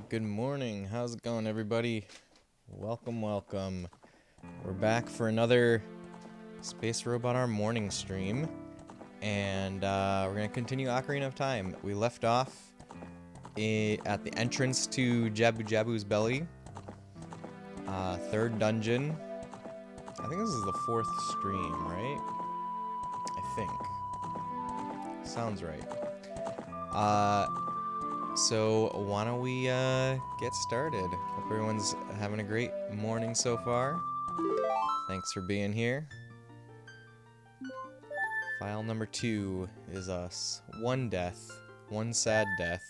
Good morning. How's it going, everybody? Welcome, welcome. We're back for another Space Robot Arm morning stream, and we're going to continue Ocarina of Time. We left off at the entrance to Jabu Jabu's belly. Third dungeon. I think this is the fourth stream, right? I think. Sounds right. So why don't we get started? Hope everyone's having a great morning so far. Thanks for being here. File number 2 is us. One death. One sad death.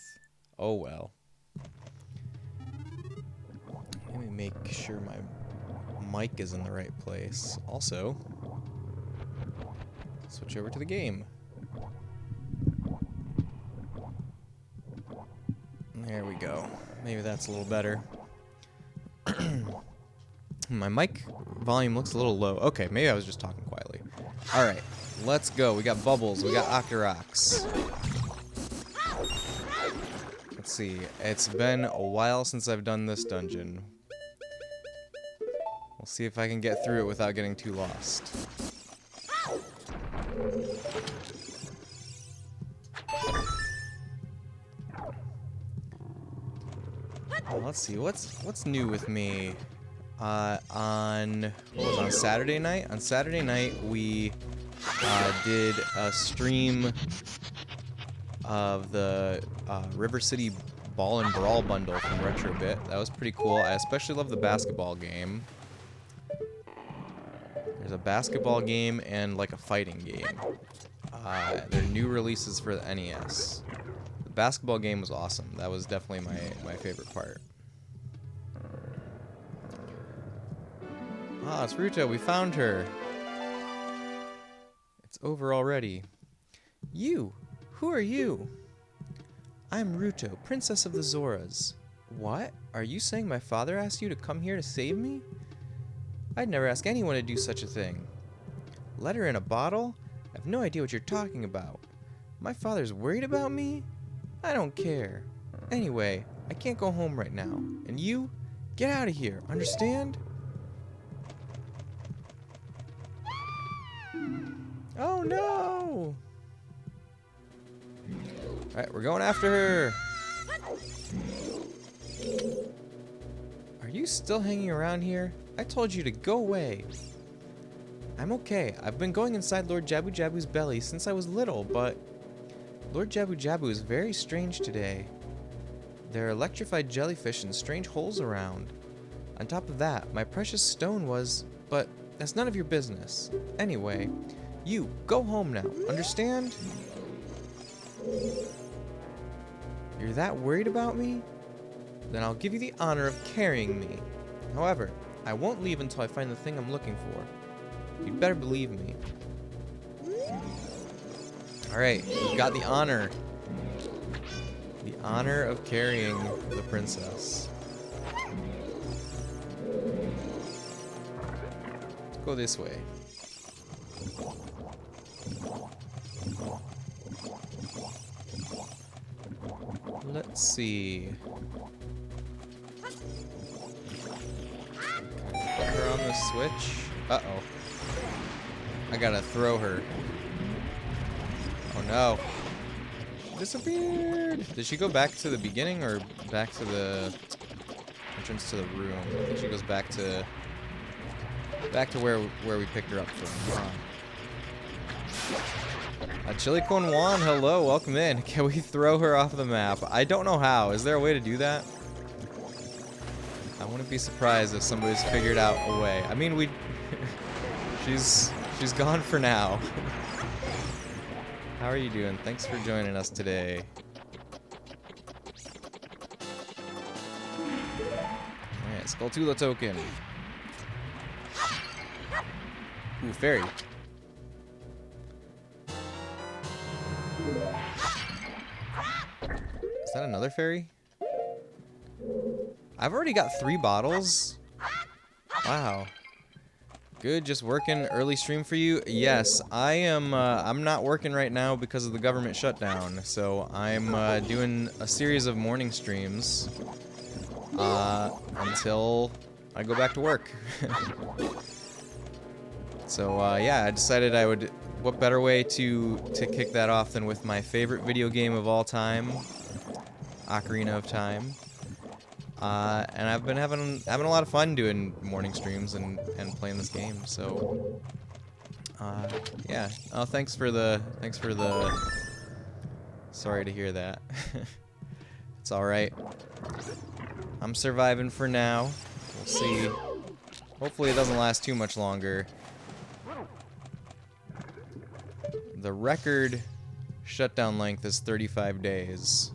Oh well. Let me make sure my mic is in the right place. Also, switch over to the game. There we go. Maybe that's a little better. My mic volume looks a little low. Okay, maybe I was just talking quietly. Alright, let's go. We got bubbles. We got Octoroks. Let's see. It's been a while since I've done this dungeon. We'll see if I can get through it without getting too lost. Let's see, what's new with me? On Saturday night? On Saturday night, we did a stream of the River City Ball and Brawl bundle from Retrobit. That was pretty cool. I especially love the basketball game. There's a basketball game and like a fighting game. They're new releases for the NES. The basketball game was awesome. That was definitely my favorite part. Ah, it's Ruto. We found her. It's over already. You? Who are you? I'm Ruto, Princess of the Zoras. What? Are you saying my father asked you to come here to save me? I'd never ask anyone to do such a thing. Letter in a bottle? I have no idea what you're talking about. My father's worried about me? I don't care. Anyway, I can't go home right now. And you? Get out of here, understand? Oh no! Alright, we're going after her! Are you still hanging around here? I told you to go away. I'm okay. I've been going inside Lord Jabu Jabu's belly since I was little, but Lord Jabu Jabu is very strange today. There are electrified jellyfish and strange holes around. On top of that, my precious stone was... But that's none of your business. Anyway, you, go home now, understand? You're that worried about me? Then I'll give you the honor of carrying me. However, I won't leave until I find the thing I'm looking for. You'd better believe me. Alright, we've got the honor. The honor of carrying the princess. Let's go this way. Let's see. Put her on the switch. Uh-oh. I gotta throw her. Oh no. She disappeared! Did she go back to the beginning or back to the entrance to the room? I think she goes back to where we picked her up from. Chili Con Juan, hello, welcome in. Can we throw her off the map? I don't know how. Is there a way to do that? I wouldn't be surprised if somebody's figured out a way. I mean, she's gone for now. How are you doing? Thanks for joining us today. Alright, Skulltula token. Ooh, fairy. Is that another fairy? I've already got 3 bottles. Wow. Good, just working early stream for you. Yes, I am. I'm not working right now because of the government shutdown. So I'm doing a series of morning streams. until I go back to work. So yeah, I decided I would. What better way to kick that off than with my favorite video game of all time, Ocarina of Time. And I've been having a lot of fun doing morning streams and playing this game. So yeah. Oh, thanks for the. Sorry to hear that. It's all right. I'm surviving for now. We'll see. Hopefully it doesn't last too much longer. The record shutdown length is 35 days.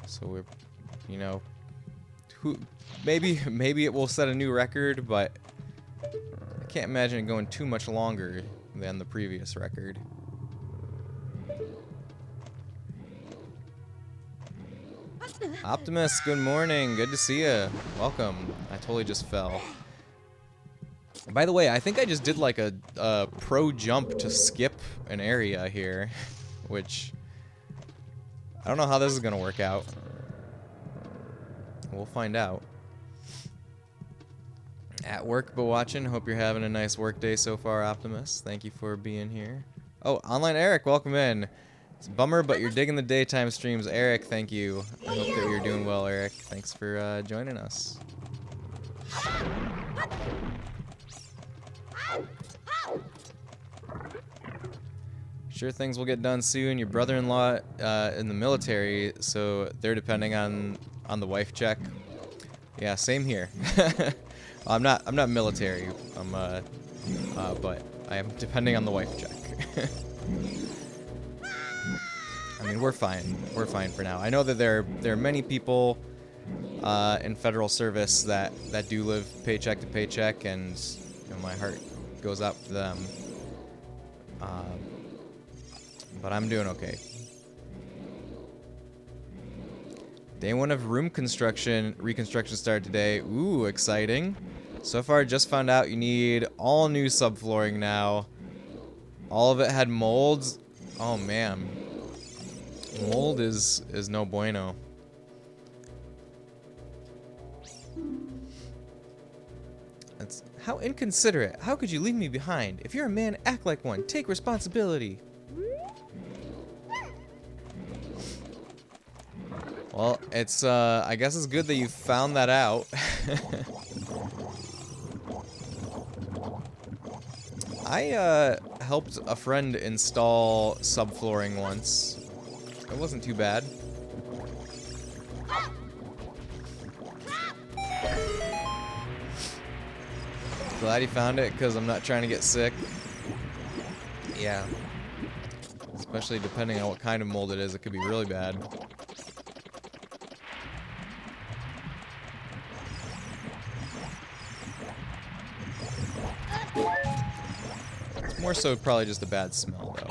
So we're, you know, maybe it will set a new record, but I can't imagine it going too much longer than the previous record. Optimus, good morning. Good to see you. Welcome. I totally just fell. By the way, I think I just did like a pro jump to skip an area here, which I don't know how this is gonna work out. We'll find out. At work but watching. Hope you're having a nice work day so far, Optimus. Thank you for being here. Oh, Online Eric, welcome in. It's a bummer, but you're digging the daytime streams. Eric, thank you. I hope that you're doing well, Eric. Thanks for joining us. Sure, things will get done soon. Your brother-in-law in the military, so they're depending on the wife check. Yeah, same here. I'm not military. But I am depending on the wife check. I mean, we're fine. We're fine for now. I know that there are many people in federal service that do live paycheck to paycheck, and you know, my heart goes out to them. But I'm doing okay. Day one of room reconstruction started today. Ooh, exciting. So far, just found out you need all new subflooring now. All of it had molds. Oh man. Mold is no bueno. That's how inconsiderate. How could you leave me behind? If you're a man, act like one. Take responsibility. Well, it's I guess it's good that you found that out. I helped a friend install subflooring once. It wasn't too bad. Glad you found it, because I'm not trying to get sick. Yeah. Especially depending on what kind of mold it is, it could be really bad. It's more so probably just a bad smell, though.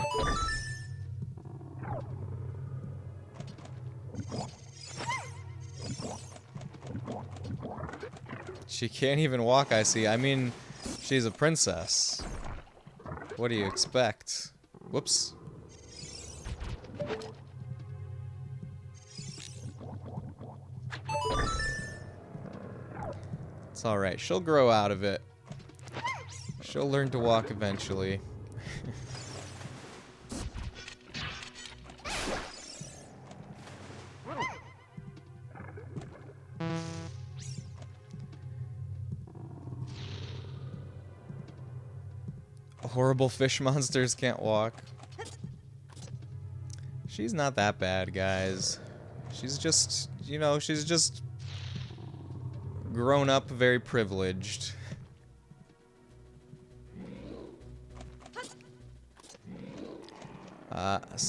She can't even walk, I see. I mean, she's a princess. What do you expect? Whoops. It's alright. She'll grow out of it. She'll learn to walk eventually. Horrible fish monsters can't walk. She's not that bad, guys. She's just, you know, she's just grown up very privileged. How's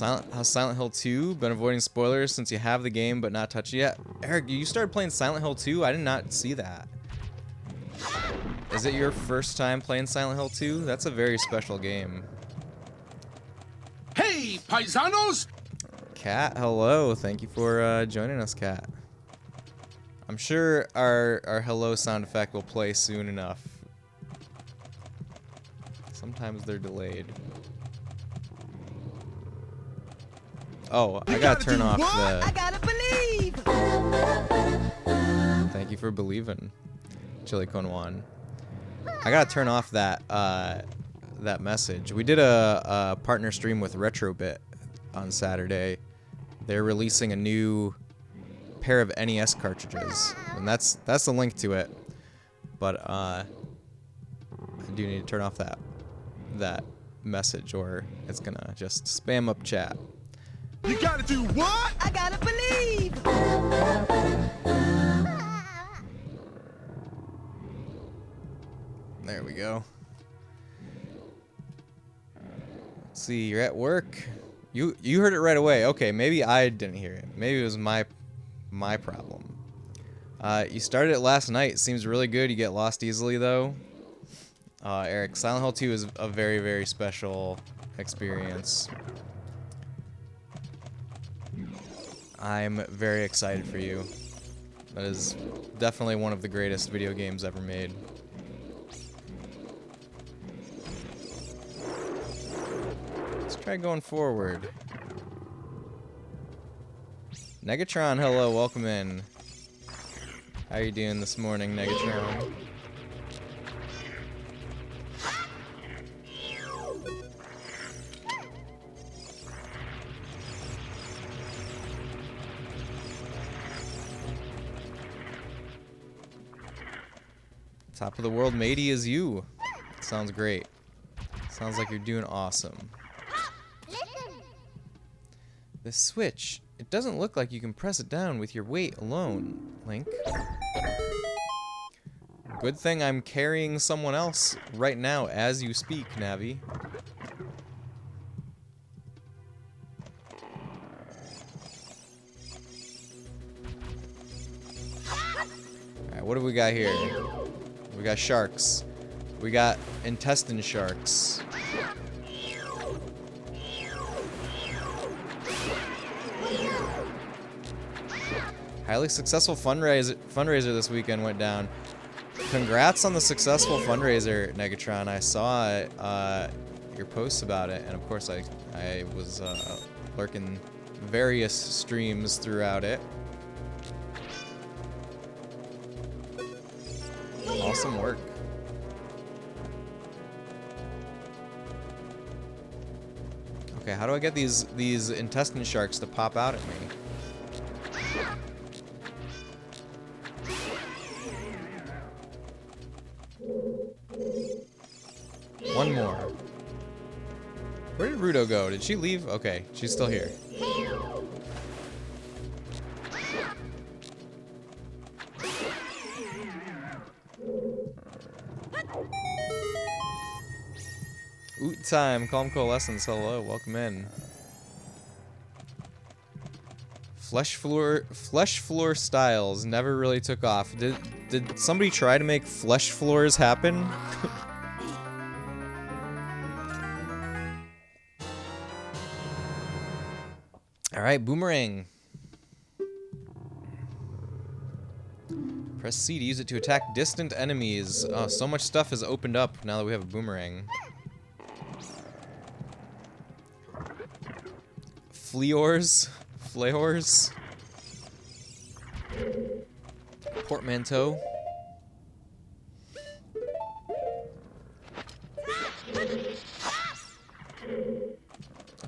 Silent Hill 2? Been avoiding spoilers since you have the game but not touched it yet. Eric, you started playing Silent Hill 2? I did not see that. Is it your first time playing Silent Hill 2? That's a very special game. Hey, paisanos! Kat, hello. Thank you for joining us, Kat. I'm sure our hello sound effect will play soon enough. Sometimes they're delayed. Oh, I gotta turn off the... I gotta believe. Thank you for believing, Chili Konwan. I gotta turn off that that message. We did a partner stream with Retrobit on Saturday. They're releasing a new pair of NES cartridges, and that's the link to it. But I do need to turn off that message, or it's gonna just spam up chat. You gotta do what? I gotta believe. There we go. Let's see, you're at work. You heard it right away. Okay, maybe I didn't hear it. Maybe it was my problem. You started it last night. Seems really good. You get lost easily though. Eric, Silent Hill 2 is a very, very special experience. I'm very excited for you. That is definitely one of the greatest video games ever made. Let's try going forward. Negatron, hello, welcome in. How are you doing this morning, Negatron? Top of the world matey is you. Sounds great. Sounds like you're doing awesome. The switch. It doesn't look like you can press it down with your weight alone, Link. Good thing I'm carrying someone else right now as you speak, Navi. Alright, what do we got here? We got sharks. We got intestine sharks. Highly successful fundraiser this weekend went down. Congrats on the successful fundraiser, Negatron. I saw your posts about it, and of course I was lurking various streams throughout it. Awesome work. Okay, how do I get these intestine sharks to pop out at me? One more. Where did Ruto go? Did she leave? Okay, she's still here. Oot time, Calm Coalescence, hello, welcome in. Flesh floor styles never really took off. Did somebody try to make flesh floors happen? Alright, boomerang. Press C to use it to attack distant enemies. Oh, so much stuff has opened up now that we have a boomerang. Fleors? Flaors? Portmanteau?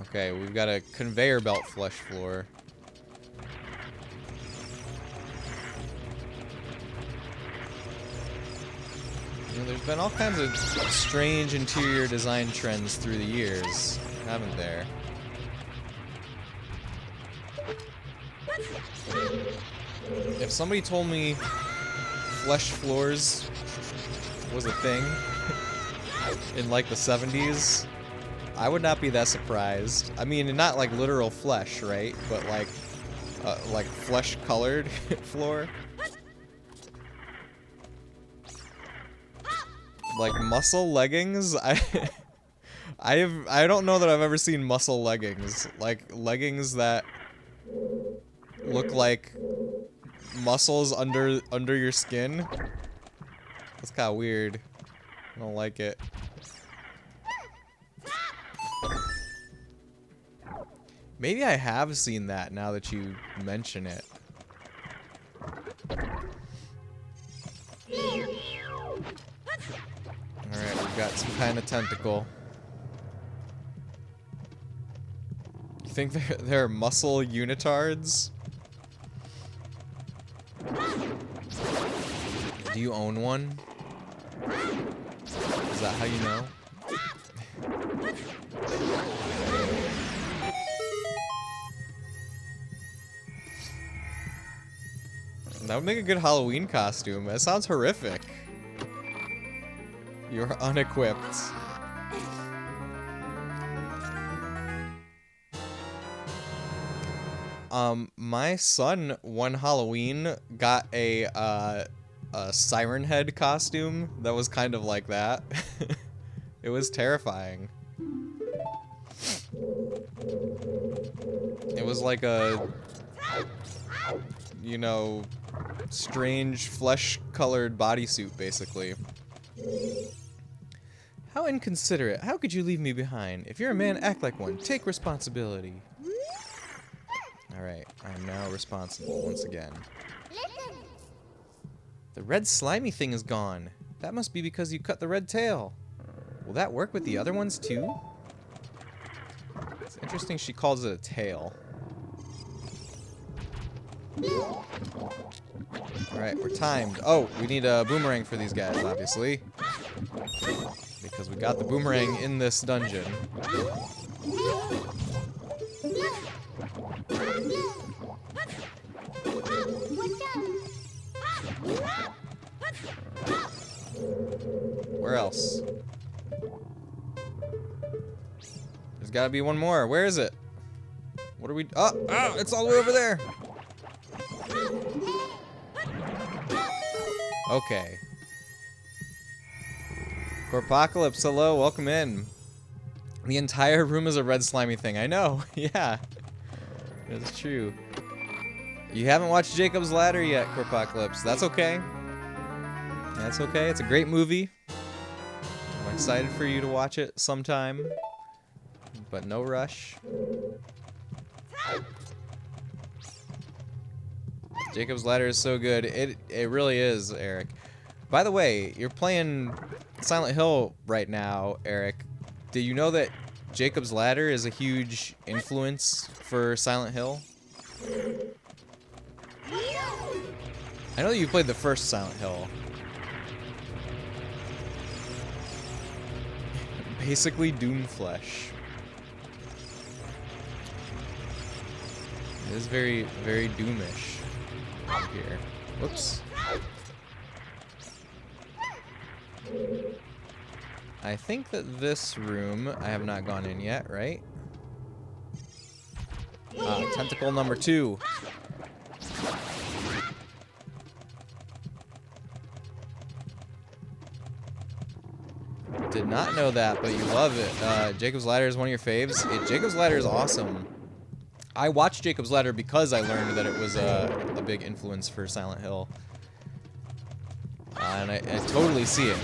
Okay, we've got a conveyor belt flesh floor. You know, there's been all kinds of strange interior design trends through the years, haven't there? If somebody told me flesh floors was a thing in like the 70s, I would not be that surprised. I mean, not like literal flesh, right? But like flesh-colored floor. Like muscle leggings. I don't know that I've ever seen muscle leggings. Like leggings that look like muscles under your skin. That's kind of weird. I don't like it. Maybe I have seen that now that you mention it. Alright, we've got some kind of tentacle. You think they're muscle unitards? Do you own one? Is that how you know? That would make a good Halloween costume. That sounds horrific. You're unequipped. My son one Halloween got a siren head costume that was kind of like that. It was terrifying. It was like a, you know, strange flesh-colored bodysuit, basically. How inconsiderate. How could you leave me behind? If you're a man, act like one. Take responsibility. Alright, I am now responsible once again. The red slimy thing is gone. That must be because you cut the red tail. Will that work with the other ones too? It's interesting she calls it a tail. Alright, we're timed. Oh, we need a boomerang for these guys, obviously. Because we got the boomerang in this dungeon. Where else? There's gotta be one more. Where is it? What are we... Oh, oh, it's all the way over there. Okay. Corpocalypse, hello, welcome in. The entire room is a red slimy thing. I know, yeah. That's true. You haven't watched Jacob's Ladder yet, Corpocalypse. That's okay. That's okay. It's a great movie. I'm excited for you to watch it sometime. But no rush. Jacob's Ladder is so good. It really is, Eric. By the way, you're playing Silent Hill right now, Eric. Did you know that Jacob's Ladder is a huge influence for Silent Hill? I know that you played the first Silent Hill. Basically Doomflesh. It is very, very doomish out here. Whoops. I think that this room, I have not gone in yet, right? Tentacle number 2. Did not know that, but you love it. Jacob's Ladder is one of your faves. Jacob's Ladder is awesome. I watched Jacob's Ladder because I learned that it was a big influence for Silent Hill. And I totally see it.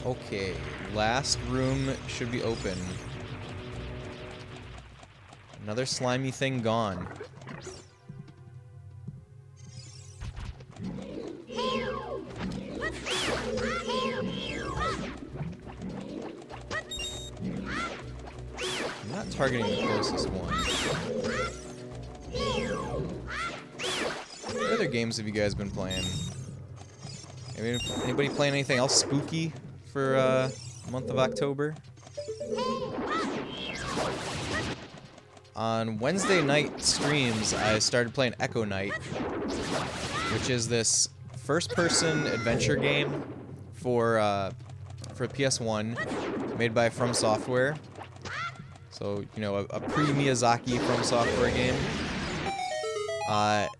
Okay, last room should be open. Another slimy thing gone. I'm not targeting the closest one. What other games have you guys been playing? Anybody playing anything else spooky for the month of October? On Wednesday night streams, I started playing Echo Night, which is this first-person adventure game for PS1, made by From Software. So, you know, a pre-Miyazaki From Software game.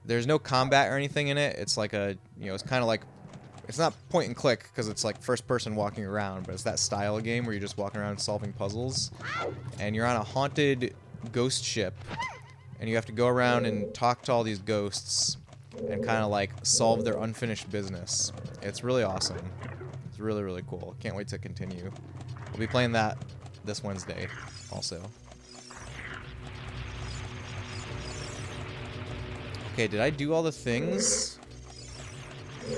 There's no combat or anything in it. It's like a, you know, it's kind of like It's not point and click because it's like first person walking around, but it's that style of game where you're just walking around solving puzzles. And you're on a haunted ghost ship. And you have to go around and talk to all these ghosts and kind of like solve their unfinished business. It's really awesome. It's really, really cool. Can't wait to continue. We'll be playing that this Wednesday also. Okay, did I do all the things? I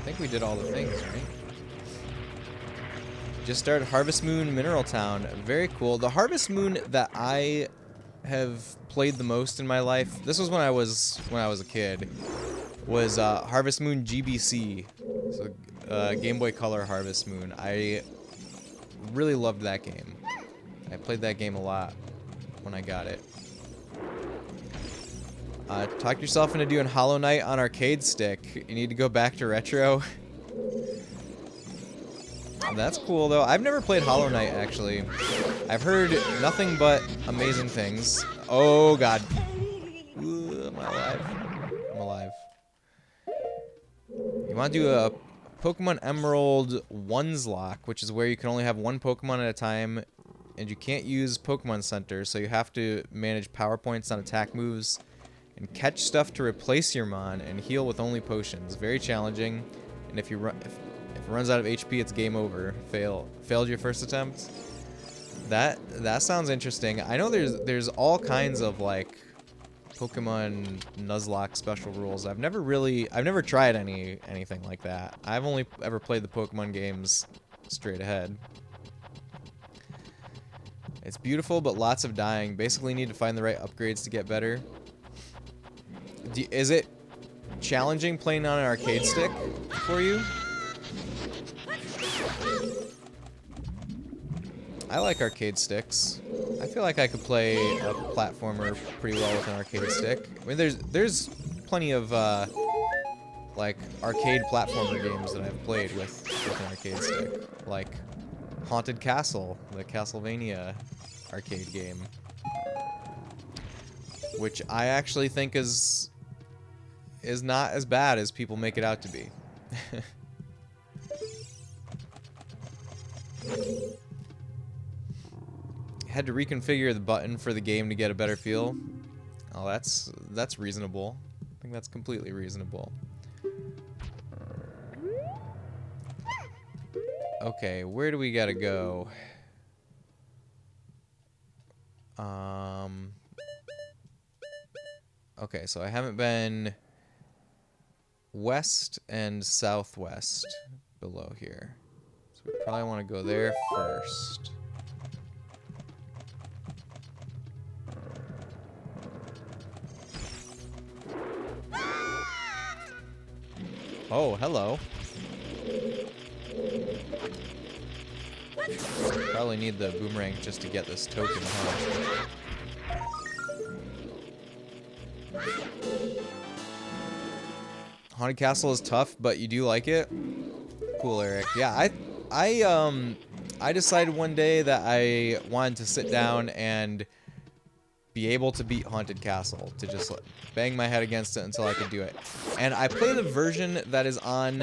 think we did all the things, right? Just started Harvest Moon Mineral Town. Very cool. The Harvest Moon that I have played the most in my life, this was when I was a kid, was Harvest Moon GBC. So Game Boy Color Harvest Moon. I really loved that game. I played that game a lot when I got it. Talk yourself into doing Hollow Knight on arcade stick. You need to go back to retro. That's cool, though. I've never played Hollow Knight, actually. I've heard nothing but amazing things. Oh, God. Ooh, am I alive? I'm alive. You want to do a Pokemon Emerald Ones Lock, which is where you can only have one Pokemon at a time, and you can't use Pokemon Center, so you have to manage power points on attack moves and catch stuff to replace your Mon and heal with only potions. Very challenging, and if it runs out of HP, it's game over. Failed your first attempt. That sounds interesting. I know there's all kinds of like Pokemon Nuzlocke special rules. I've never tried anything like that. I've only ever played the Pokemon games straight ahead. It's beautiful, but lots of dying. Basically need to find the right upgrades to get better. Is it challenging playing on an arcade stick for you? I like arcade sticks. I feel like I could play a platformer pretty well with an arcade stick. I mean, there's plenty of like arcade platformer games that I've played with an arcade stick, like Haunted Castle, the Castlevania arcade game, which I actually think is not as bad as people make it out to be. Had to reconfigure the button for the game to get a better feel. Oh, that's reasonable. I think that's completely reasonable. Okay, where do we gotta go? Okay, so I haven't been west and southwest below here. So we probably want to go there first. Oh, hello. Probably need the boomerang just to get this token, huh? Haunted Castle is tough, but you do like it? Cool, Eric. Yeah, I decided one day that I wanted to sit down and be able to beat Haunted Castle, to just bang my head against it until I could do it. And I played a version that is on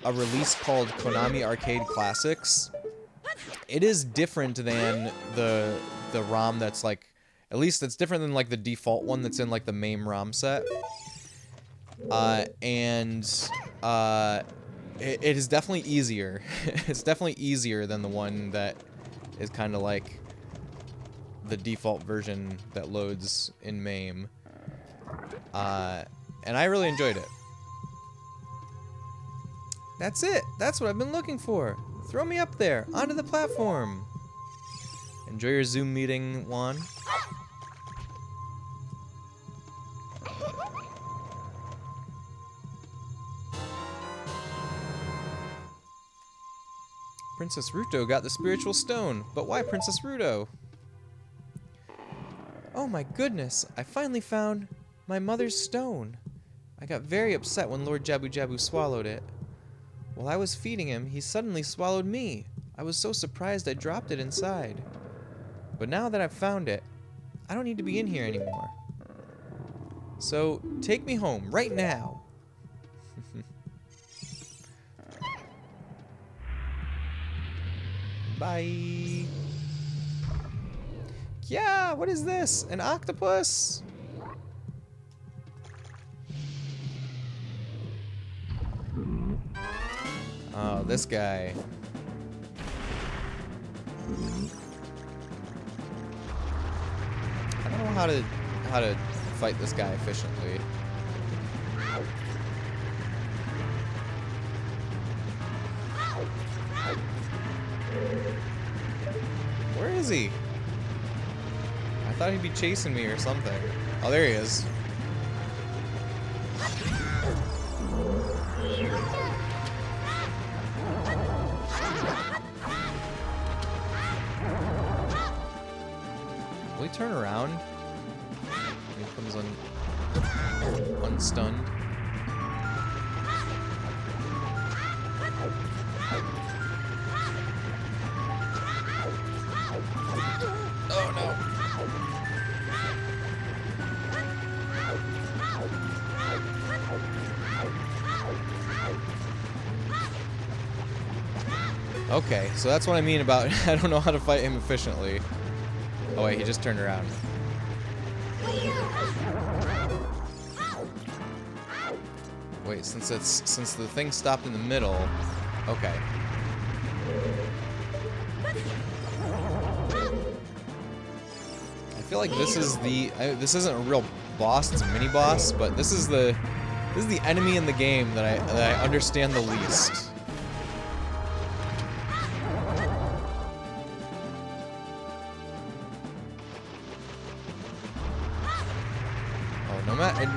a release called Konami Arcade Classics. It is different than the ROM that's like, at least it's different than like the default one that's in like the MAME ROM set. It is definitely easier. It's definitely easier than the one that is kind of like the default version that loads in MAME. And I really enjoyed it. That's it. That's what I've been looking for. Throw me up there, onto the platform. Enjoy your Zoom meeting, Juan. Princess Ruto got the spiritual stone, but why Princess Ruto? Oh my goodness, I finally found my mother's stone. I got very upset when Lord Jabu Jabu swallowed it. While I was feeding him, he suddenly swallowed me. I was so surprised I dropped it inside. But now that I've found it, I don't need to be in here anymore. So, take me home, right now. Bye. Yeah, what is this? An octopus? Oh, this guy. I don't know how to fight this guy efficiently. Where is he? I thought he'd be chasing me or something. Oh, there he is. Will he turn around? He comes unstunned. Oh no. Okay, so that's what I mean about I don't know how to fight him efficiently. Oh wait, he just turned around. Wait, since the thing stopped in the middle. Okay. I feel like this is this isn't a real boss, it's a mini boss, but this is the enemy in the game that I understand the least.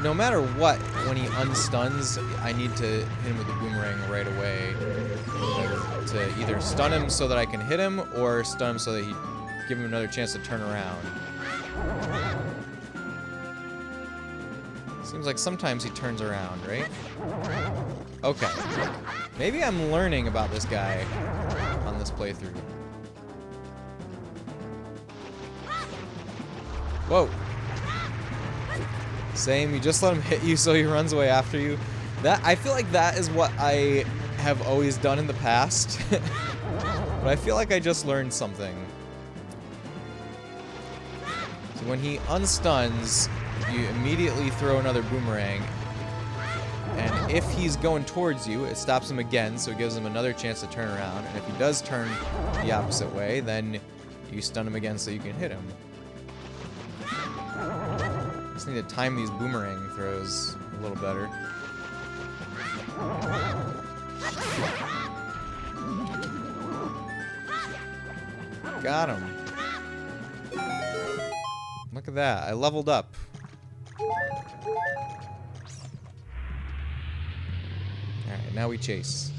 No matter what, when he unstuns, I need to hit him with the boomerang right away to either stun him so that I can hit him, or stun him so that he give him another chance to turn around. Seems like sometimes he turns around, right? Okay. Maybe I'm learning about this guy on this playthrough. Whoa. Same, you just let him hit you so he runs away after you. I feel like that is what I have always done in the past. But I feel like I just learned something. So when he unstuns, you immediately throw another boomerang. And if he's going towards you, it stops him again, so it gives him another chance to turn around. And if he does turn the opposite way, then you stun him again so you can hit him. Just need to time these boomerang throws a little better. Got him. Look at that. I leveled up. Alright, now we chase.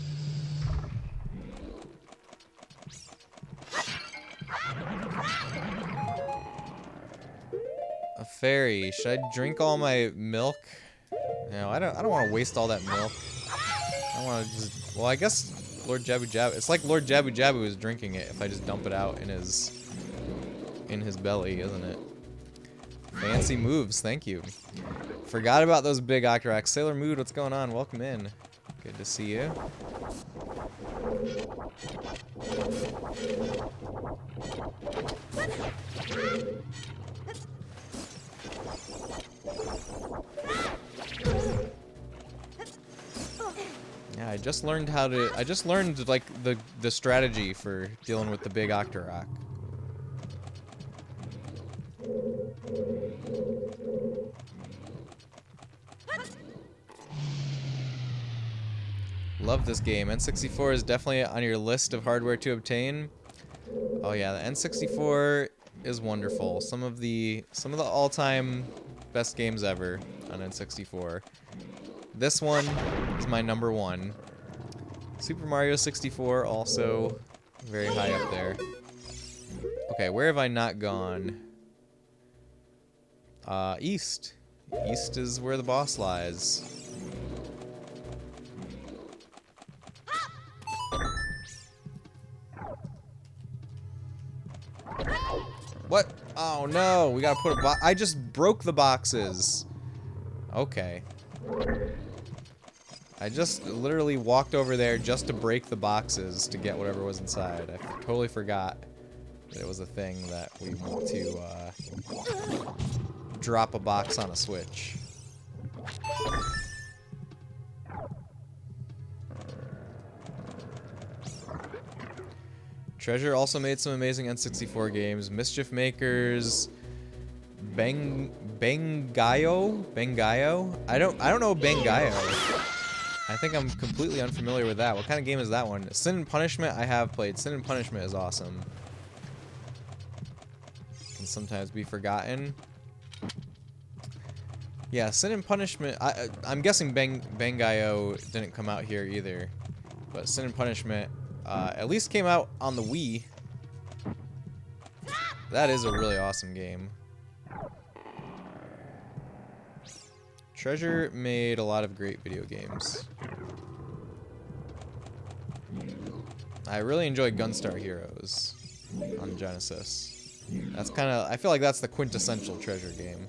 A fairy. Should I drink all my milk? No, I don't want to waste all that milk. I want to just... Well, I guess Lord Jabu Jabu... It's like Lord Jabu Jabu is drinking it if I just dump it out in his belly, isn't it? Fancy moves, thank you. Forgot about those big Octoroks. Sailor Mood, what's going on? Welcome in. Good to see you. Yeah, I just learned like the strategy for dealing with the big Octorok. Love this game. N64 is definitely on your list of hardware to obtain. Oh yeah, the N64 is wonderful. Some of the all-time best games ever on N64. This one is my number one. Super Mario 64 also very high up there. Okay, where have I not gone? East. East is where the boss lies. What? Oh no, we gotta put a box. I just broke the boxes. Okay. I just literally walked over there just to break the boxes to get whatever was inside. I totally forgot that it was a thing that we want to drop a box on a switch. Treasure also made some amazing N64 games. Mischief Makers, Bangayo? I don't know Bangayo. I think I'm completely unfamiliar with that. What kind of game is that one? Sin and Punishment I have played. Sin and Punishment is awesome. Can sometimes be forgotten. Yeah, Sin and Punishment. I'm guessing Bangayo didn't come out here either. But Sin and Punishment at least came out on the Wii. That is a really awesome game. Treasure made a lot of great video games. I really enjoyed Gunstar Heroes on Genesis. That's kind of, I feel like that's the quintessential Treasure game.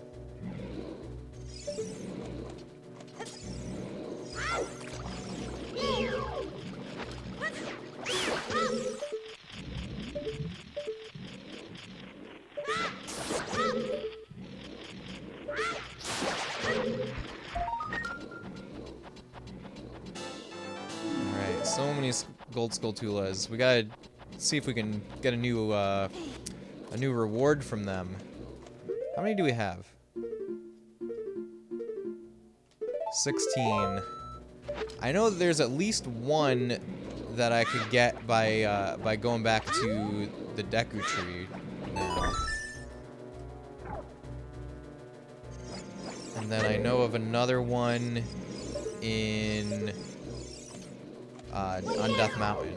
So many gold Skulltulas. We gotta see if we can get a new reward from them. How many do we have? 16. I know there's at least one that I could get by going back to the Deku Tree now. And then I know of another one in on Death Mountain.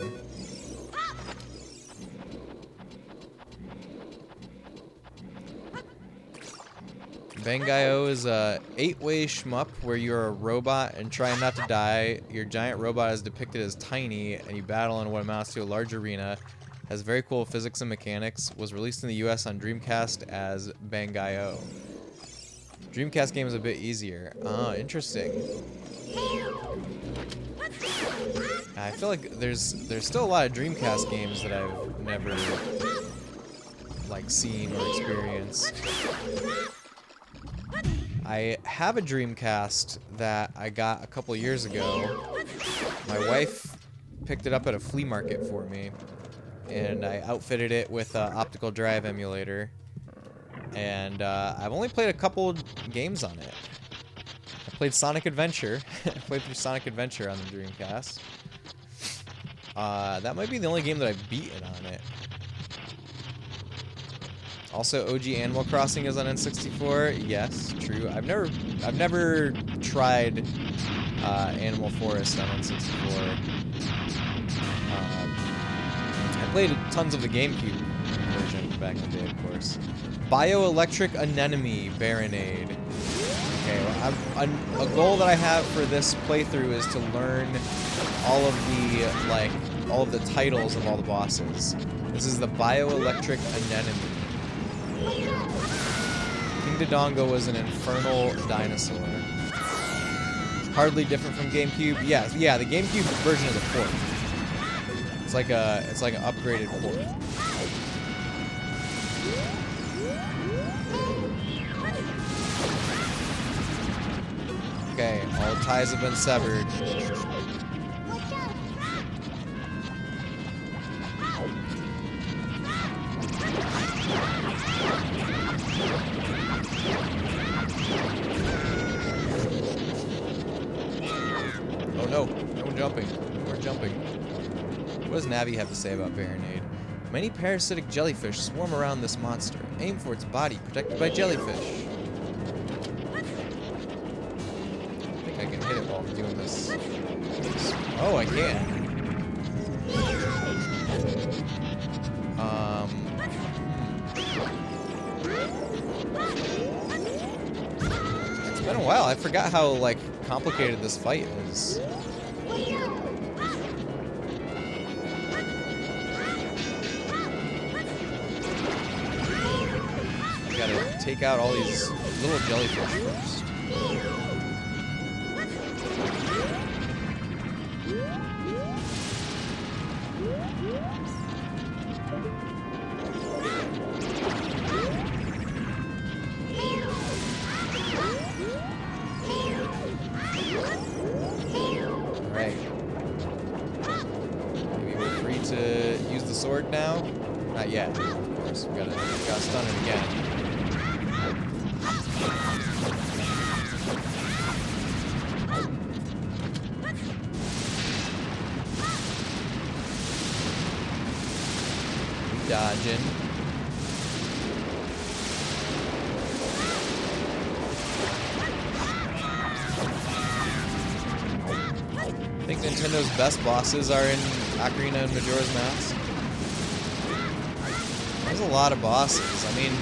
Bangayo is a 8-way shmup where you're a robot and trying not to die. Your giant robot is depicted as tiny, and you battle in what amounts to a large arena. Has very cool physics and mechanics. Was released in the US on Dreamcast as Bangayo. Dreamcast game is a bit easier. Oh, interesting. I feel like there's still a lot of Dreamcast games that I've never like seen or experienced. I have a Dreamcast that I got a couple years ago. My wife picked it up at a flea market for me, and I outfitted it with an optical drive emulator. And I've only played a couple games on it. I played Sonic Adventure. I played through Sonic Adventure on the Dreamcast. That might be the only game that I've beaten on it. Also, OG Animal Crossing is on N64. Yes, true. I've never tried Animal Forest on N64. I played tons of the GameCube version back in the day, of course. Bioelectric Anemone Baronade. Okay, well, a goal that I have for this playthrough is to learn all of the titles of all the bosses. This is the Bioelectric Anemone. King Dodongo was an infernal dinosaur. Hardly different from GameCube. Yeah, the GameCube version of the port. It's like an upgraded port. Okay, all ties have been severed. Oh no, no one jumping. We're jumping. What does Navi have to say about Baronade? Many parasitic jellyfish swarm around this monster. Aim for its body, protected by jellyfish. I can hit it while I'm doing this. Oh, I can. It's been a while. I forgot how complicated this fight is. You gotta take out all these little jellyfish first. yet. Of course, we gotta stun it again. Dodging. I think Nintendo's best bosses are in Ocarina and Majora's Mask. There's a lot of bosses. I mean,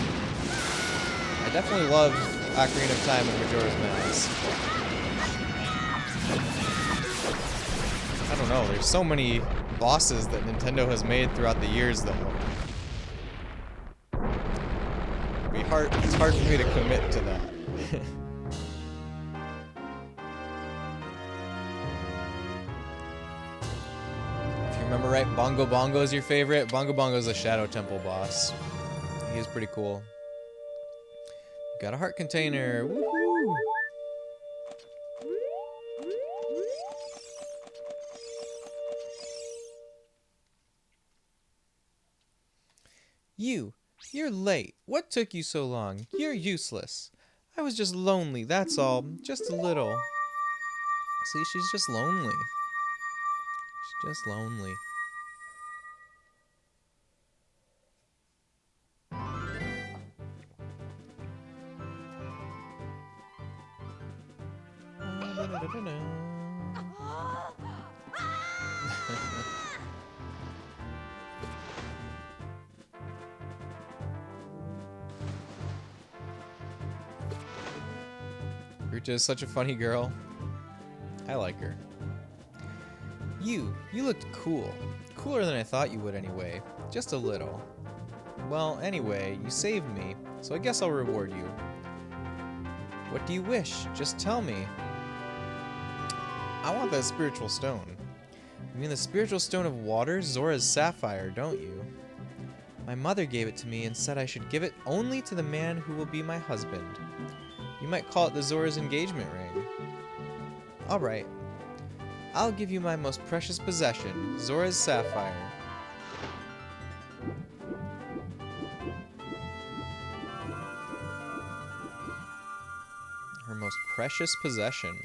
I definitely love Ocarina of Time and Majora's Mask. I don't know, there's so many bosses that Nintendo has made throughout the years, though. It's hard for me to commit to that. If you remember right, Bongo Bongo is your favorite. Bongo Bongo is a Shadow Temple boss. He is pretty cool. Got a heart container. Woohoo! You're late. What took you so long? You're useless. I was just lonely, that's all. Just a little. See, she's just lonely. She's just lonely. Ruta is such a funny girl. I like her. You looked cool. Cooler than I thought you would anyway. Just a little. Well, anyway, you saved me, so I guess I'll reward you. What do you wish? Just tell me. I want that spiritual stone. You mean the spiritual stone of water, Zora's sapphire, don't you? My mother gave it to me and said I should give it only to the man who will be my husband. You might call it the Zora's engagement ring. Alright. I'll give you my most precious possession, Zora's sapphire. Her most precious possession.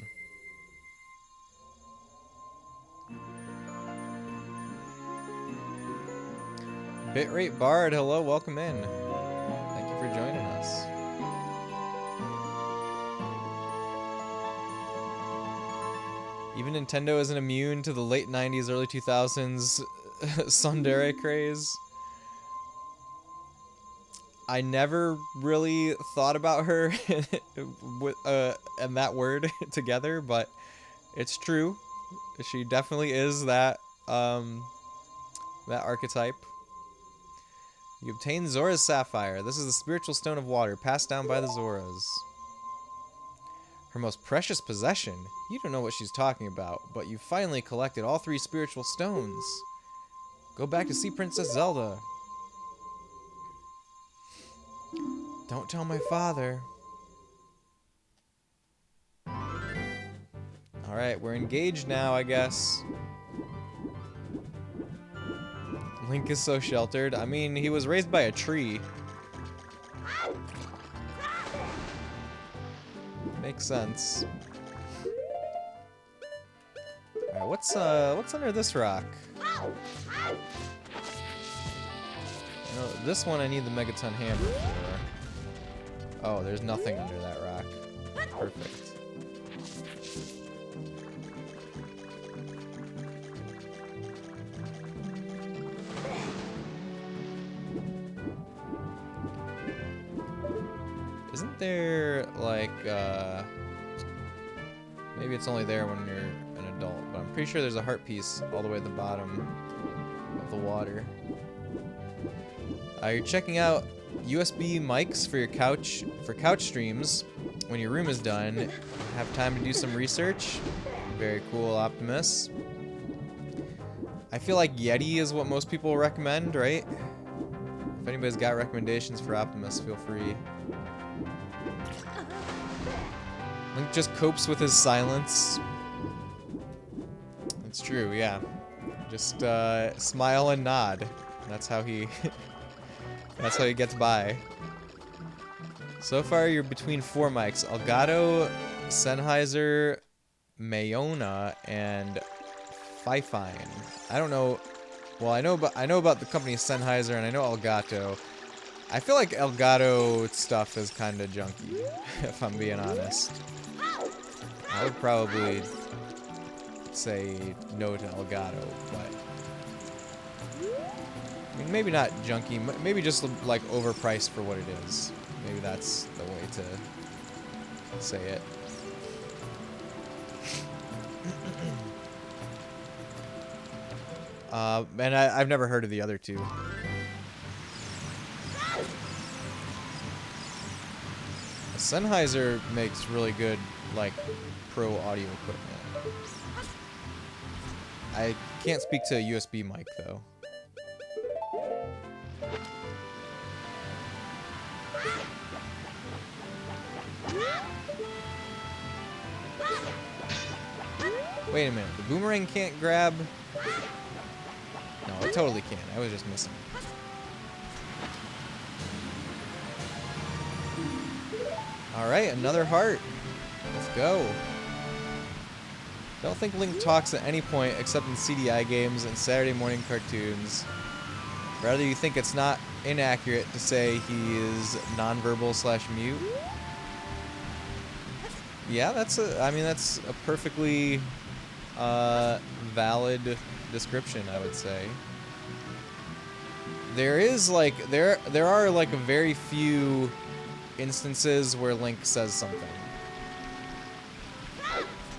Bitrate Bard, hello, welcome in. Thank you for joining us. Even Nintendo isn't immune to the late 90s, early 2000s tsundere craze. I never really thought about her and that word together, but it's true. She definitely is that that archetype. You obtain Zora's sapphire. This is the spiritual stone of water passed down by the Zoras. Her most precious possession? You don't know what she's talking about, but you finally collected all 3 spiritual stones. Go back to see Princess Zelda. Don't tell my father. Alright, we're engaged now, I guess. Link is so sheltered. I mean, he was raised by a tree. Makes sense. Alright, what's under this rock? You know, this one I need the Megaton hammer for. Oh, there's nothing under that rock. Perfect. Isn't there, like, maybe it's only there when you're an adult, but I'm pretty sure there's a heart piece all the way at the bottom of the water. You're checking out USB mics for your couch streams. When your room is done, have time to do some research. Very cool, Optimus. I feel like Yeti is what most people recommend, right? If anybody's got recommendations for Optimus, feel free. Link just copes with his silence. It's true, yeah. Just smile and nod. That's how he That's how he gets by. So far, you're between 4 mics: Elgato, Sennheiser, Mayona, and Fifine. I don't know. Well, I know about the company Sennheiser, and I know Elgato. I feel like Elgato stuff is kind of junky, if I'm being honest. I would probably say no to Elgato, but I mean, maybe not junky, maybe just like overpriced for what it is. Maybe that's the way to say it. And I've never heard of the other two. Sennheiser makes really good, like, pro audio equipment. I can't speak to a USB mic, though. Wait a minute, the boomerang can't grab... No, it totally can. I was just missing. Alright, another heart. Let's go. Don't think Link talks at any point except in CDI games and Saturday morning cartoons. Rather, you think it's not inaccurate to say he is nonverbal/mute. Yeah, that's a perfectly valid description, I would say. There is like there are like very few instances where Link says something.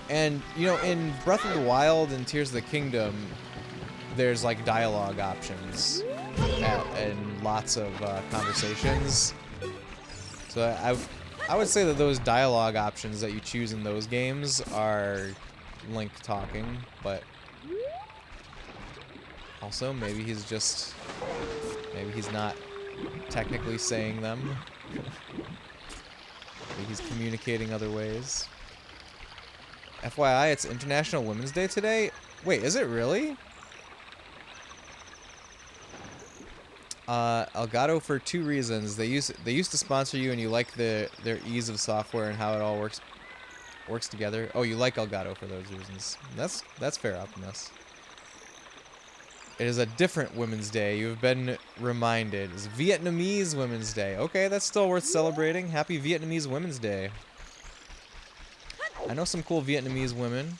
And you know, in Breath of the Wild and Tears of the Kingdom, there's like dialogue options and lots of conversations. So I would say that those dialogue options that you choose in those games are Link talking, but also maybe he's not technically saying them. Maybe he's communicating other ways. FYI, it's International Women's Day today. Wait, is it really? Elgato for 2 reasons. They used to sponsor you, and you like their ease of software and how it all works together. Oh, you like Elgato for those reasons. That's fair, Optimus. It is a different Women's Day. You have been reminded. It's Vietnamese Women's Day. Okay, that's still worth celebrating. Happy Vietnamese Women's Day. I know some cool Vietnamese women.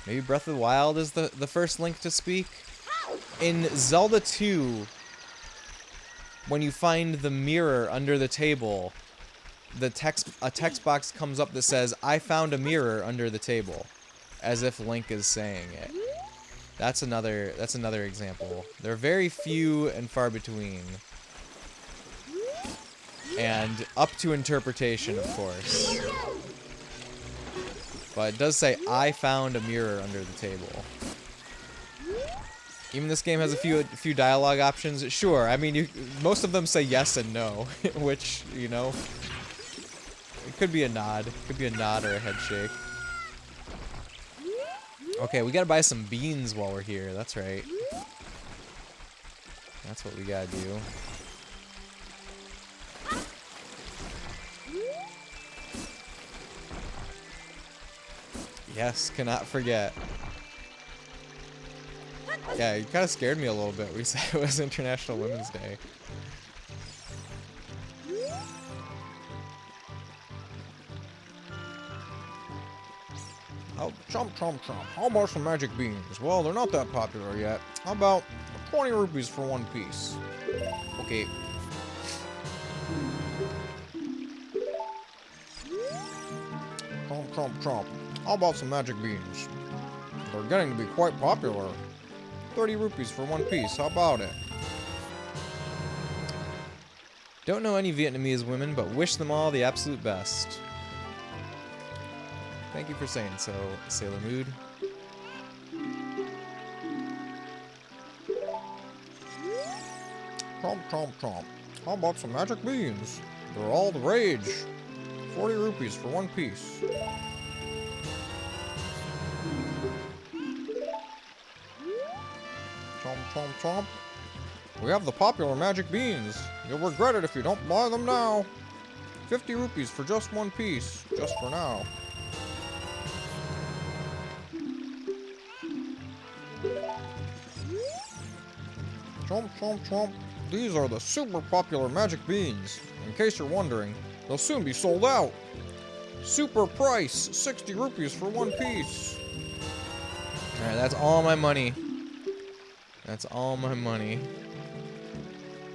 Maybe Breath of the Wild is the first Link to speak. In Zelda 2, when you find the mirror under the table, a text box comes up that says, "I found a mirror under the table," as if Link is saying it. That's another example. They're very few and far between. And up to interpretation, of course. But it does say, "I found a mirror under the table." Even this game has a few dialogue options. Sure, I mean, most of them say yes and no, which, you know, it could be a nod. It could be a nod or a head shake. Okay, we gotta buy some beans while we're here. That's right. That's what we gotta do. Yes, cannot forget. Yeah, you kind of scared me a little bit. We said it was International Women's Day. Oh, chomp, chomp, chomp. How about some magic beans? Well, they're not that popular yet. How about 20 rupees for 1 piece? Okay. Chomp, chomp, chomp. How about some magic beans? They're getting to be quite popular. 30 rupees for 1 piece. How about it? Don't know any Vietnamese women, but wish them all the absolute best. Thank you for saying so, Sailor Mood. Chomp, chomp, chomp. How about some magic beans? They're all the rage. 40 rupees for 1 piece. chomp, chomp. We have the popular magic beans. You'll regret it if you don't buy them now. 50 rupees for just one piece, just for now. Chomp, chomp, chomp. These are the super popular magic beans. In case you're wondering, they'll soon be sold out. Super price, 60 rupees for one piece. Alright, that's all my money. That's all my money.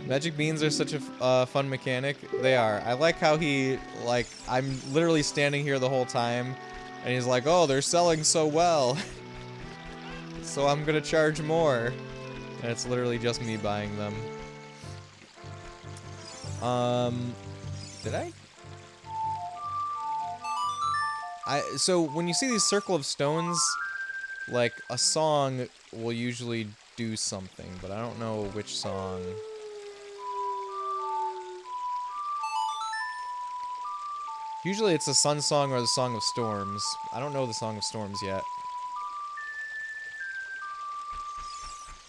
Magic beans are such a fun mechanic. They are. I like how he, like, I'm literally standing here the whole time, and he's like, oh, they're selling so well. So I'm gonna charge more. And it's literally just me buying them. Did I? So when you see these circle of stones, like, a song will usually do something, but I don't know which song. Usually it's the Sun Song or the Song of Storms. I don't know the Song of Storms yet.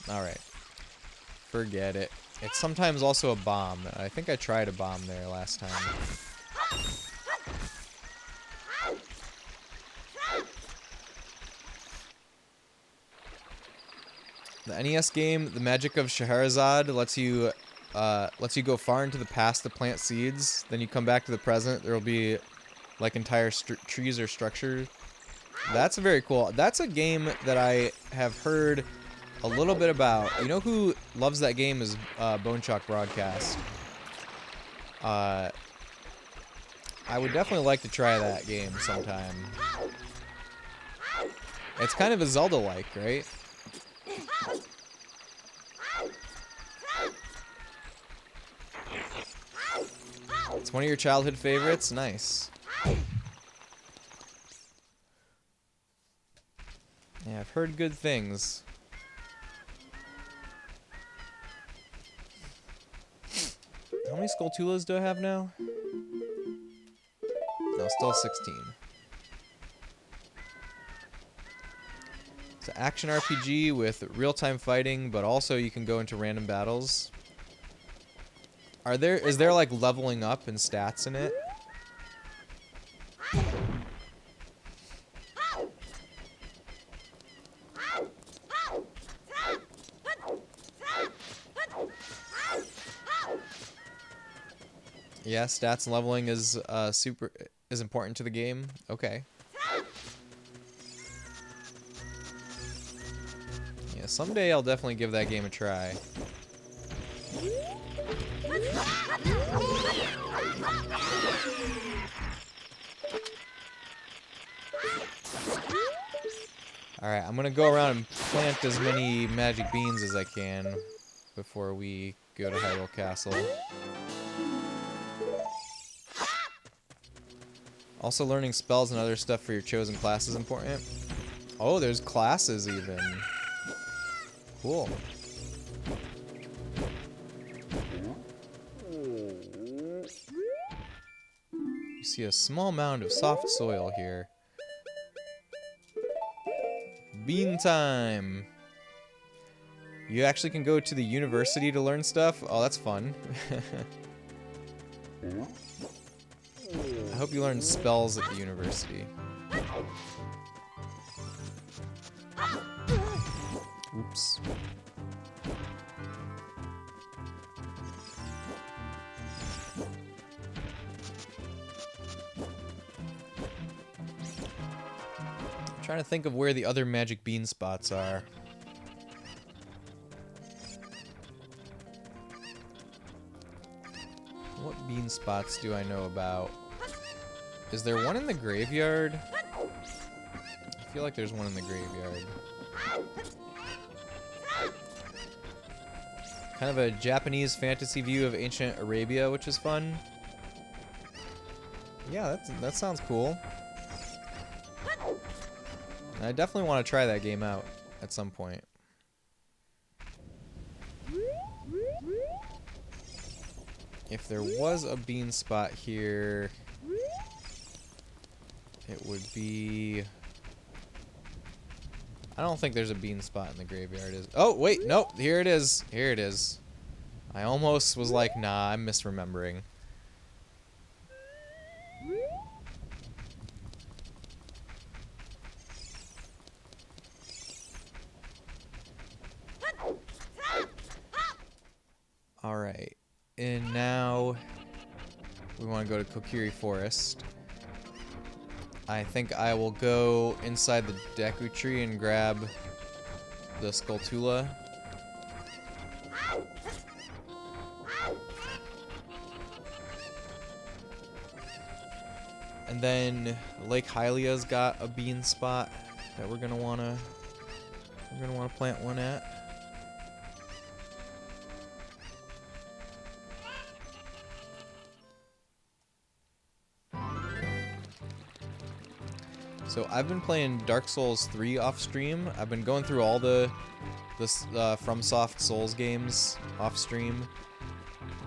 Alright. Forget it. It's sometimes also a bomb. I think I tried a bomb there last time. The NES game, The Magic of Scheherazade, lets you go far into the past to plant seeds. Then you come back to the present. There will be like entire trees or structures. That's very cool. That's a game that I have heard a little bit about. You know who loves that game is Bone Chalk Broadcast. I would definitely like to try that game sometime. It's kind of a Zelda-like, right? It's one of your childhood favorites? Nice. Yeah, I've heard good things. How many Skulltulas do I have now? No, still 16. It's an action RPG with real-time fighting, but also you can go into random battles. Is there like leveling up and stats in it? Yeah, stats and leveling is important to the game. Okay. Yeah, someday I'll definitely give that game a try. Alright, I'm gonna go around and plant as many magic beans as I can before we go to Hyrule Castle. Also, learning spells and other stuff for your chosen class is important. Oh, there's classes even. Cool. You see a small mound of soft soil here. Bean time! You actually can go to the university to learn stuff? Oh, that's fun. I hope you learn spells at the university. Oops. I'm trying to think of where the other magic bean spots are. What bean spots do I know about? Is there one in the graveyard? I feel like there's one in the graveyard. Kind of a Japanese fantasy view of ancient Arabia, which is fun. Yeah, that sounds cool. I definitely want to try that game out at some point. If there was a bean spot here, it would be I don't think there's a bean spot in the graveyard. Oh, wait, nope, here it is. Here it is. I almost was like, nah, I'm misremembering. Alright, and now we want to go to Kokiri Forest. I think I will go inside the Deku Tree and grab the Skulltula. And then Lake Hylia's got a bean spot that we're gonna wanna plant one at. So I've been playing Dark Souls 3 off stream. I've been going through all the FromSoft Souls games off stream.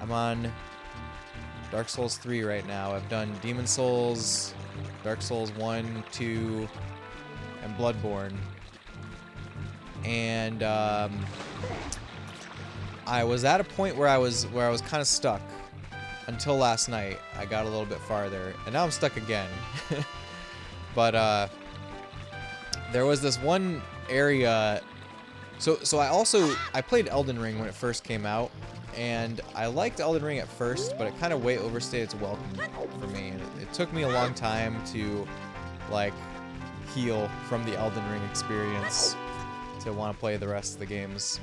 I'm on Dark Souls 3 right now. I've done Demon Souls, Dark Souls 1, 2, and Bloodborne. And I was at a point where I was kind of stuck until last night. I got a little bit farther, and now I'm stuck again. But there was this one area. So I played Elden Ring when it first came out, and I liked Elden Ring at first, but it kind of way overstayed its welcome for me. And it took me a long time to like heal from the Elden Ring experience to want to play the rest of the games.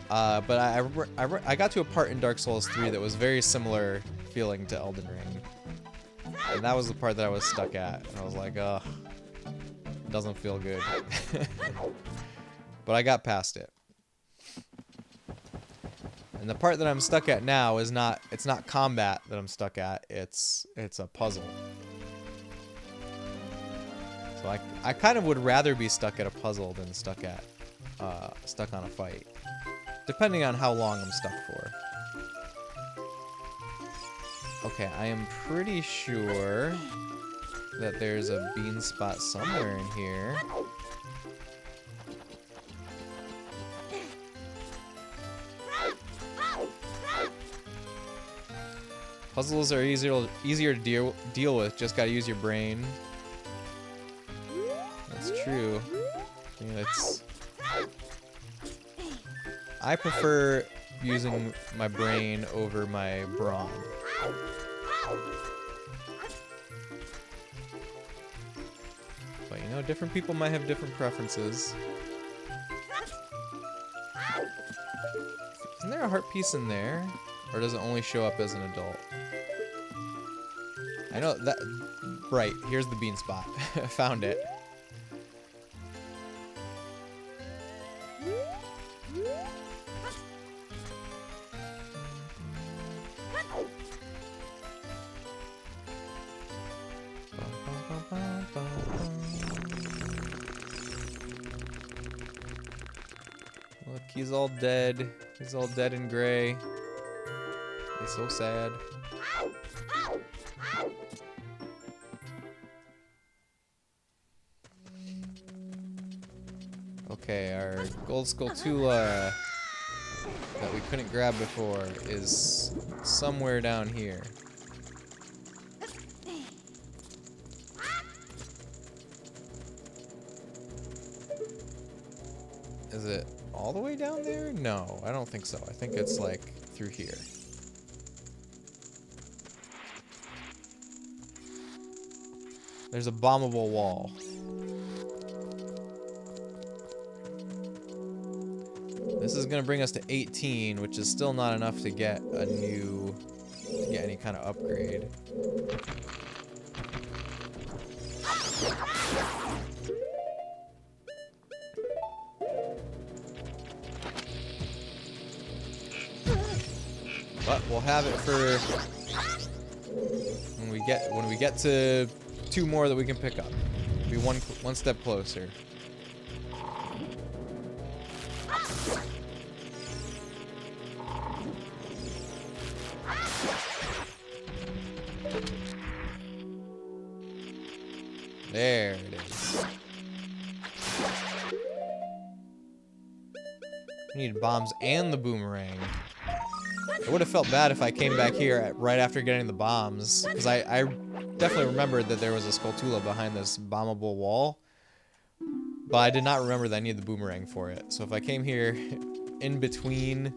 But I got to a part in Dark Souls 3 that was very similar feeling to Elden Ring. And that was the part that I was stuck at. And I was like, ugh, it doesn't feel good. But I got past it. And the part that I'm stuck at now is it's not combat that I'm stuck at, it's a puzzle. So I kind of would rather be stuck at a puzzle than stuck on a fight. Depending on how long I'm stuck for. Okay, I am pretty sure that there's a bean spot somewhere in here. Puzzles are easier to deal with, just gotta use your brain. That's true. Yeah, I prefer using my brain over my brawn. But you know, different people might have different preferences. Isn't there a heart piece in there? Or does it only show up as an adult? I know that... Right, here's the bean spot. I found it. Look, he's all dead. He's all dead and gray. He's so sad. Okay, our gold Skulltula that we couldn't grab before is somewhere down here. Is it all the way down there? No, I don't think so. I think it's like through here. There's a bombable wall. This is gonna bring us to 18, which is still not enough to get any kind of upgrade. But we'll have it for when we get to 2 more that we can pick up. Be one step closer. There it is. We needed bombs and the boomerang. It would have felt bad if I came back here right after getting the bombs, because I definitely remembered that there was a Skulltula behind this bombable wall, but I did not remember that I needed the boomerang for it. So if I came here in between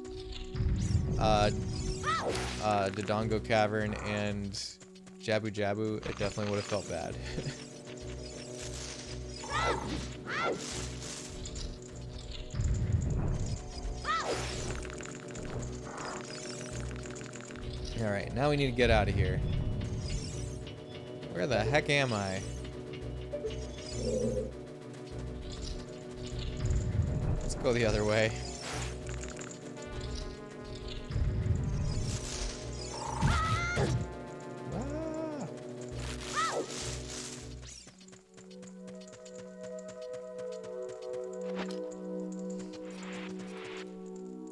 Dodongo Cavern and Jabu Jabu, it definitely would have felt bad. Alright, now we need to get out of here. Where the heck am I? Let's go the other way.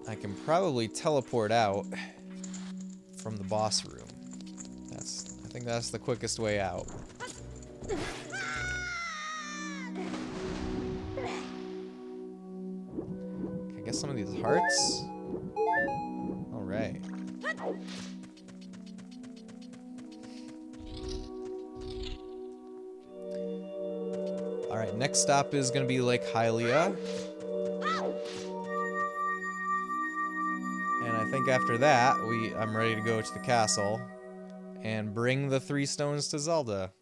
I can probably teleport out from the boss room. I think that's the quickest way out. Can I get some of these hearts? Alright. Alright, next stop is gonna be Lake Hylia. I think after that, I'm ready to go to the castle and bring the 3 stones to Zelda.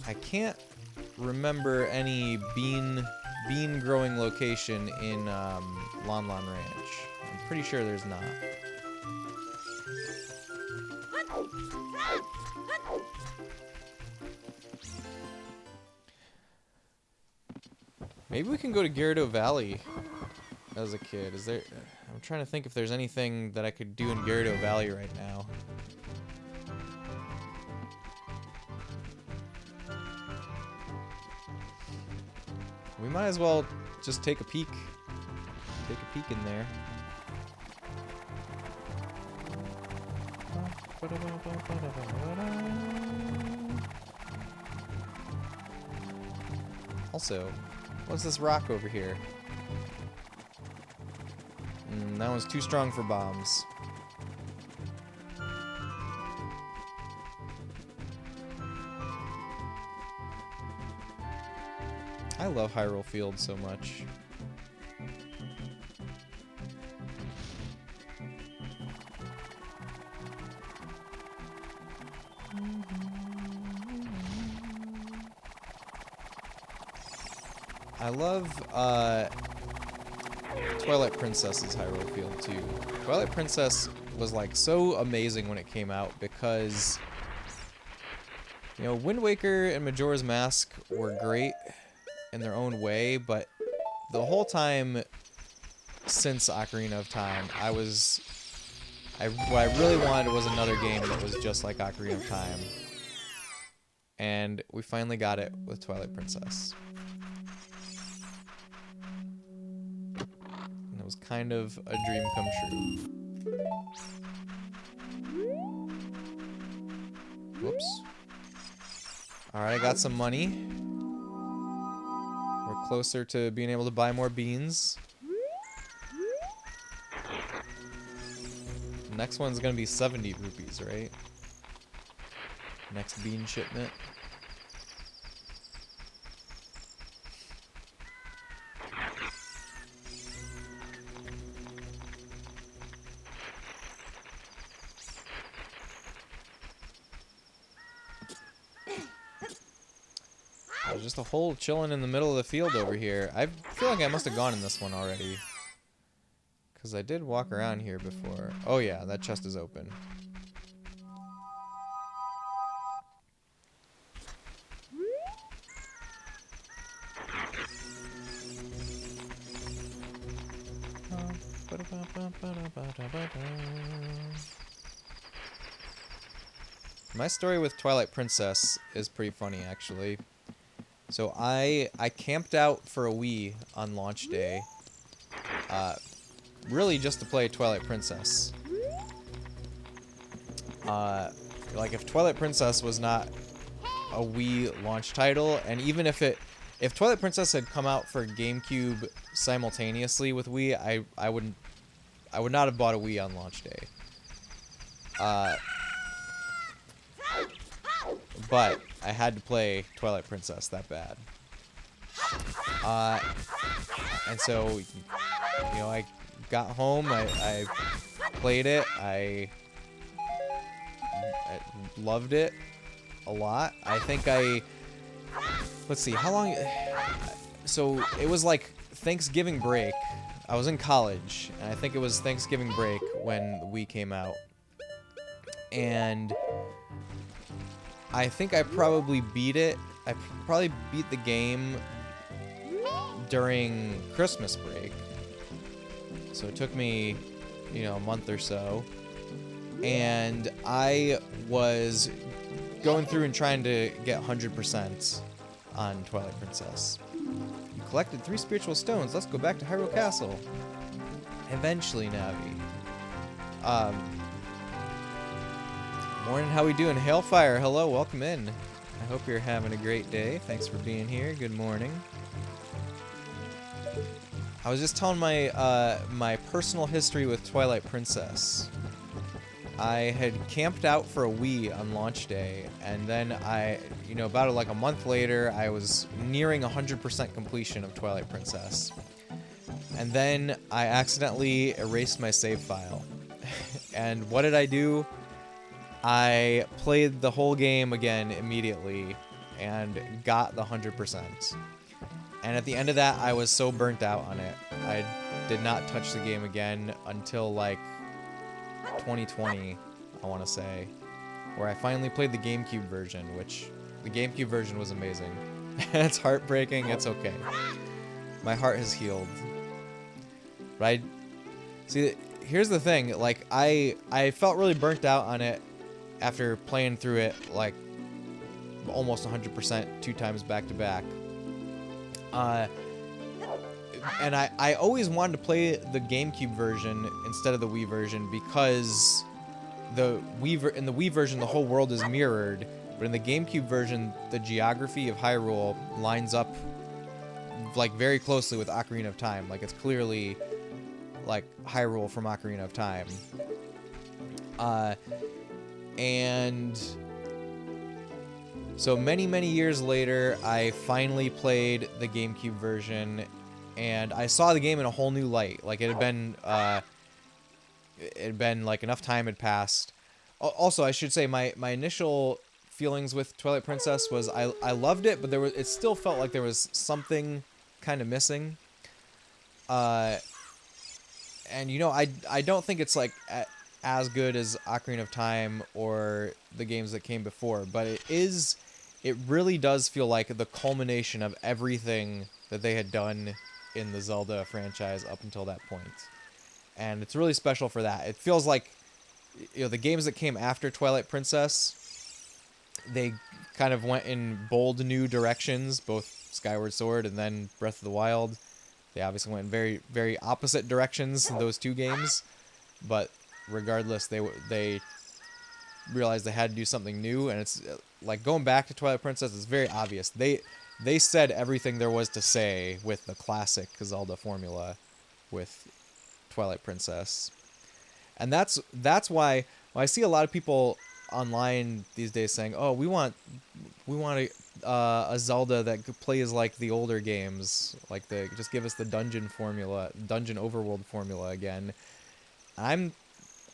I can't remember any bean growing location in Lon Lon Ranch. I'm pretty sure there's not. Maybe we can go to Gyarados Valley as a kid. I'm trying to think if there's anything that I could do in Gyarados Valley right now. We might as well just take a peek. Take a peek in there. Also, what's this rock over here? That one's too strong for bombs. I love Hyrule Field so much. I love Twilight Princess's Hyrule Field too. Twilight Princess was like so amazing when it came out because, you know, Wind Waker and Majora's Mask were great in their own way, but the whole time since Ocarina of Time, what I really wanted was another game that was just like Ocarina of Time. And we finally got it with Twilight Princess. And it was kind of a dream come true. Whoops. Alright, I got some money. We're closer to being able to buy more beans. Next one's gonna be 70 rupees, right? Next bean shipment. There's just a hole chilling in the middle of the field over here. I feel like I must have gone in this one already. Because I did walk around here before. Oh yeah, that chest is open. My story with Twilight Princess is pretty funny, actually. So I camped out for a Wii on launch day, really just to play Twilight Princess. Like if Twilight Princess was not a Wii launch title, and even if Twilight Princess had come out for GameCube simultaneously with Wii, I would not have bought a Wii on launch day. But I had to play Twilight Princess that bad. And so, you know, I got home, I played it, I loved it a lot. I think let's see, how long, so it was like Thanksgiving break. I was in college, and I think it was Thanksgiving break when the Wii came out. And I think I probably beat it. I probably beat the game during Christmas break. So it took me, you know, a month or so. And I was going through and trying to get 100% on Twilight Princess. You collected 3 spiritual stones. Let's go back to Hyrule Castle. Eventually, Navi. Morning, how we doing? Hailfire, hello, welcome in. I hope you're having a great day. Thanks for being here. Good morning. I was just telling my my personal history with Twilight Princess. I had camped out for a Wii on launch day, and then about like a month later, I was nearing 100% completion of Twilight Princess. And then I accidentally erased my save file. And what did I do? I played the whole game again immediately and got the 100%. And at the end of that, I was so burnt out on it. I did not touch the game again until like 2020, I want to say, where I finally played the GameCube version, which the GameCube version was amazing. It's heartbreaking, it's okay. My heart has healed. Right? See, here's the thing, like, I felt really burnt out on it after playing through it, like, almost 100% 2 times back to back. And I always wanted to play the GameCube version instead of the Wii version because in the Wii version, the whole world is mirrored, but in the GameCube version, the geography of Hyrule lines up, like, very closely with Ocarina of Time. Like, it's clearly, like, Hyrule from Ocarina of Time. And so many years later, I finally played the GameCube version, and I saw the game in a whole new light. Like, it had been like enough time had passed. Also, I should say my initial feelings with Twilight Princess was I loved it, but it still felt like there was something kind of missing. And you know, I don't think it's like as good as Ocarina of Time or the games that came before, but it really does feel like the culmination of everything that they had done in the Zelda franchise up until that point. And it's really special for that. It feels like, you know, the games that came after Twilight Princess, they kind of went in bold new directions, both Skyward Sword and then Breath of the Wild. They obviously went in very, very opposite directions in those 2 games, but regardless, they realized they had to do something new, and it's like going back to Twilight Princess is very obvious. They said everything there was to say with the classic Zelda formula with Twilight Princess. And that's why I see a lot of people online these days saying, "Oh, we want a Zelda that plays like the older games, like just give us the dungeon overworld formula again."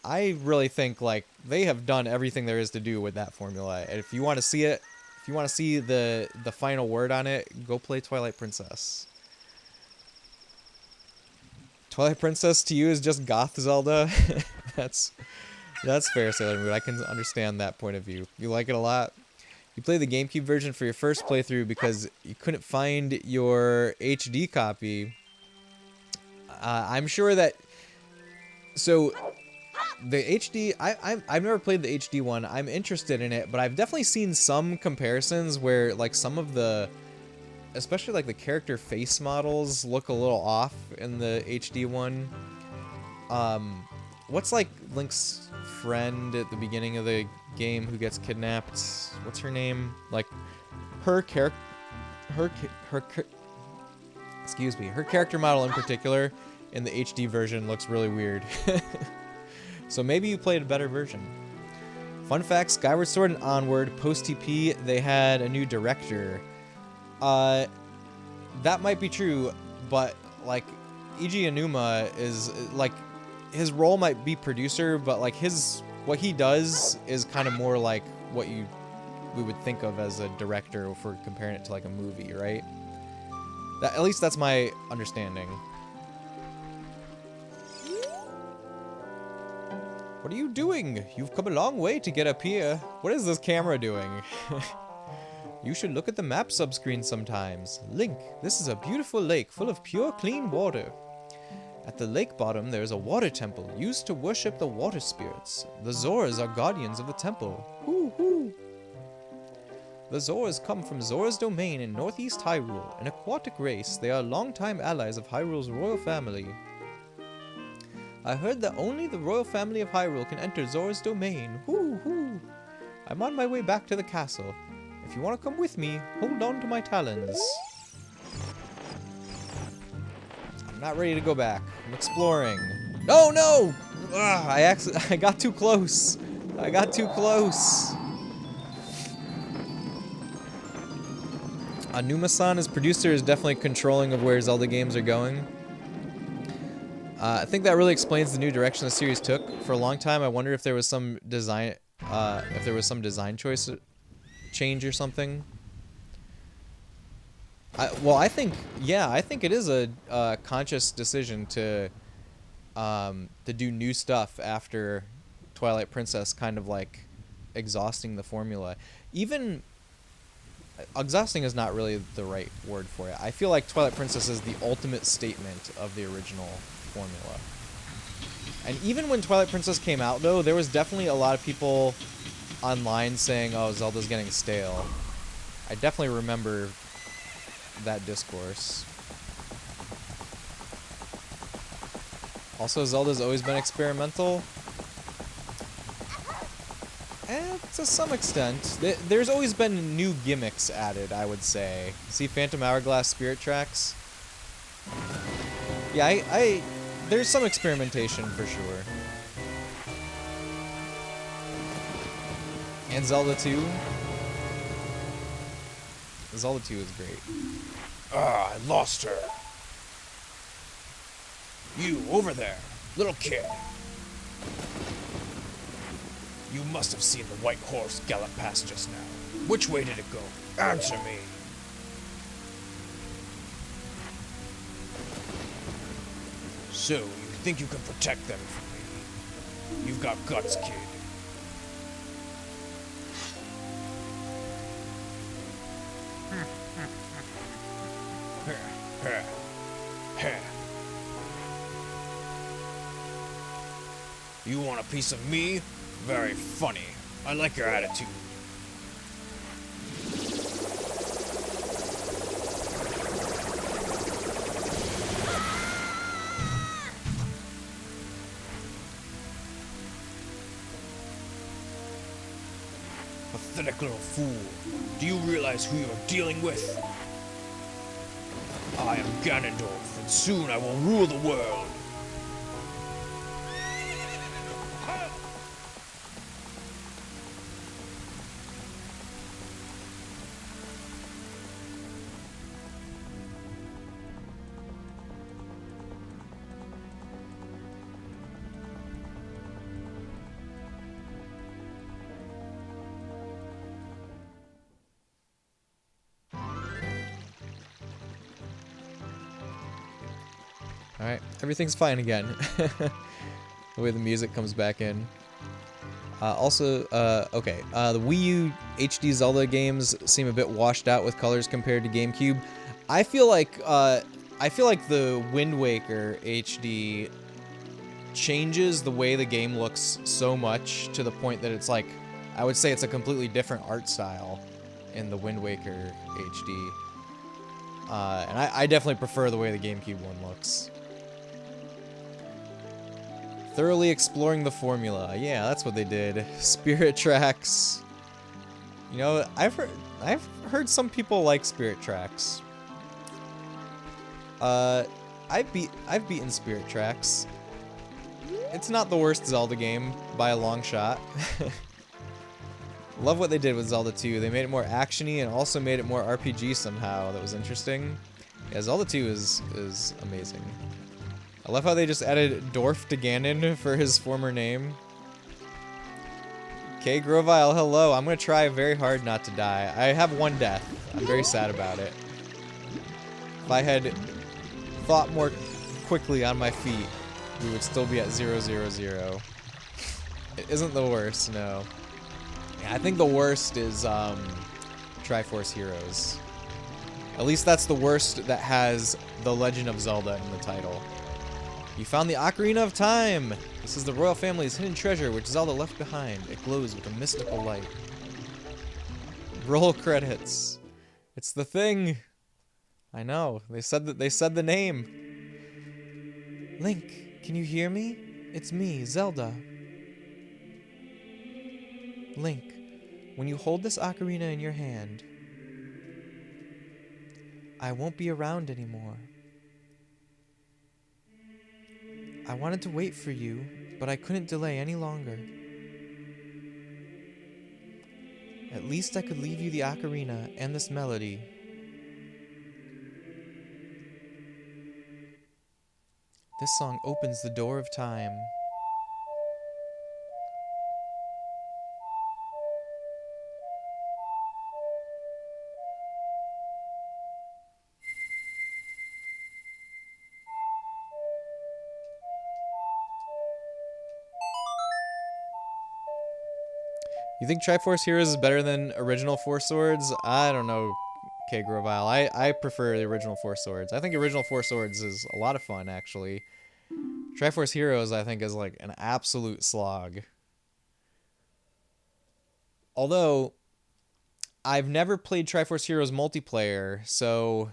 I really think like they have done everything there is to do with that formula. And if you want to see it, if you want to see the final word on it, go play Twilight Princess. Twilight Princess to you is just goth Zelda. That's fair, Sailor Moon. I can understand that point of view. You like it a lot. You played the GameCube version for your first playthrough because you couldn't find your HD copy. I'm sure that. So the HD, I've never played the HD one. I'm interested in it, but I've definitely seen some comparisons where like some of the, especially like the character face models look a little off in the HD one. What's like Link's friend at the beginning of the game who gets kidnapped? What's her name? Like her character, excuse me, her character model in particular in the HD version looks really weird. So maybe you played a better version. Fun fact, Skyward Sword and Onward, post-TP, they had a new director. That might be true, but, like, Eiji Aonuma is, like, his role might be producer, but, like, what he does is kind of more like what we would think of as a director if we're comparing it to, like, a movie, right? At least that's my understanding. What are you doing? You've come a long way to get up here. What is this camera doing? You should look at the map subscreen sometimes. Link, this is a beautiful lake full of pure, clean water. At the lake bottom, there is a water temple used to worship the water spirits. The Zoras are guardians of the temple. Hoo hoo! The Zoras come from Zora's domain in northeast Hyrule, an aquatic race. They are longtime allies of Hyrule's royal family. I heard that only the royal family of Hyrule can enter Zora's domain. Hoo hoo! I'm on my way back to the castle. If you want to come with me, hold on to my talons. I'm not ready to go back. I'm exploring. No, no! Ugh, I got too close. I got too close. Aonuma-san as producer is definitely controlling of where Zelda games are going. I think that really explains the new direction the series took. For a long time, I wondered if there was some design, choice change or something. I think it is a conscious decision to do new stuff after Twilight Princess, kind of like exhausting the formula. Even exhausting is not really the right word for it. I feel like Twilight Princess is the ultimate statement of the original formula. And even when Twilight Princess came out, though, there was definitely a lot of people online saying, oh, Zelda's getting stale. I definitely remember that discourse. Also, Zelda's always been experimental. To some extent. There's always been new gimmicks added, I would say. See Phantom Hourglass Spirit Tracks? Yeah, there's some experimentation for sure. And Zelda 2. Zelda 2 is great. Ah, I lost her. You, over there, little kid. You must have seen the white horse gallop past just now. Which way did it go? Answer me. So, you think you can protect them from me? You've got guts, kid. You want a piece of me? Very funny. I like your attitude. Pathetic little fool. Do you realize who you're dealing with? I am Ganondorf, and soon I will rule the world. Alright, everything's fine again. The way the music comes back in. The Wii U HD Zelda games seem a bit washed out with colors compared to GameCube. I feel like the Wind Waker HD changes the way the game looks so much to the point that it's like, I would say it's a completely different art style in the Wind Waker HD. And I definitely prefer the way the GameCube one looks. Thoroughly exploring the formula. Yeah, that's what they did. Spirit Tracks. You know, I've heard some people like Spirit Tracks. I've beaten Spirit Tracks. It's not the worst Zelda game by a long shot. Love what they did with Zelda 2. They made it more actiony and also made it more RPG somehow. That was interesting. Yeah, Zelda 2 is amazing. I love how they just added Dorf to Ganon for his former name. Okay, Grovile, hello. I'm gonna try very hard not to die. I have one death. I'm very sad about it. If I had thought more quickly on my feet, we would still be at 0, 0, 0. It isn't the worst, no. Yeah, I think the worst is Triforce Heroes. At least that's the worst that has The Legend of Zelda in the title. You found the Ocarina of Time! This is the royal family's hidden treasure which Zelda left behind. It glows with a mystical light. Roll credits. It's the thing. I know. They said the name. Link, can you hear me? It's me, Zelda. Link, when you hold this ocarina in your hand, I won't be around anymore. I wanted to wait for you, but I couldn't delay any longer. At least I could leave you the ocarina and this melody. This song opens the door of time. You think Triforce Heroes is better than original Four Swords? I don't know, K. Grovile. I prefer the original Four Swords. I think original Four Swords is a lot of fun, actually. Triforce Heroes, I think, is like an absolute slog. Although, I've never played Triforce Heroes multiplayer, so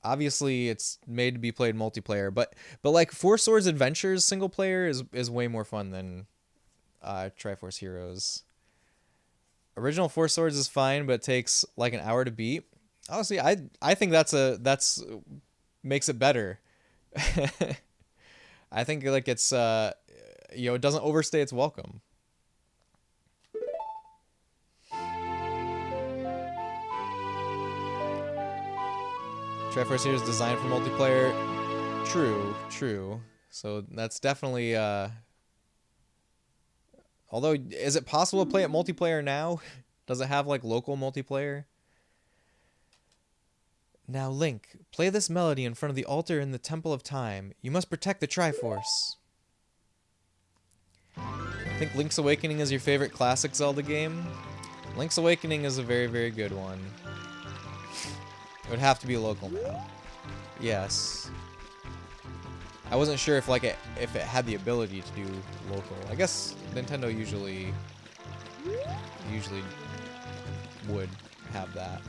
obviously it's made to be played multiplayer. But like Four Swords Adventures single player is way more fun than Triforce Heroes. Original Four Swords is fine, but it takes like an hour to beat. Honestly, I think that's makes it better. I think like it's it doesn't overstay its welcome. Triforce Heroes designed for multiplayer. True. So that's definitely although, is it possible to play it multiplayer now? Does it have, like, local multiplayer? Now, Link, play this melody in front of the altar in the Temple of Time. You must protect the Triforce. I think Link's Awakening is your favorite classic Zelda game. Link's Awakening is a very, very good one. It would have to be local now. Yes. I wasn't sure if if it had the ability to do local. I guess Nintendo usually would have that.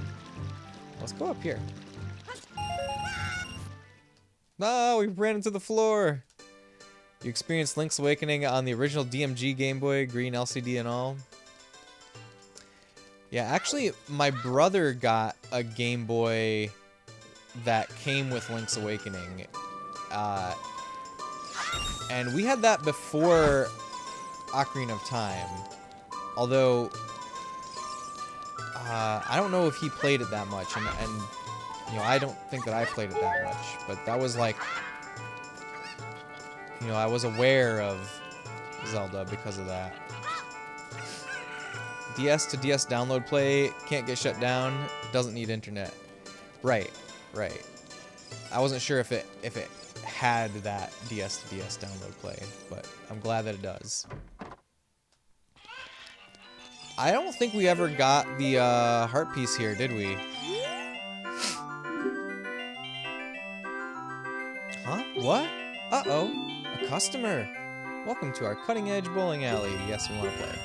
Let's go up here. No, we ran into the floor. You experienced Link's Awakening on the original DMG Game Boy, green LCD and all. Yeah, actually, my brother got a Game Boy that came with Link's Awakening. And we had that before Ocarina of Time. Although, I don't know if he played it that much, and I don't think that I played it that much. But that was like, I was aware of Zelda because of that. DS to DS download play, can't get shut down, doesn't need internet. Right. I wasn't sure if it had that DS to DS download play, but I'm glad that it does. I don't think we ever got the heart piece here, did we? Huh? What? Uh-oh. A customer. Welcome to our cutting-edge bowling alley. Yes, we want to play.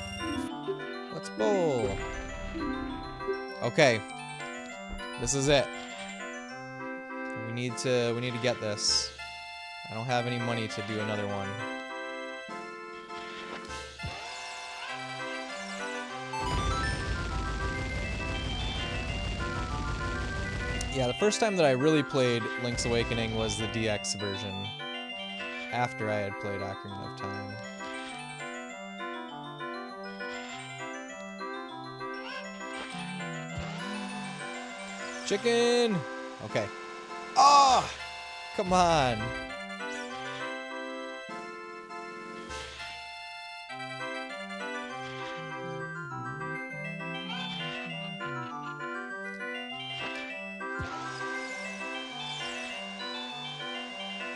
Let's bowl. Okay. This is it. We need to get this. I don't have any money to do another one. Yeah, the first time that I really played Link's Awakening was the DX version, after I had played Ocarina of Time. Chicken! Okay. Ah! Oh, come on!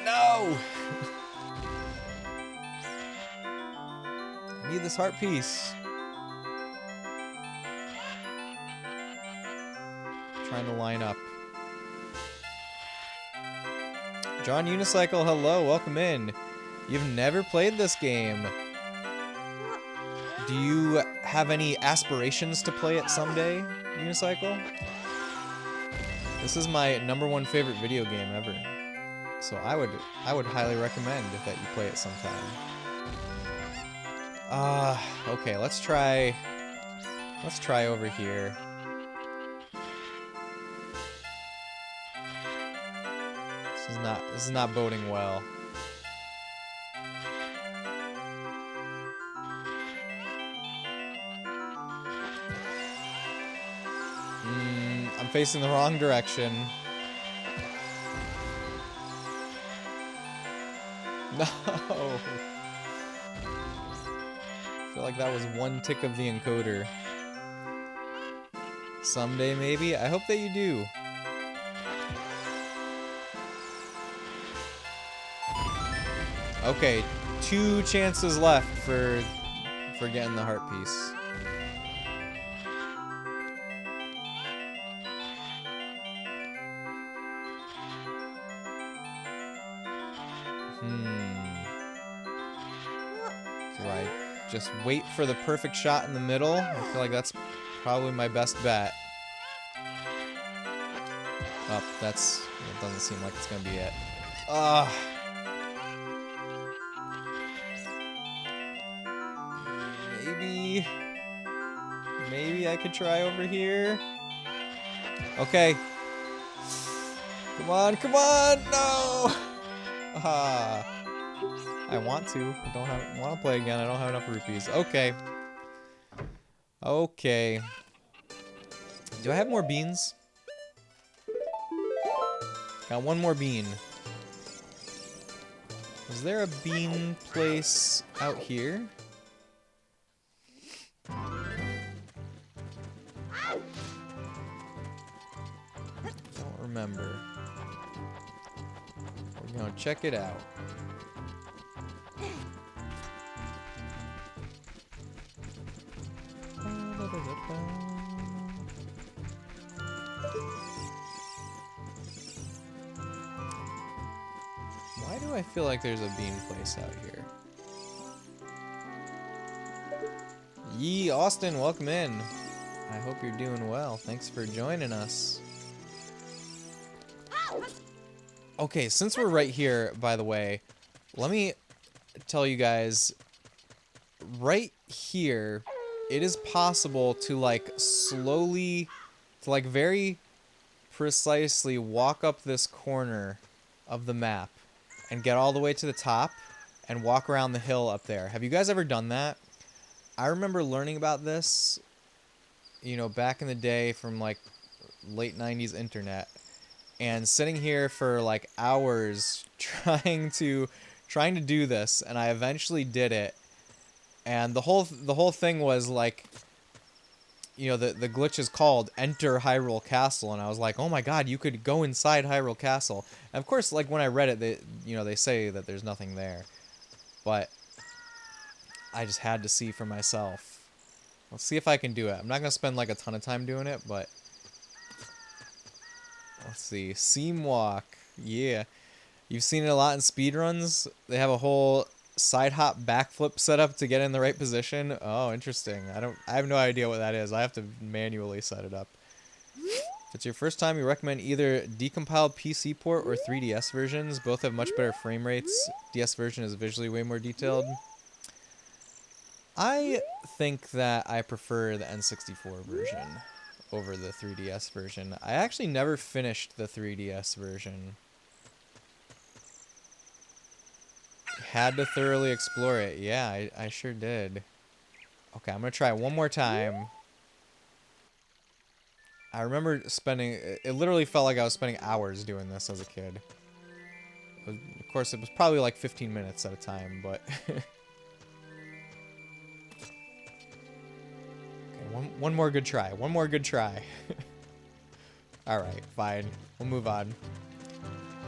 No! I need this heart piece. Trying to line up. John Unicycle, hello, welcome in. You've never played this game. Do you have any aspirations to play it someday, Unicycle? This is my #1 favorite video game ever. So I would highly recommend that you play it sometime. Okay, let's try over here. This is not boding well. I'm facing the wrong direction. No. I feel like that was one tick of the encoder. Someday, maybe? I hope that you do. Okay, 2 chances left for getting the heart piece. Do I just wait for the perfect shot in the middle? I feel like that's probably my best bet. Oh, it doesn't seem like it's gonna be it. Maybe I could try over here. Okay. Come on, come on! No! I want to. I want to play again. I don't have enough rupees. Okay. Okay. Do I have more beans? Got 1 more bean. Is there a bean place out here? Don't remember. We're gonna check it out. Why do I feel like there's a bean place out here? Yee, Austin, welcome in. I hope you're doing well. Thanks for joining us. Okay, since we're right here, by the way, let me tell you guys, right here, it is possible to, like, slowly, to, like, very precisely walk up this corner of the map and get all the way to the top and walk around the hill up there. Have you guys ever done that? I remember learning about this, you know, back in the day from, like, late 90s internet, and sitting here for, like, hours trying to do this, and I eventually did it. And the whole thing was, like, you know, the glitch is called Enter Hyrule Castle, and I was like, oh my god, you could go inside Hyrule Castle. And of course, like, when I read it, they say that there's nothing there. But I just had to see for myself. Let's see if I can do it. I'm not going to spend, like, a ton of time doing it, but let's see. Seam walk. Yeah. You've seen it a lot in speedruns. They have a whole side hop backflip set up to get in the right position. Oh, interesting. I have no idea what that is. I have to manually set it up. If it's your first time, we recommend either decompiled PC port or 3DS versions. Both have much better frame rates. DS version is visually way more detailed. I think that I prefer the N64 version. over the 3DS version. I actually never finished the 3DS version. Had to thoroughly explore it. Yeah, I sure did. Okay, I'm gonna try it one more time. I remember spending, it literally felt like I was spending hours doing this as a kid. Of course, it was probably like 15 minutes at a time, but... Okay, one more good try. One more good try. Alright, fine. We'll move on.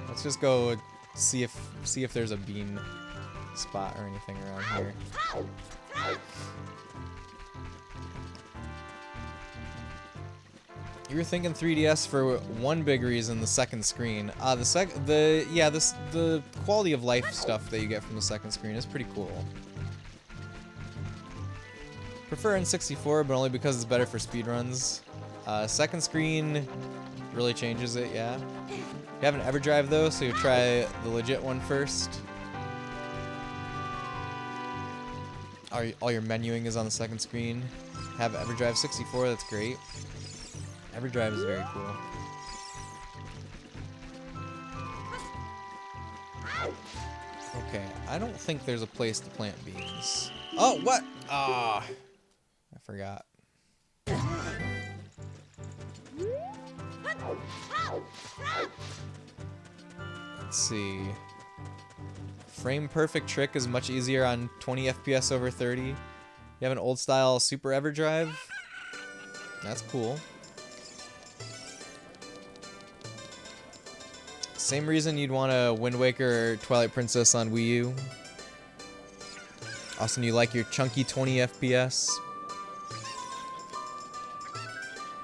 Let's just go see if there's a bean spot or anything around here. You were thinking 3DS for one big reason, the second screen. The quality of life stuff that you get from the second screen is pretty cool. Prefer N64, but only because it's better for speedruns. Second screen really changes it, yeah. You have an EverDrive though, so you try the legit one first. All your menuing is on the second screen. Have EverDrive 64, that's great. EverDrive is very cool. Okay, I don't think there's a place to plant beans. Oh, what? Ah, I forgot. Let's see. Frame perfect trick is much easier on 20 FPS over 30. You have an old style Super EverDrive. That's cool. Same reason you'd want a Wind Waker or Twilight Princess on Wii U. Also, you like your chunky 20 FPS.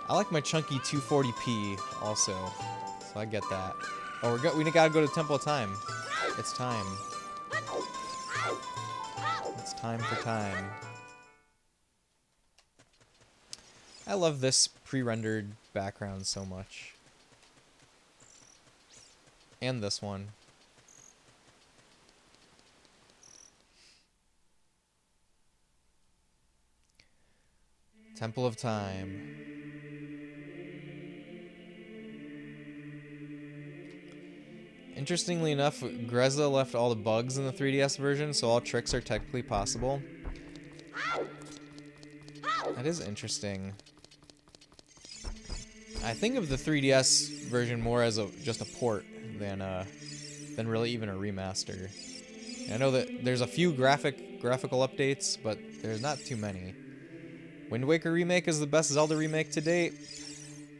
I like my chunky 240p also, so I get that. Oh, we gotta go to Temple of Time. It's time. It's time for time. I love this pre-rendered background so much. And this one. Temple of Time. Interestingly enough, Grezza left all the bugs in the 3DS version, so all tricks are technically possible. That is interesting. I think of the 3DS version more as just a port than really even a remaster. I know that there's a few graphical updates, but there's not too many. Wind Waker Remake is the best Zelda remake to date.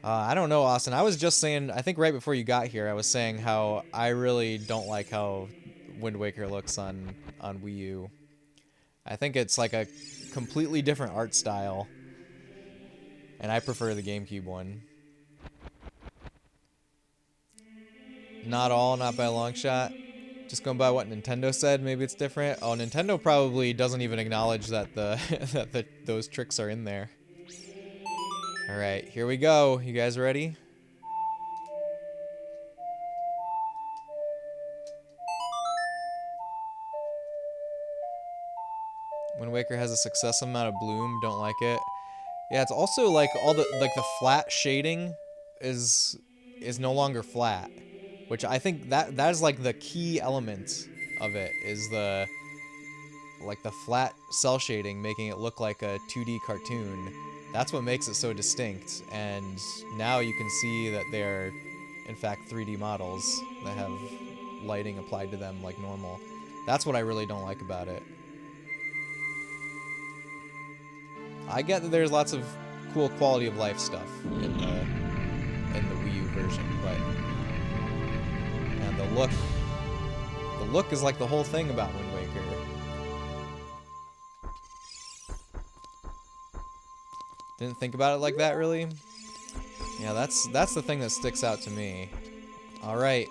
I don't know, Austin. I was just saying, I think right before you got here, I was saying how I really don't like how Wind Waker looks on Wii U. I think it's like a completely different art style, and I prefer the GameCube one. Not by a long shot. Just going by what Nintendo said, maybe it's different. Oh, Nintendo probably doesn't even acknowledge that those tricks are in there. All right, here we go. You guys ready? Wind Waker has a successive amount of bloom. Don't like it. Yeah, it's also like the flat shading is no longer flat, which I think that is like the key element of it, is the flat cell shading, making it look like a 2D cartoon. That's what makes it so distinct, and now you can see that they're in fact 3D models that have lighting applied to them like normal. That's what I really don't like about it. I get that there's lots of cool quality of life stuff in the Wii U version, but and the look is like the whole thing about Wind Waker. Didn't think about it like that, really. Yeah, that's the thing that sticks out to me. All right.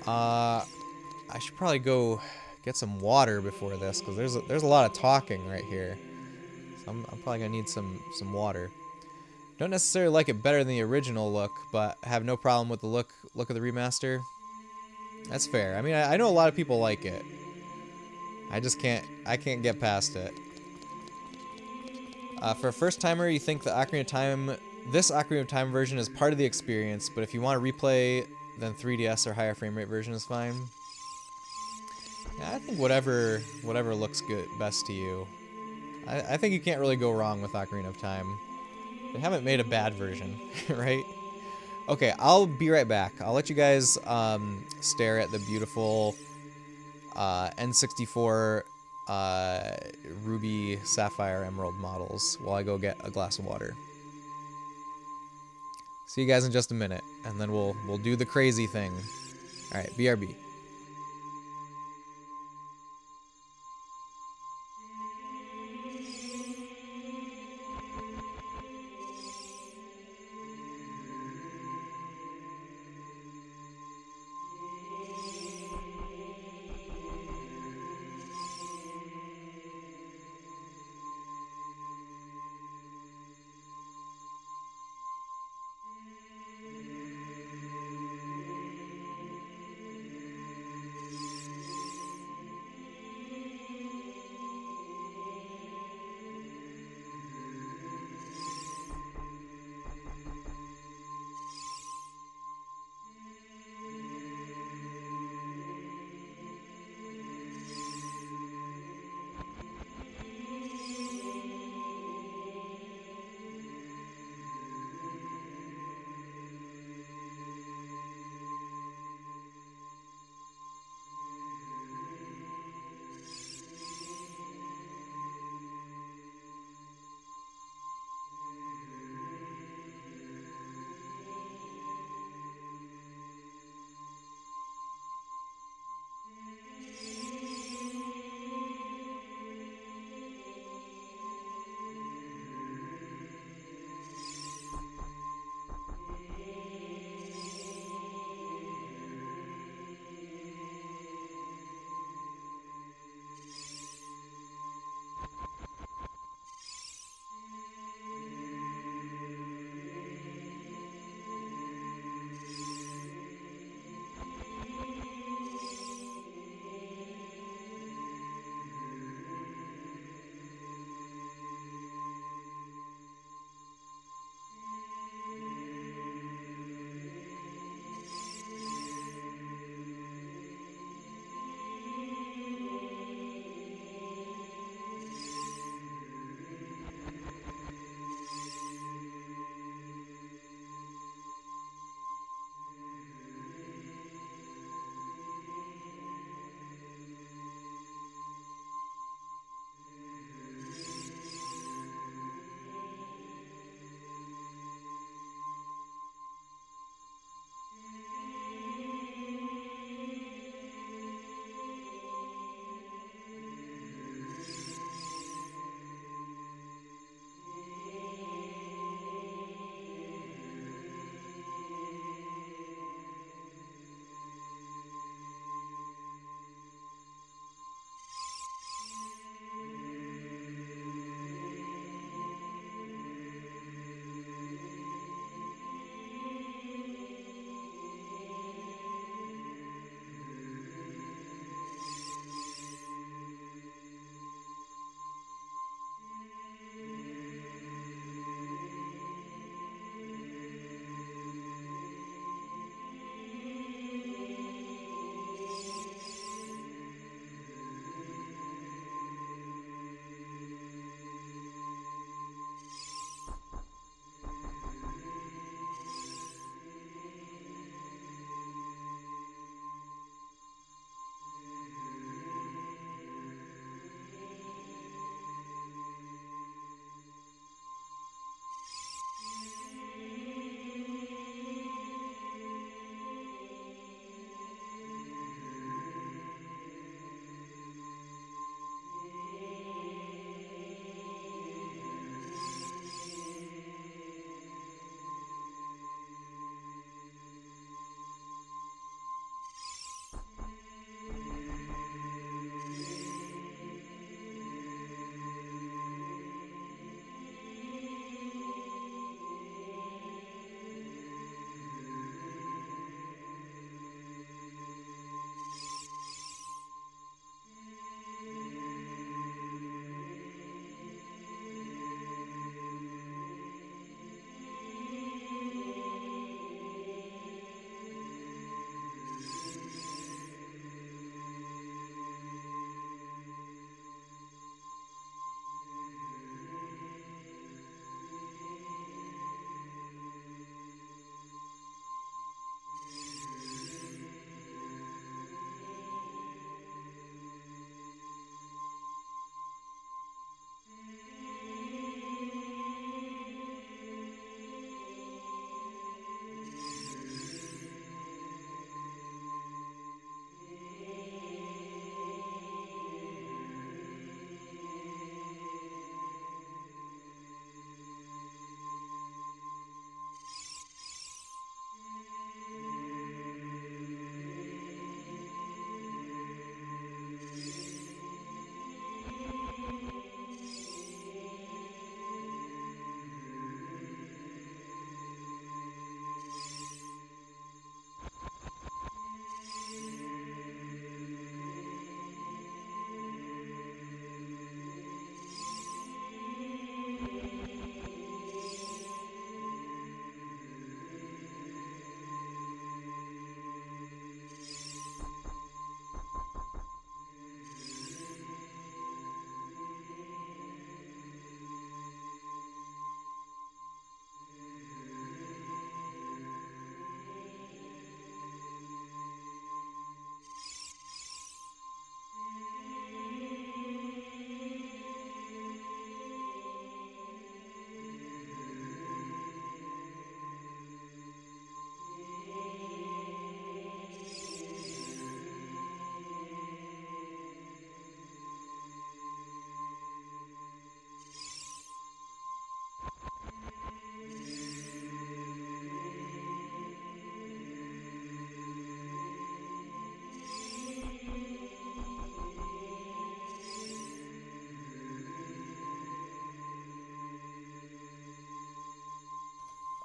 I should probably go get some water before this, because there's a lot of talking right here. So I'm probably gonna need some water. Don't necessarily like it better than the original look, but have no problem with the look of the remaster. That's fair. I mean, I know a lot of people like it. I can't get past it. For a first timer, you think the this Ocarina of Time version is part of the experience, but if you want to replay, then 3DS or higher frame rate version is fine. Yeah, I think whatever looks good best to you. I think you can't really go wrong with Ocarina of Time. They haven't made a bad version, right? Okay, I'll be right back. I'll let you guys stare at the beautiful N64 Ruby, Sapphire, Emerald models while I go get a glass of water. See you guys in just a minute, and then we'll do the crazy thing. All right, BRB.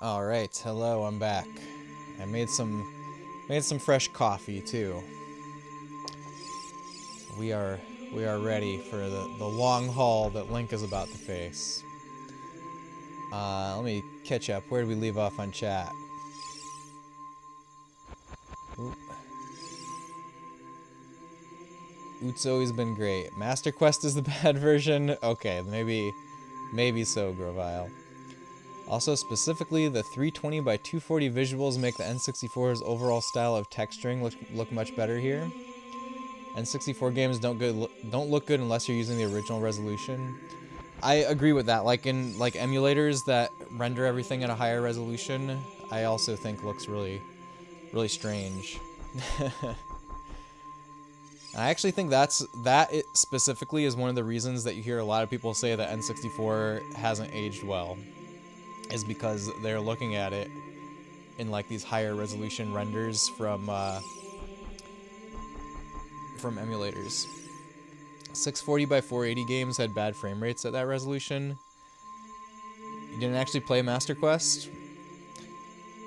All right, hello, I'm back. I made some fresh coffee too. We are ready for the long haul that Link is about to face. Let me catch up. Where did we leave off on chat? Oop. Oot's always been great. Master Quest is the bad version? Okay, maybe so, Grovile. Also, specifically, the 320 by 240 visuals make the N64's overall style of texturing look much better here. N64 games don't look good unless you're using the original resolution. I agree with that. Like in emulators that render everything at a higher resolution, I also think looks really strange. I actually think that it specifically is one of the reasons that you hear a lot of people say that N64 hasn't aged well, is because they're looking at it in like these higher resolution renders from emulators. 640 by 480 games had bad frame rates at that resolution. You didn't actually play Master Quest.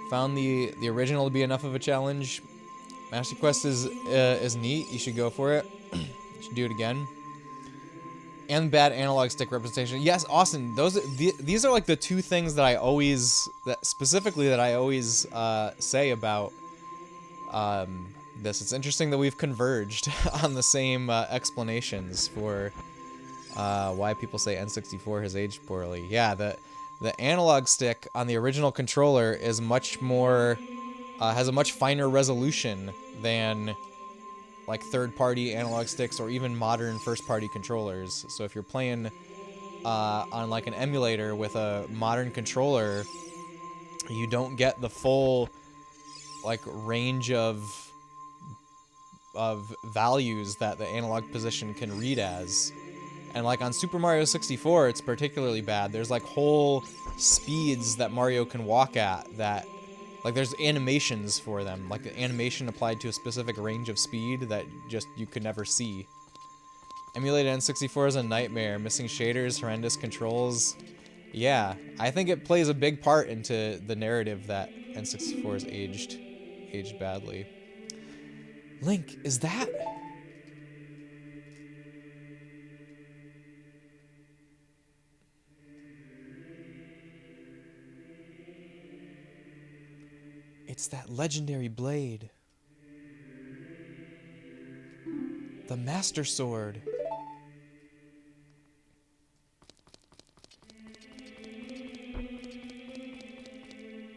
Found the original to be enough of a challenge. Master Quest is neat. You should go for it. You should do it again. And bad analog stick representation. Yes, Austin. These are like the two things that I always say about this. It's interesting that we've converged on the same explanations for why people say N64 has aged poorly. Yeah, the analog stick on the original controller is much more has a much finer resolution than like third-party analog sticks or even modern first-party controllers. So if you're playing on like an emulator with a modern controller, you don't get the full like range of values that the analog position can read as. And like on Super Mario 64, it's particularly bad. There's like whole speeds that Mario can walk at that, like there's animations for them. Like the animation applied to a specific range of speed that just you could never see. Emulated N64 is a nightmare. Missing shaders, horrendous controls. Yeah, I think it plays a big part into the narrative that N64 is aged badly. Link, is that? It's that legendary blade. The Master Sword.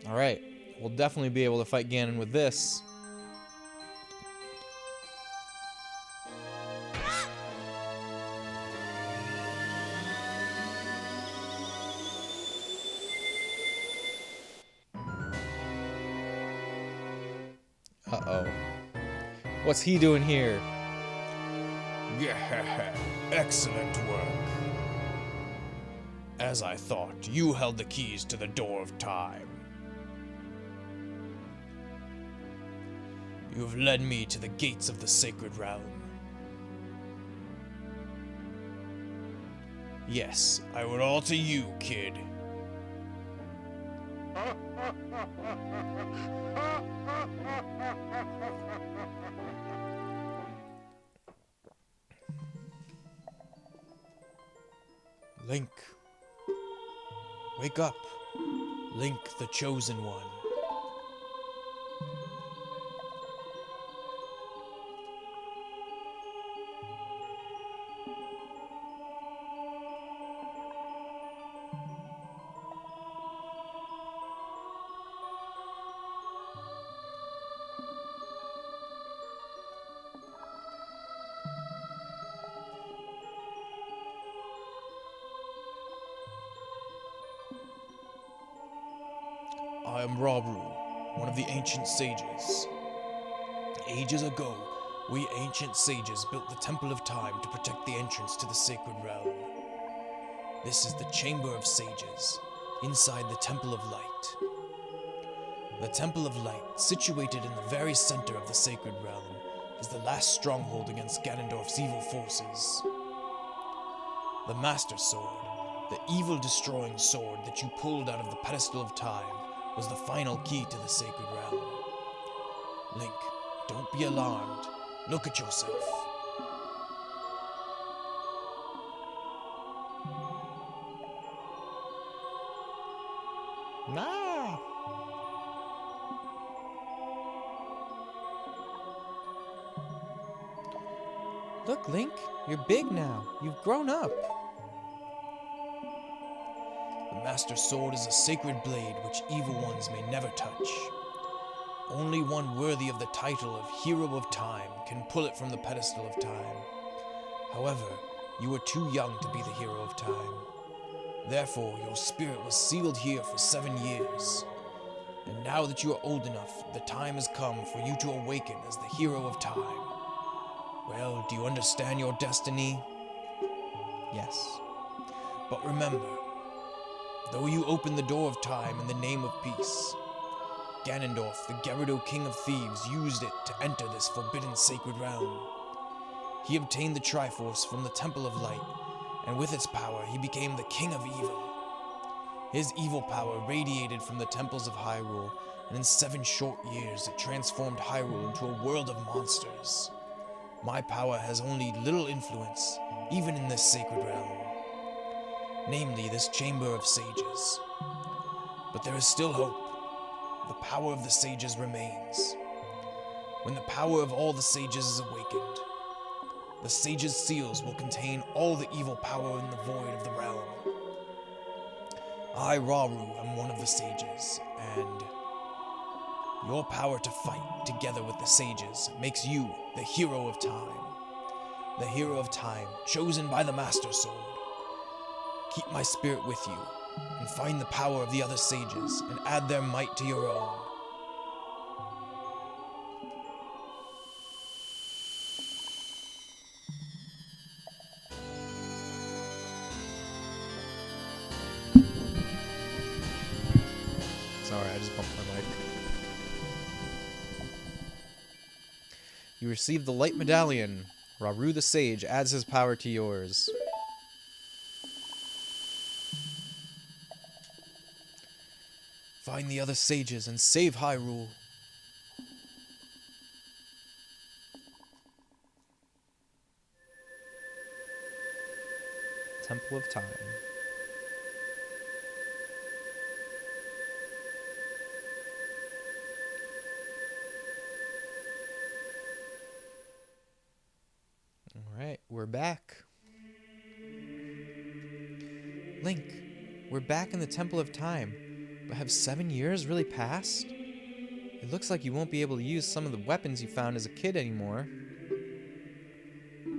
Alright, we'll definitely be able to fight Ganon with this. Uh-oh. What's he doing here? Yeah, excellent work. As I thought, you held the keys to the door of time. You have led me to the gates of the sacred realm. Yes, I owe it all to you, kid. Link. Wake up. Link, the chosen one. I am Rabru, one of the ancient sages. Ages ago, we ancient sages built the Temple of Time to protect the entrance to the sacred realm. This is the Chamber of Sages, inside the Temple of Light. The Temple of Light, situated in the very center of the sacred realm, is the last stronghold against Ganondorf's evil forces. The Master Sword, the evil-destroying sword that you pulled out of the pedestal of time, was the final key to the sacred realm. Link, don't be alarmed. Look at yourself. Nah. Look, Link, you're big now. You've grown up. The Master Sword is a sacred blade which evil ones may never touch. Only one worthy of the title of Hero of Time can pull it from the pedestal of time. However, you were too young to be the Hero of Time. Therefore, your spirit was sealed here for 7 years. And now that you are old enough, the time has come for you to awaken as the Hero of Time. Well, do you understand your destiny? Yes. But remember, though you opened the door of time in the name of peace, Ganondorf, the Gerudo King of Thieves, used it to enter this forbidden sacred realm. He obtained the Triforce from the Temple of Light, and with its power he became the King of Evil. His evil power radiated from the temples of Hyrule, and in 7 short years it transformed Hyrule into a world of monsters. My power has only little influence, even in this sacred realm. Namely, this Chamber of Sages. But there is still hope. The power of the sages remains. When the power of all the sages is awakened, the sages' seals will contain all the evil power in the void of the realm. I, Rauru, am one of the sages, and your power to fight together with the sages makes you the Hero of Time. The Hero of Time, chosen by the Master Sword. Keep my spirit with you, and find the power of the other sages, and add their might to your own. Sorry, I just bumped my mic. You receive the Light Medallion. Rauru the Sage adds his power to yours. Find the other sages and save Hyrule. Temple of Time. Alright, we're back. Link, we're back in the Temple of Time, but have 7 years really passed? It looks like you won't be able to use some of the weapons you found as a kid anymore.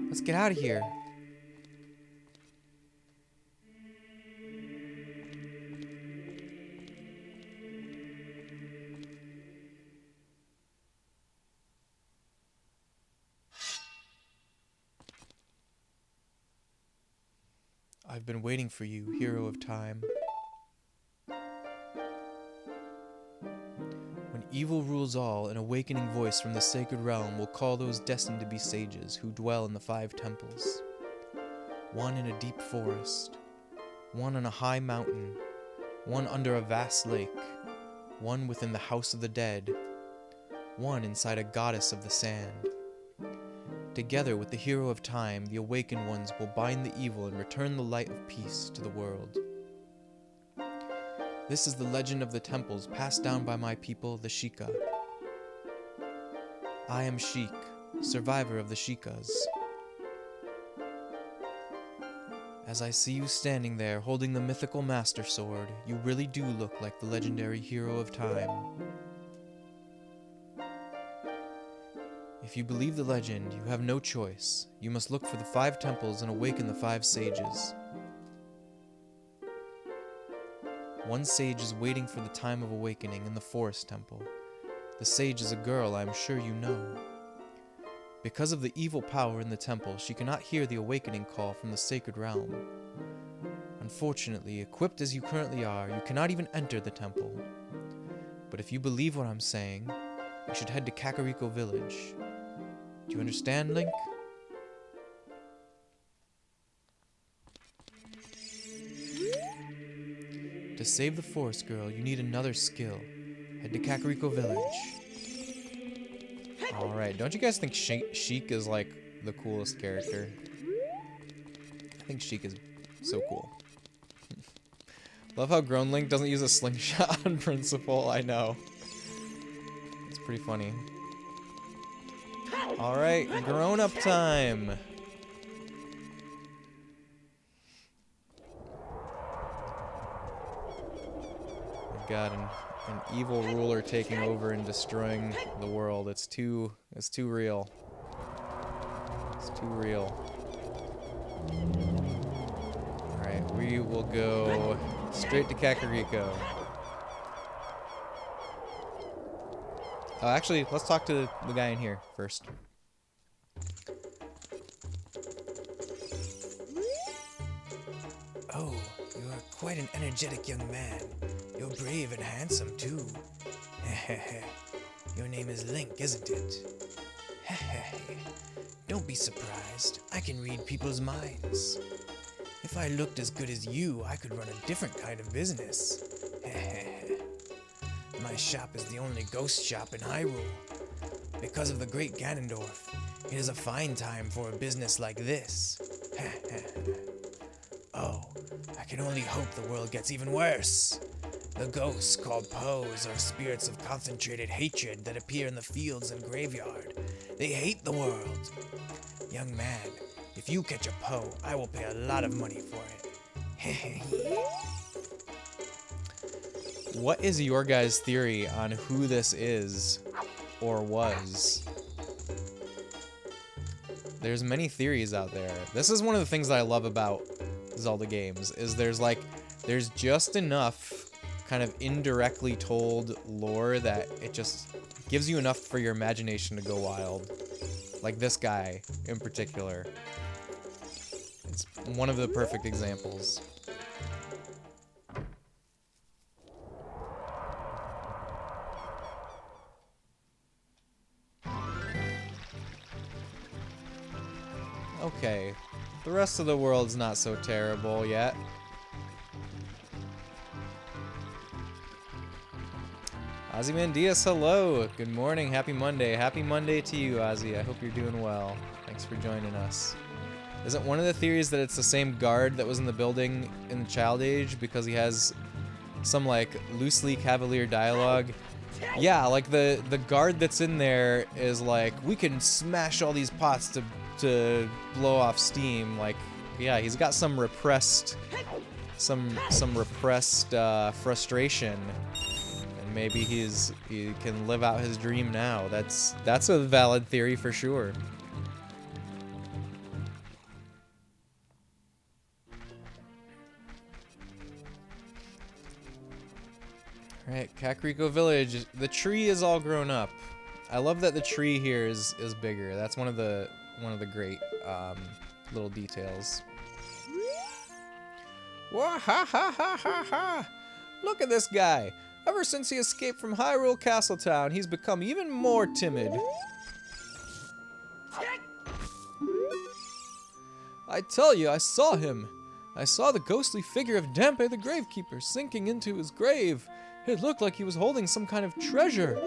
Let's get out of here. I've been waiting for you, Hero of Time. When evil rules all, an awakening voice from the sacred realm will call those destined to be sages who dwell in the 5 temples. One in a deep forest, one on a high mountain, one under a vast lake, one within the house of the dead, one inside a goddess of the sand. Together with the Hero of Time, the awakened ones will bind the evil and return the light of peace to the world. This is the legend of the temples passed down by my people, the Sheikah. I am Sheik, survivor of the Sheikahs. As I see you standing there holding the mythical Master Sword, you really do look like the legendary Hero of Time. If you believe the legend, you have no choice. You must look for the 5 temples and awaken the 5 sages. One sage is waiting for the time of awakening in the Forest Temple. The sage is a girl I am sure you know. Because of the evil power in the temple, she cannot hear the awakening call from the sacred realm. Unfortunately, equipped as you currently are, you cannot even enter the temple. But if you believe what I'm saying, you should head to Kakariko Village. Do you understand, Link? To To save the forest girl, you need another skill. Head to Kakariko Village. Alright, don't you guys think Sheik is like the coolest character? I think Sheik is so cool. Love how Grown Link doesn't use a slingshot on principle, I know. It's pretty funny. Alright, grown-up time! We've got an evil ruler taking over and destroying the world. It's too real. It's too real. Alright, we will go straight to Kakariko. Oh, actually, let's talk to the guy in here first. Oh, you are quite an energetic young man. You're brave and handsome, too. Your name is Link, isn't it? Don't be surprised. I can read people's minds. If I looked as good as you, I could run a different kind of business. My shop is the only ghost shop in Hyrule. Because of the great Ganondorf, it is a fine time for a business like this. Oh, I can only hope the world gets even worse. The ghosts called Poes are spirits of concentrated hatred that appear in the fields and graveyard. They hate the world. Young man, if you catch a Poe, I will pay a lot of money for it. What is your guys' theory on who this is or was? There's many theories out there. This is one of the things that I love about Zelda games, is there's just enough kind of indirectly told lore that it just gives you enough for your imagination to go wild. Like this guy in particular. It's one of the perfect examples. Okay, the rest of the world's not so terrible yet. Ozymandias, hello! Good morning, happy Monday. Happy Monday to you, Ozzy. I hope you're doing well. Thanks for joining us. Isn't one of the theories that it's the same guard that was in the building in the Child Age because he has some, like, loosely cavalier dialogue? Yeah, like, the guard that's in there is like, we can smash all these pots to blow off steam. Like, yeah, he's got some repressed frustration, and maybe he can live out his dream now. That's a valid theory for sure. All right, Kakariko Village. The tree is all grown up. I love that the tree here is bigger. That's one of the great little details. Wah ha ha ha ha ha! Look at this guy. Ever since he escaped from Hyrule Castletown, he's become even more timid. I tell you, I saw him. I saw the ghostly figure of Dampe the Gravekeeper sinking into his grave. It looked like he was holding some kind of treasure.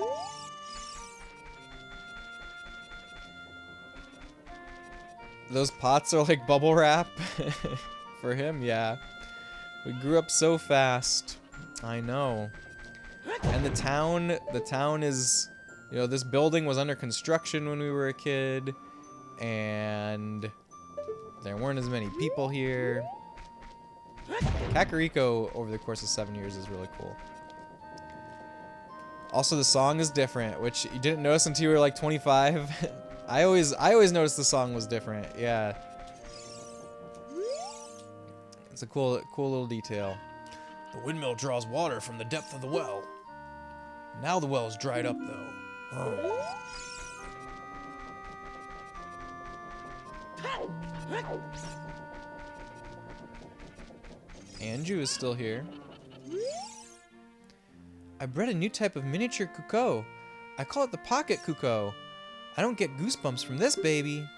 Those pots are like bubble wrap for him, yeah. We grew up so fast. I know. And the town is, you know, this building was under construction when we were a kid, and there weren't as many people here. Kakariko over the course of 7 years is really cool. Also, the song is different, which you didn't notice until you were like 25. I always noticed the song was different. Yeah. It's a cool little detail. The windmill draws water from the depth of the well. Now the well is dried up, though. Oh. Anju is still here. I bred a new type of miniature Kuko. I call it the Pocket Kuko. I don't get goosebumps from this baby.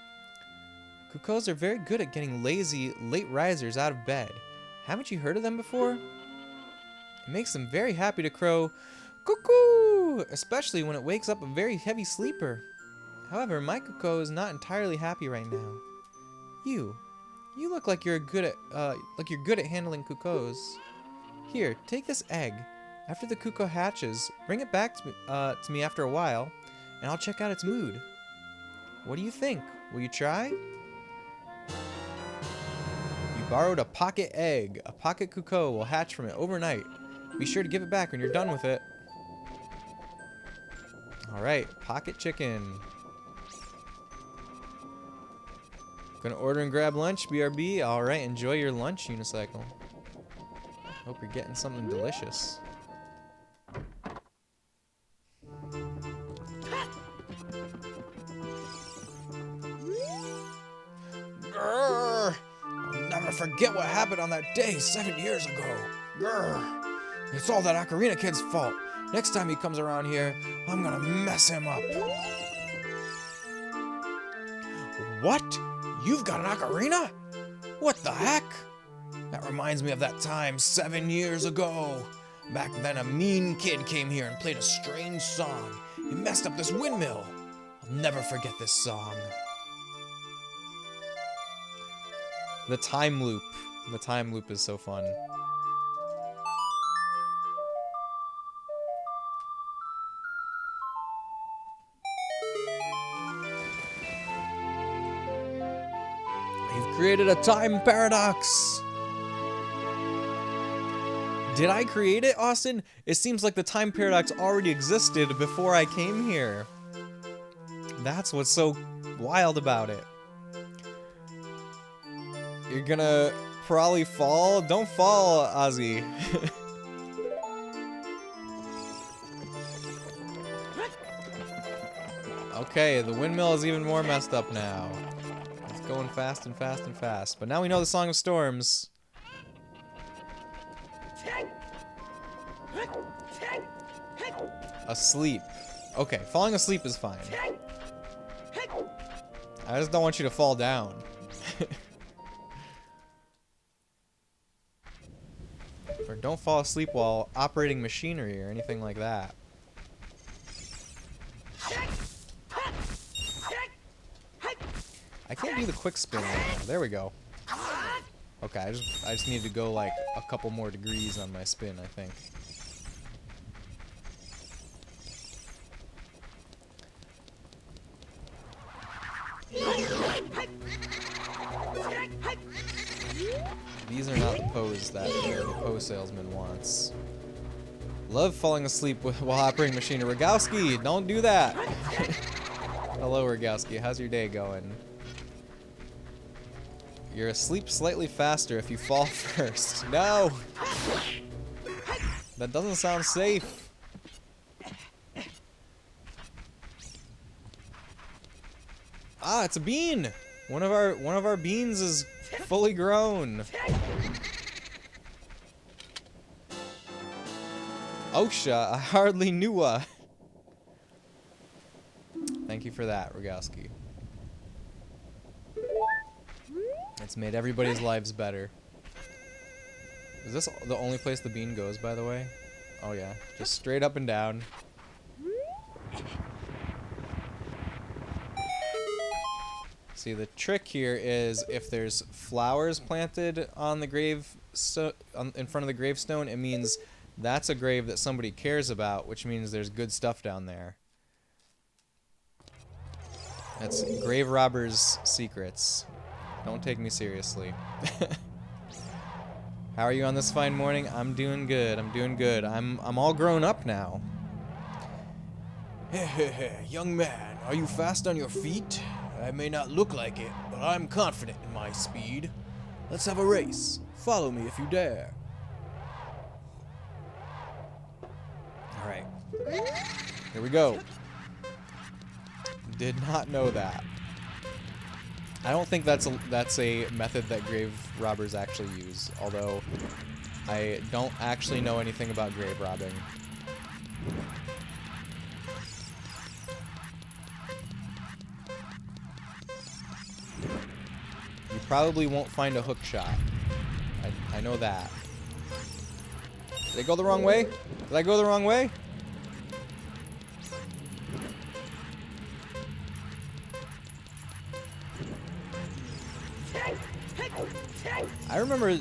Kukos are very good at getting lazy late risers out of bed. Haven't you heard of them before? It makes them very happy to crow cuckoo, especially when it wakes up a very heavy sleeper. However, my cuckoo is not entirely happy right now. You look like you're good at handling cuckoos. Here, take this egg. After the cuckoo hatches, bring it back to me after a while, and I'll check out its mood. What do you think? Will you try? You borrowed a pocket egg. A pocket cuckoo will hatch from it overnight. Be sure to give it back when you're done with it. Alright, pocket chicken. Gonna order and grab lunch, BRB. Alright, enjoy your lunch, Unicycle. Hope you're getting something delicious. Grrr! I'll never forget what happened on that day 7 years ago. Grrr! It's all that Ocarina Kid's fault. Next time he comes around here, I'm gonna mess him up. What? You've got an ocarina? What the heck? That reminds me of that time 7 years ago. Back then a mean kid came here and played a strange song. He messed up this windmill. I'll never forget this song. The time loop. The time loop is so fun. You've created a time paradox. Did I create it, Austin? It seems like the time paradox already existed before I came here. That's what's so wild about it. You're gonna probably fall? Don't fall, Ozzy. Okay, the windmill is even more messed up now. It's going fast and fast and fast. But now we know the Song of Storms. Asleep. Okay, falling asleep is fine. I just don't want you to fall down. Or don't fall asleep while operating machinery or anything like that. I can't do the quick spin right now. There we go. Okay, I just need to go like a couple more degrees on my spin, I think. These are not the pose that the pose salesman wants. Love falling asleep while operating machinery. Rogowski, don't do that. Hello, Rogowski. How's your day going? You're asleep slightly faster if you fall first. No! That doesn't sound safe. Ah, it's a bean! One of our beans is fully grown. Osha, I hardly knew a. Thank you for that, Rogowski. It's made everybody's lives better. Is this the only place the bean goes, by the way? Oh yeah, just straight up and down. See, the trick here is if there's flowers planted on the in front of the gravestone, it means that's a grave that somebody cares about, which means there's good stuff down there. That's grave robbers' secrets. Don't take me seriously. How are you on this fine morning? I'm doing good. I'm doing good. I'm all grown up now. Young man, are you fast on your feet? I may not look like it, but I'm confident in my speed. Let's have a race. Follow me if you dare. Alright. Here we go. Did not know that. I don't think that's a method that grave robbers actually use, although I don't actually know anything about grave robbing. You probably won't find a hook shot. I know that. Did I go the wrong way? Did I go the wrong way? I remember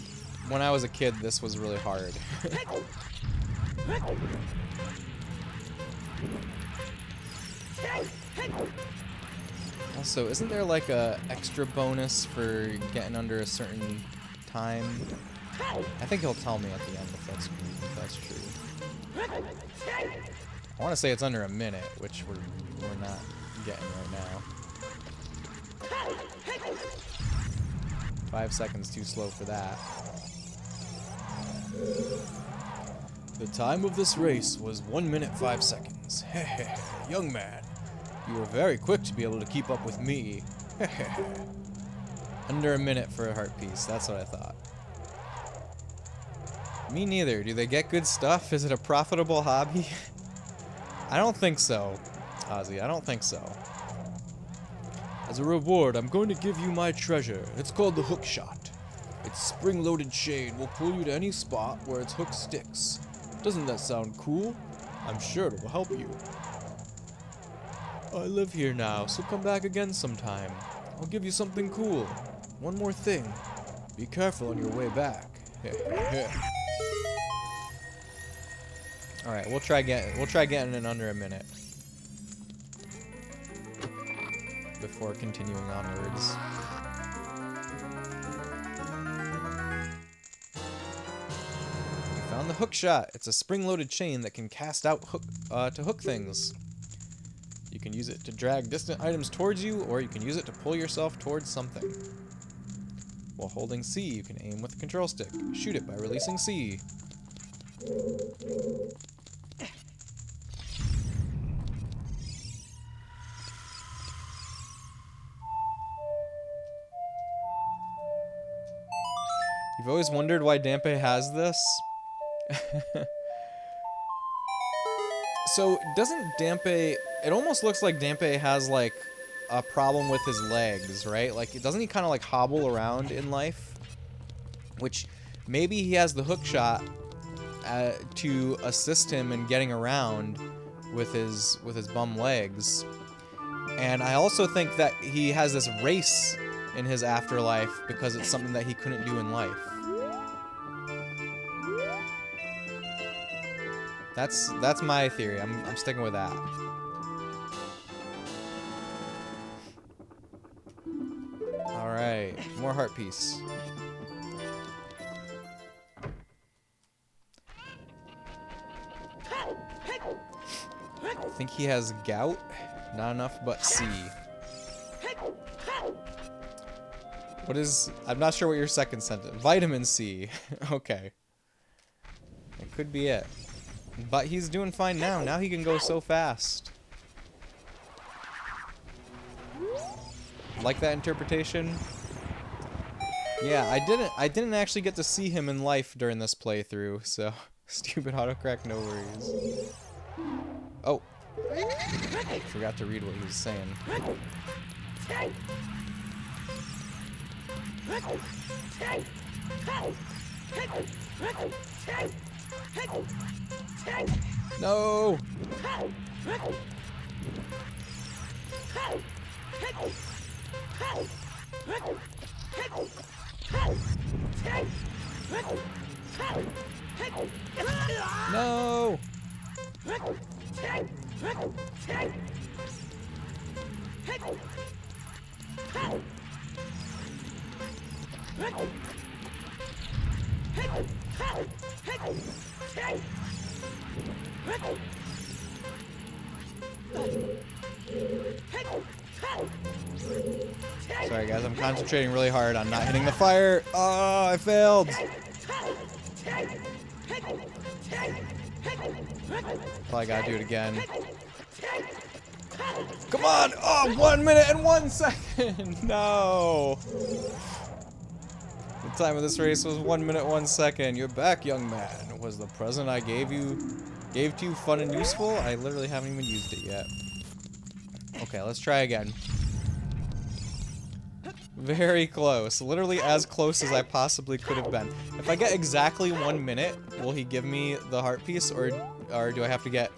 when I was a kid, this was really hard. Also, isn't there like a extra bonus for getting under a certain time? I think he'll tell me at the end if that's true. I want to say it's under a minute, which we're not getting right now. 5 seconds too slow for that. The time of this race was 1 minute 5 seconds. Young man, you were very quick to be able to keep up with me. Under a minute for a heart piece. That's what I thought. Me neither. Do they get good stuff? Is it a profitable hobby? I don't think so, Ozzy. I don't think so. As a reward, I'm going to give you my treasure. It's called the hook shot. Its spring-loaded chain will pull you to any spot where its hook sticks. Doesn't that sound cool? I'm sure it will help you. I live here now, so come back again sometime. I'll give you something cool. One more thing. Be careful on your way back. All right, we'll try getting in under a minute before continuing onwards. We found the hook shot. It's a spring-loaded chain that can cast out to hook things. You can use it to drag distant items towards you, or you can use it to pull yourself towards something. While holding C, you can aim with the control stick. Shoot it by releasing C. You've always wondered why Dampe has this? So, doesn't Dampe... It almost looks like Dampe has, like, a problem with his legs, right? Like, doesn't he kind of, like, hobble around in life? Which, maybe he has the hook shot to assist him in getting around with his bum legs. And I also think that he has this race in his afterlife because it's something that he couldn't do in life. That's my theory. I'm sticking with that. All right, more heart piece. I think he has gout. Not enough but C. What is... I'm not sure what your second sentence... Vitamin C. Okay. It could be it. But he's doing fine now. Now he can go so fast. Like that interpretation? Yeah, I didn't actually get to see him in life during this playthrough, so... Stupid autocorrect, no worries. Oh. I forgot to read what he was saying. No! No! Sorry guys, I'm concentrating really hard on not hitting the fire. Oh, I failed. Probably gotta do it again. Come on! Oh, 1 minute and 1 second! No! The time of this race was 1 minute, 1 second. You're back, young man. Was the present I gave to you fun and useful? I literally haven't even used it yet. Okay, let's try again. Very close. Literally as close as I possibly could have been. If I get exactly 1 minute, will he give me the heart piece, or do I have to get...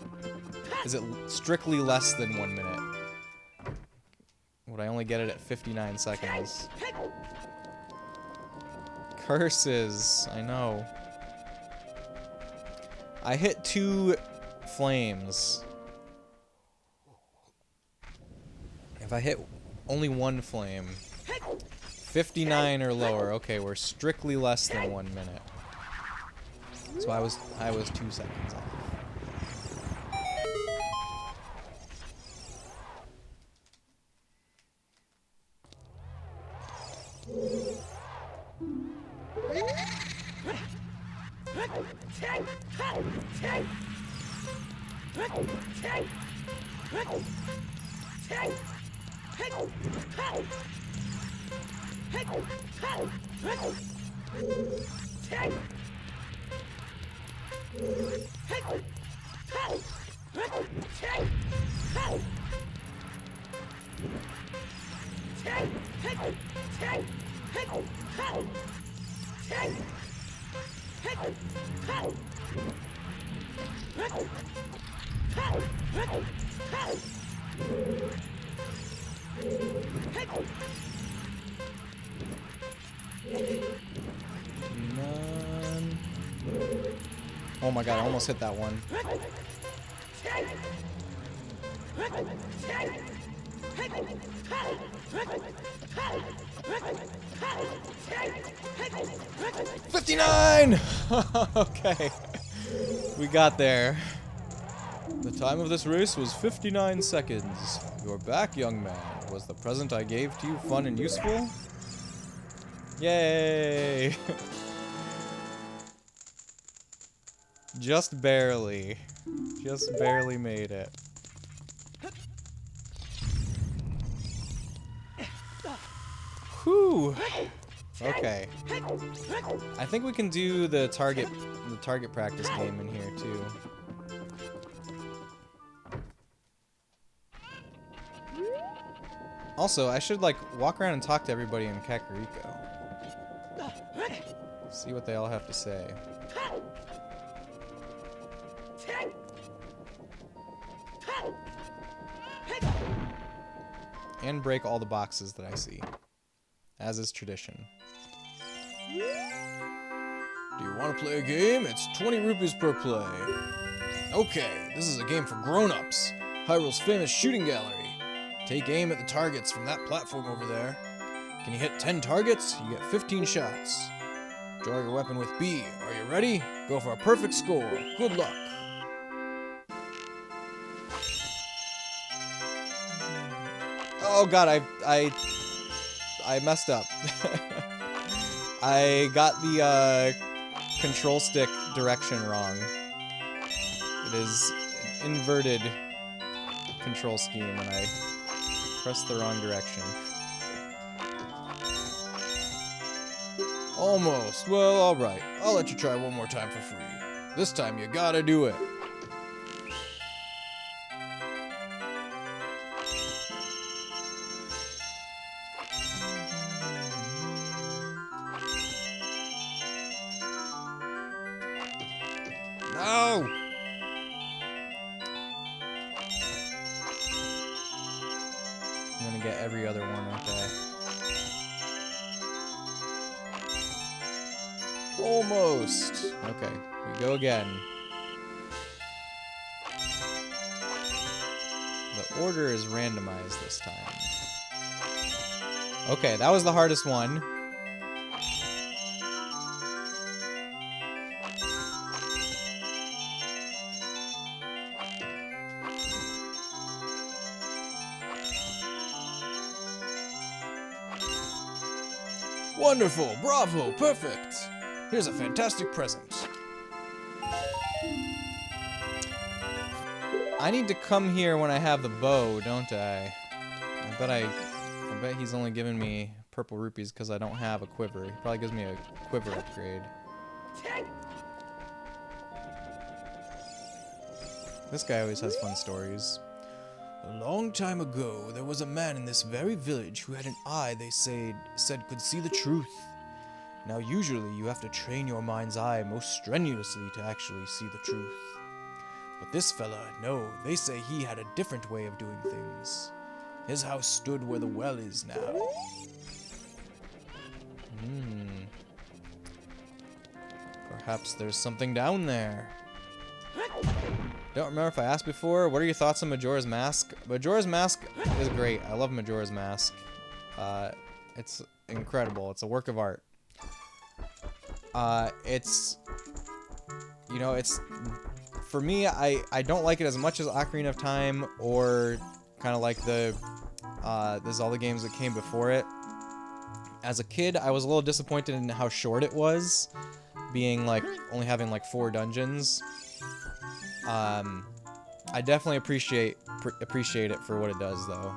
Is it strictly less than 1 minute? Would I only get it at 59 seconds? Curses. I know. I hit 2 flames. If I hit only 1 flame, 59 or lower. Okay, we're strictly less than 1 minute. So I was 2 seconds off. None. Oh my god, I almost hit that one. $59! Okay. We got there. The time of this race was 59 seconds. You're back, young man. Was the present I gave to you fun and useful? Yay! Just barely. Just barely made it. Whew. Okay. I think we can do the target practice game in here too. Also, I should like walk around and talk to everybody in Kakariko. See what they all have to say. And break all the boxes that I see, as is tradition. Do you want to play a game? It's 20 rupees per play. Okay, this is a game for grown-ups. Hyrule's famous shooting gallery. Take aim at the targets from that platform over there. Can you hit 10 targets? You get 15 shots. Draw your weapon with B. Are you ready? Go for a perfect score. Good luck. Oh god, I messed up. I got the control stick direction wrong. It is an inverted control scheme and I pressed the wrong direction. Almost. Well, alright. I'll let you try one more time for free. This time you gotta do it. No! I'm gonna get every other one, okay. Almost. Okay, we go again. The order is randomized this time. Okay, that was the hardest one. Wonderful! Bravo! Perfect! Here's a fantastic present. I need to come here when I have the bow, don't I? I bet he's only giving me purple rupees because I don't have a quiver. He probably gives me a quiver upgrade. This guy always has fun stories. A long time ago, there was a man in this very village who had an eye they said could see the truth. Now usually you have to train your mind's eye most strenuously to actually see the truth. But this fella, no, they say he had a different way of doing things. His house stood where the well is now. Perhaps there's something down there. Don't remember if I asked before, what are your thoughts on Majora's Mask? Majora's Mask is great. I love Majora's Mask. It's incredible. It's a work of art. It's, you know, it's, for me, I don't like it as much as Ocarina of Time or kind of like the Zelda games that came before it. As a kid, I was a little disappointed in how short it was, being like only having like 4 dungeons. I definitely appreciate it for what it does, though.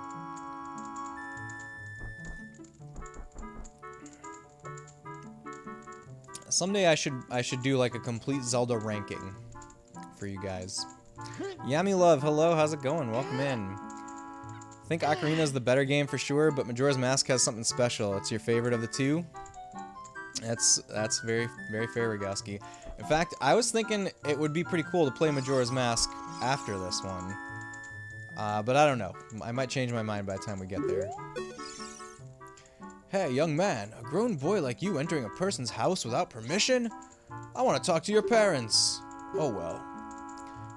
Someday I should do like a complete Zelda ranking for you guys. Yummy Love, hello, how's it going? Welcome in. I think Ocarina is the better game for sure, but Majora's Mask has something special. It's your favorite of the two. That's very, very fair, Rogowski. In fact, I was thinking it would be pretty cool to play Majora's Mask after this one. But I don't know. I might change my mind by the time we get there. Hey, young man, a grown boy like you entering a person's house without permission? I want to talk to your parents. Oh well.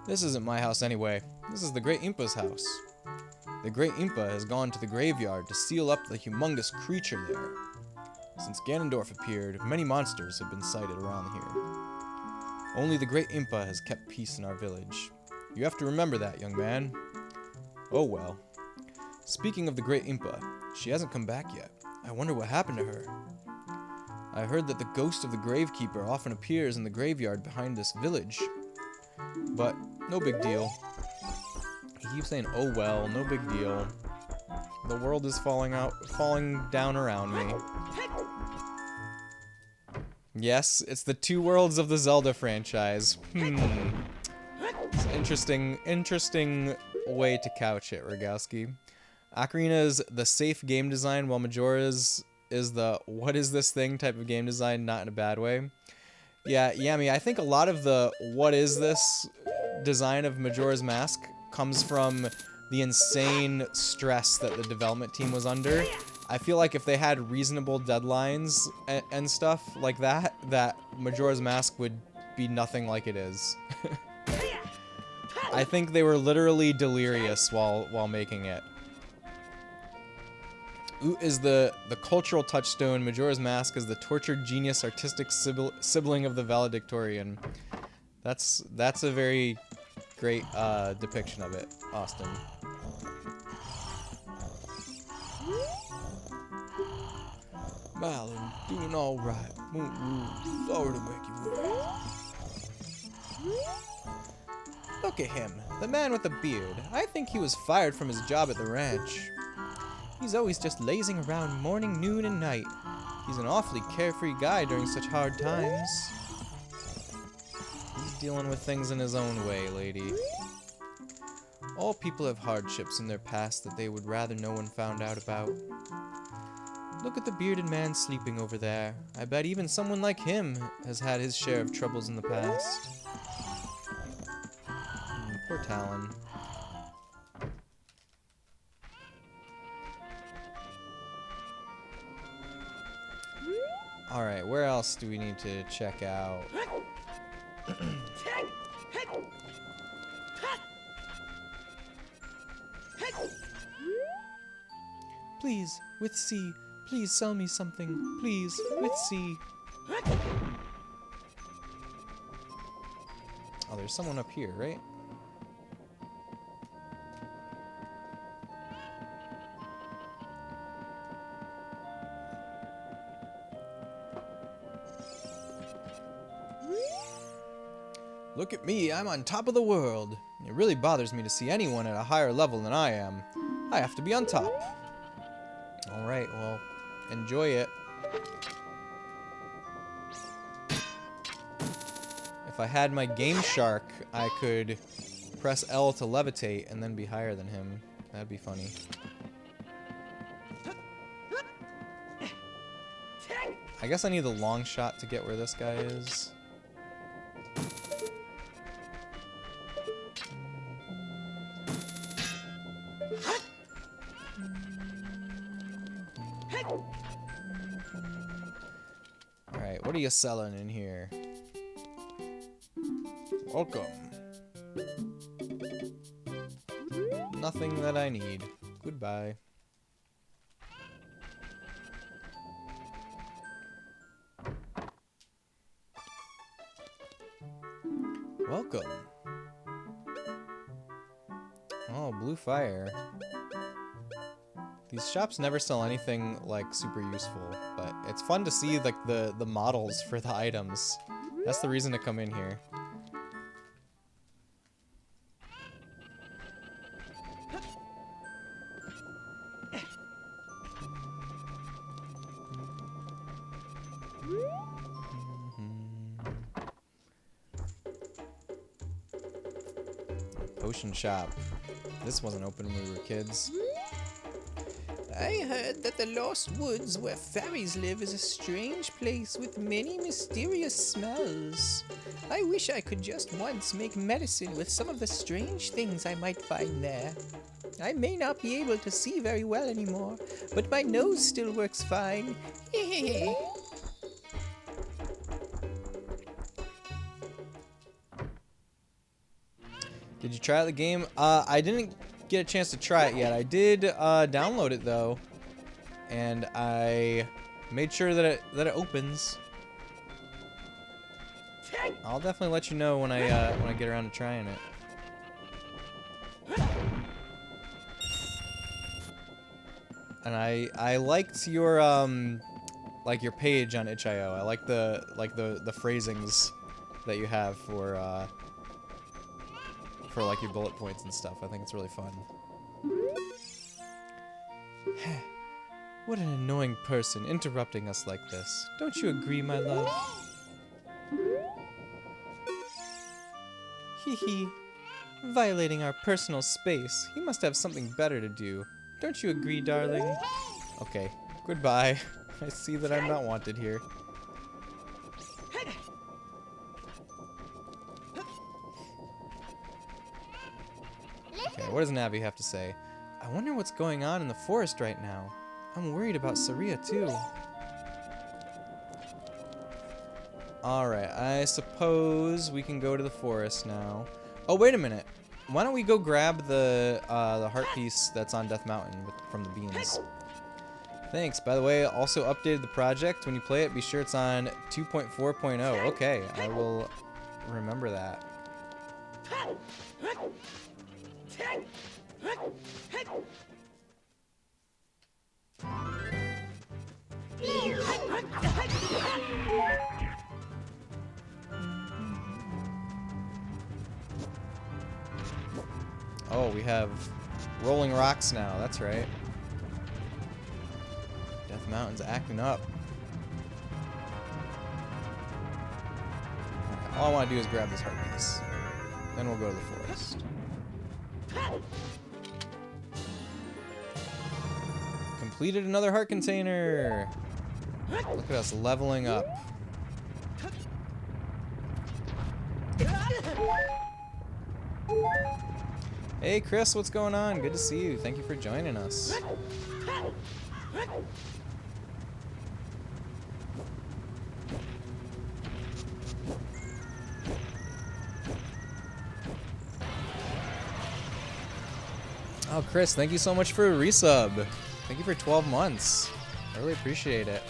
This isn't my house anyway. This is the Great Impa's house. The Great Impa has gone to the graveyard to seal up the humongous creature there. Since Ganondorf appeared, many monsters have been sighted around here. Only the Great Impa has kept peace in our village. You have to remember that, young man. Oh well. Speaking of the Great Impa, she hasn't come back yet. I wonder what happened to her. I heard that the ghost of the gravekeeper often appears in the graveyard behind this village. But no big deal. He keeps saying, oh well, no big deal. The world is falling down around me. Yes, it's the 2 worlds of the Zelda franchise. It's an interesting way to couch it, Rogowski. Ocarina's the safe game design, while Majora's is the what is this thing type of game design, not in a bad way. Yeah, Yami, I think a lot of the what is this design of Majora's Mask comes from the insane stress that the development team was under. I feel like if they had reasonable deadlines and stuff like that, that Majora's Mask would be nothing like it is. I think they were literally delirious while making it. Oot is the cultural touchstone. Majora's Mask is the tortured genius artistic sibling of the valedictorian. That's a very great depiction of it, Austin. Malin, doing all right. Sorry to make you worry. Look at him, the man with the beard. I think he was fired from his job at the ranch. He's always just lazing around morning, noon, and night. He's an awfully carefree guy during such hard times. He's dealing with things in his own way, lady. All people have hardships in their past that they would rather no one found out about. Look at the bearded man sleeping over there. I bet even someone like him has had his share of troubles in the past. Poor Talon. Alright, where else do we need to check out? Please, with C. Please sell me something. Please, with C. Oh, there's someone up here, right? Look at me, I'm on top of the world. It really bothers me to see anyone at a higher level than I am. I have to be on top. Alright, well, enjoy it. If I had my Game Shark, I could press L to levitate and then be higher than him. That'd be funny. I guess I need the long shot to get where this guy is. Alright, what are you selling in here? Welcome. Nothing that I need. Goodbye. Welcome. Oh, blue fire. These shops never sell anything like super useful, but it's fun to see like the models for the items. That's the reason to come in here. Potion shop. This wasn't open when we were kids. I heard that the Lost Woods where fairies live is a strange place with many mysterious smells. I wish I could just once make medicine with some of the strange things I might find there. I may not be able to see very well anymore, but my nose still works fine. Did you try out the game? I didn't get a chance to try it yet. I did download it though, and I made sure that it opens. I'll definitely let you know when I get around to trying it. And I liked your like your page on itch.io. I like the phrasings that you have for like your bullet points and stuff. I think it's really fun. What an annoying person interrupting us like this. Don't you agree, my love? Hee hee. Violating our personal space. He must have something better to do. Don't you agree, darling? Okay. Goodbye. I see that I'm not wanted here. Okay, what does Navi have to say? I wonder what's going on in the forest right now. I'm worried about Saria too. Alright, I suppose we can go to the forest now. Oh, wait a minute. Why don't we go grab the heart piece that's on Death Mountain from the beans? Thanks. By the way, I also updated the project. When you play it, be sure it's on 2.4.0. Okay, I will remember that. Oh, we have rolling rocks now. That's right. Death Mountain's acting up. All I want to do is grab this heart piece. Then we'll go to the forest. Completed another heart container. Look at us leveling up. Hey Chris, what's going on? Good to see you. Thank you for joining us. Oh, Chris, thank you so much for a resub. Thank you for 12 months. I really appreciate it.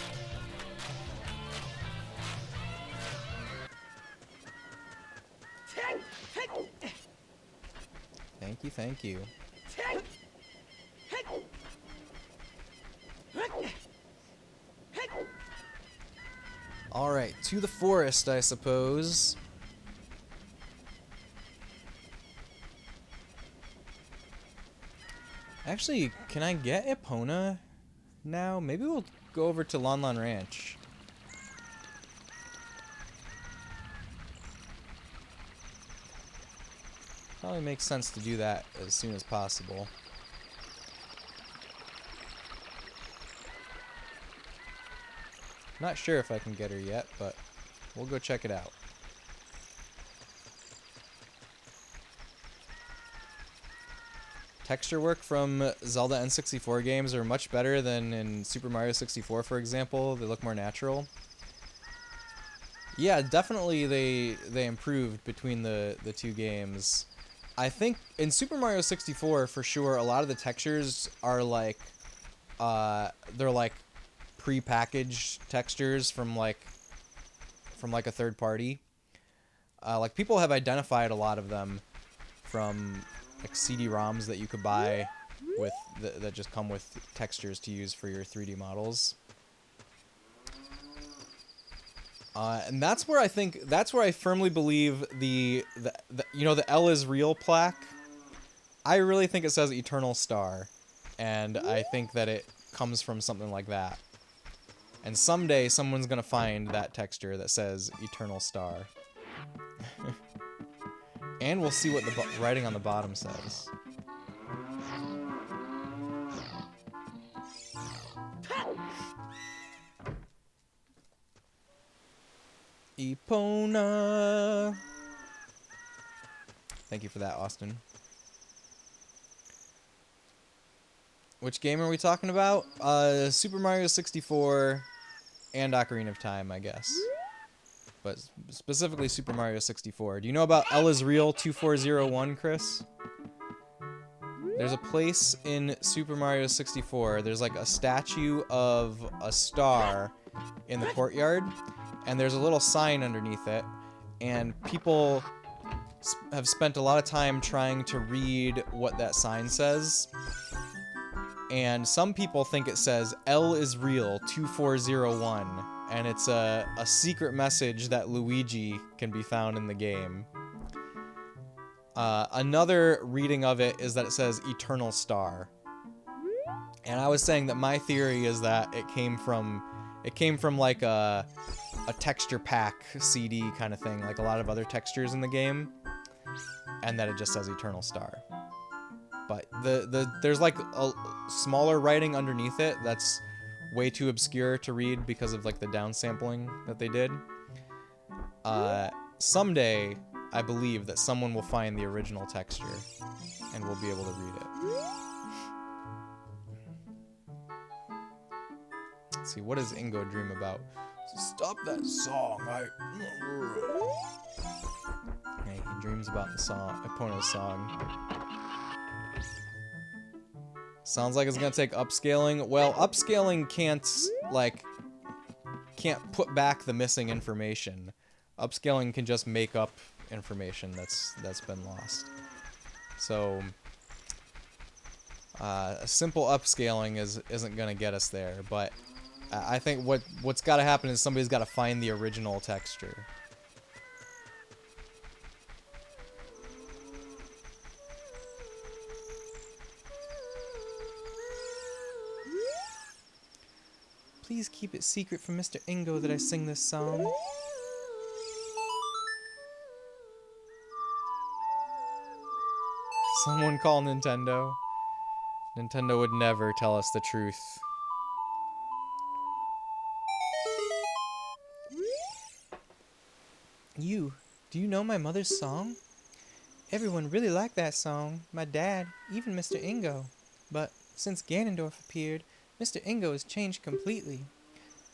Thank you, thank you. Alright, to the forest, I suppose. Actually, can I get Epona now? Maybe we'll go over to Lon Lon Ranch. Probably makes sense to do that as soon as possible. Not sure if I can get her yet, but we'll go check it out. Texture work from Zelda N64 games are much better than in Super Mario 64, for example. They look more natural. Yeah, definitely they improved between the two games. I think in Super Mario 64, for sure, a lot of the textures are like, they're like pre-packaged textures from like a third party. Like people have identified a lot of them from like CD-ROMs that you could buy with that just come with textures to use for your 3D models. And that's where I firmly believe the you know, the L is real plaque. I really think it says Eternal Star, and I think that it comes from something like that. And someday someone's gonna find that texture that says Eternal Star. And we'll see what the writing on the bottom says. Epona. Thank you for that, Austin. Which game are we talking about? Super Mario 64 and Ocarina of Time, I guess. But specifically Super Mario 64. Do you know about L is Real 2401, Chris? There's a place in Super Mario 64. There's like a statue of a star in the courtyard, and there's a little sign underneath it, and people have spent a lot of time trying to read what that sign says. And some people think it says L is Real 2401. And it's a secret message that Luigi can be found in the game. Another reading of it is that it says Eternal Star. And I was saying that my theory is that it came from like a texture pack CD kind of thing, like a lot of other textures in the game, and that it just says Eternal Star. But there's like a smaller writing underneath it that's way too obscure to read because of like the downsampling that they did. Someday, I believe that someone will find the original texture and we'll be able to read it. Let's see, what does Ingo dream about? Stop that song. Hey, he dreams about the song, Epona's song. Sounds like it's gonna take upscaling. Well, upscaling can't put back the missing information. Upscaling can just make up information that's been lost. So a simple upscaling isn't gonna get us there. But I think what's got to happen is somebody's got to find the original texture. Please keep it secret from Mr. Ingo that I sing this song. Someone call Nintendo. Nintendo would never tell us the truth. Do you know my mother's song? Everyone really liked that song. My dad, even Mr. Ingo. But since Ganondorf appeared, Mr. Ingo has changed completely.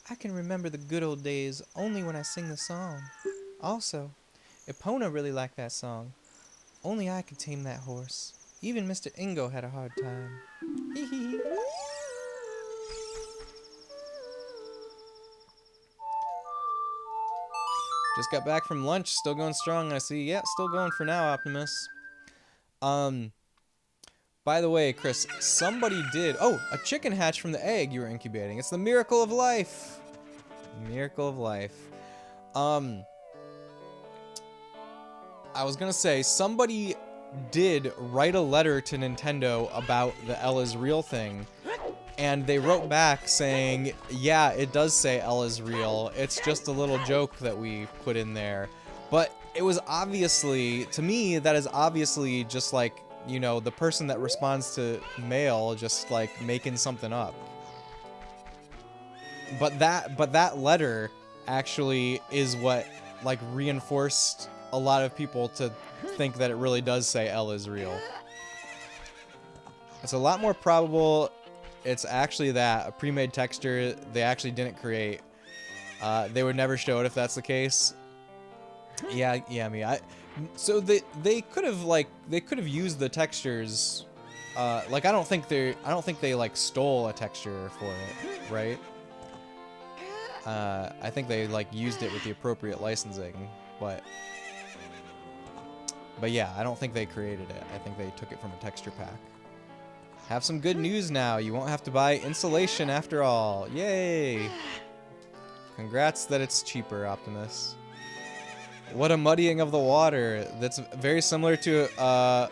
I can remember the good old days only when I sing the song. Also, Epona really liked that song. Only I could tame that horse. Even Mr. Ingo had a hard time. Hee hee. Just got back from lunch, still going strong, I see. Yeah, still going for now, Optimus. By the way, Chris, somebody did... Oh, a chicken hatch from the egg you were incubating. It's the miracle of life. Miracle of life. I was gonna say, somebody did write a letter to Nintendo about the L is real thing. And they wrote back saying, yeah, it does say L is real. It's just a little joke that we put in there. But it was obviously, to me, that is obviously just like, you know, the person that responds to mail just like making something up. that letter actually is what like reinforced a lot of people to think that it really does say L is real. It's a lot more probable it's actually that a pre-made texture they actually didn't create. They would never show it if that's the case. Yeah, so they could have used the textures. Like I don't think they like stole a texture for it, right? I think they like used it with the appropriate licensing, but yeah, I don't think they created it. I think they took it from a texture pack. Have some good news now. You won't have to buy insulation after all. Yay! Congrats that it's cheaper, Optimus. What a muddying of the water. That's very similar to a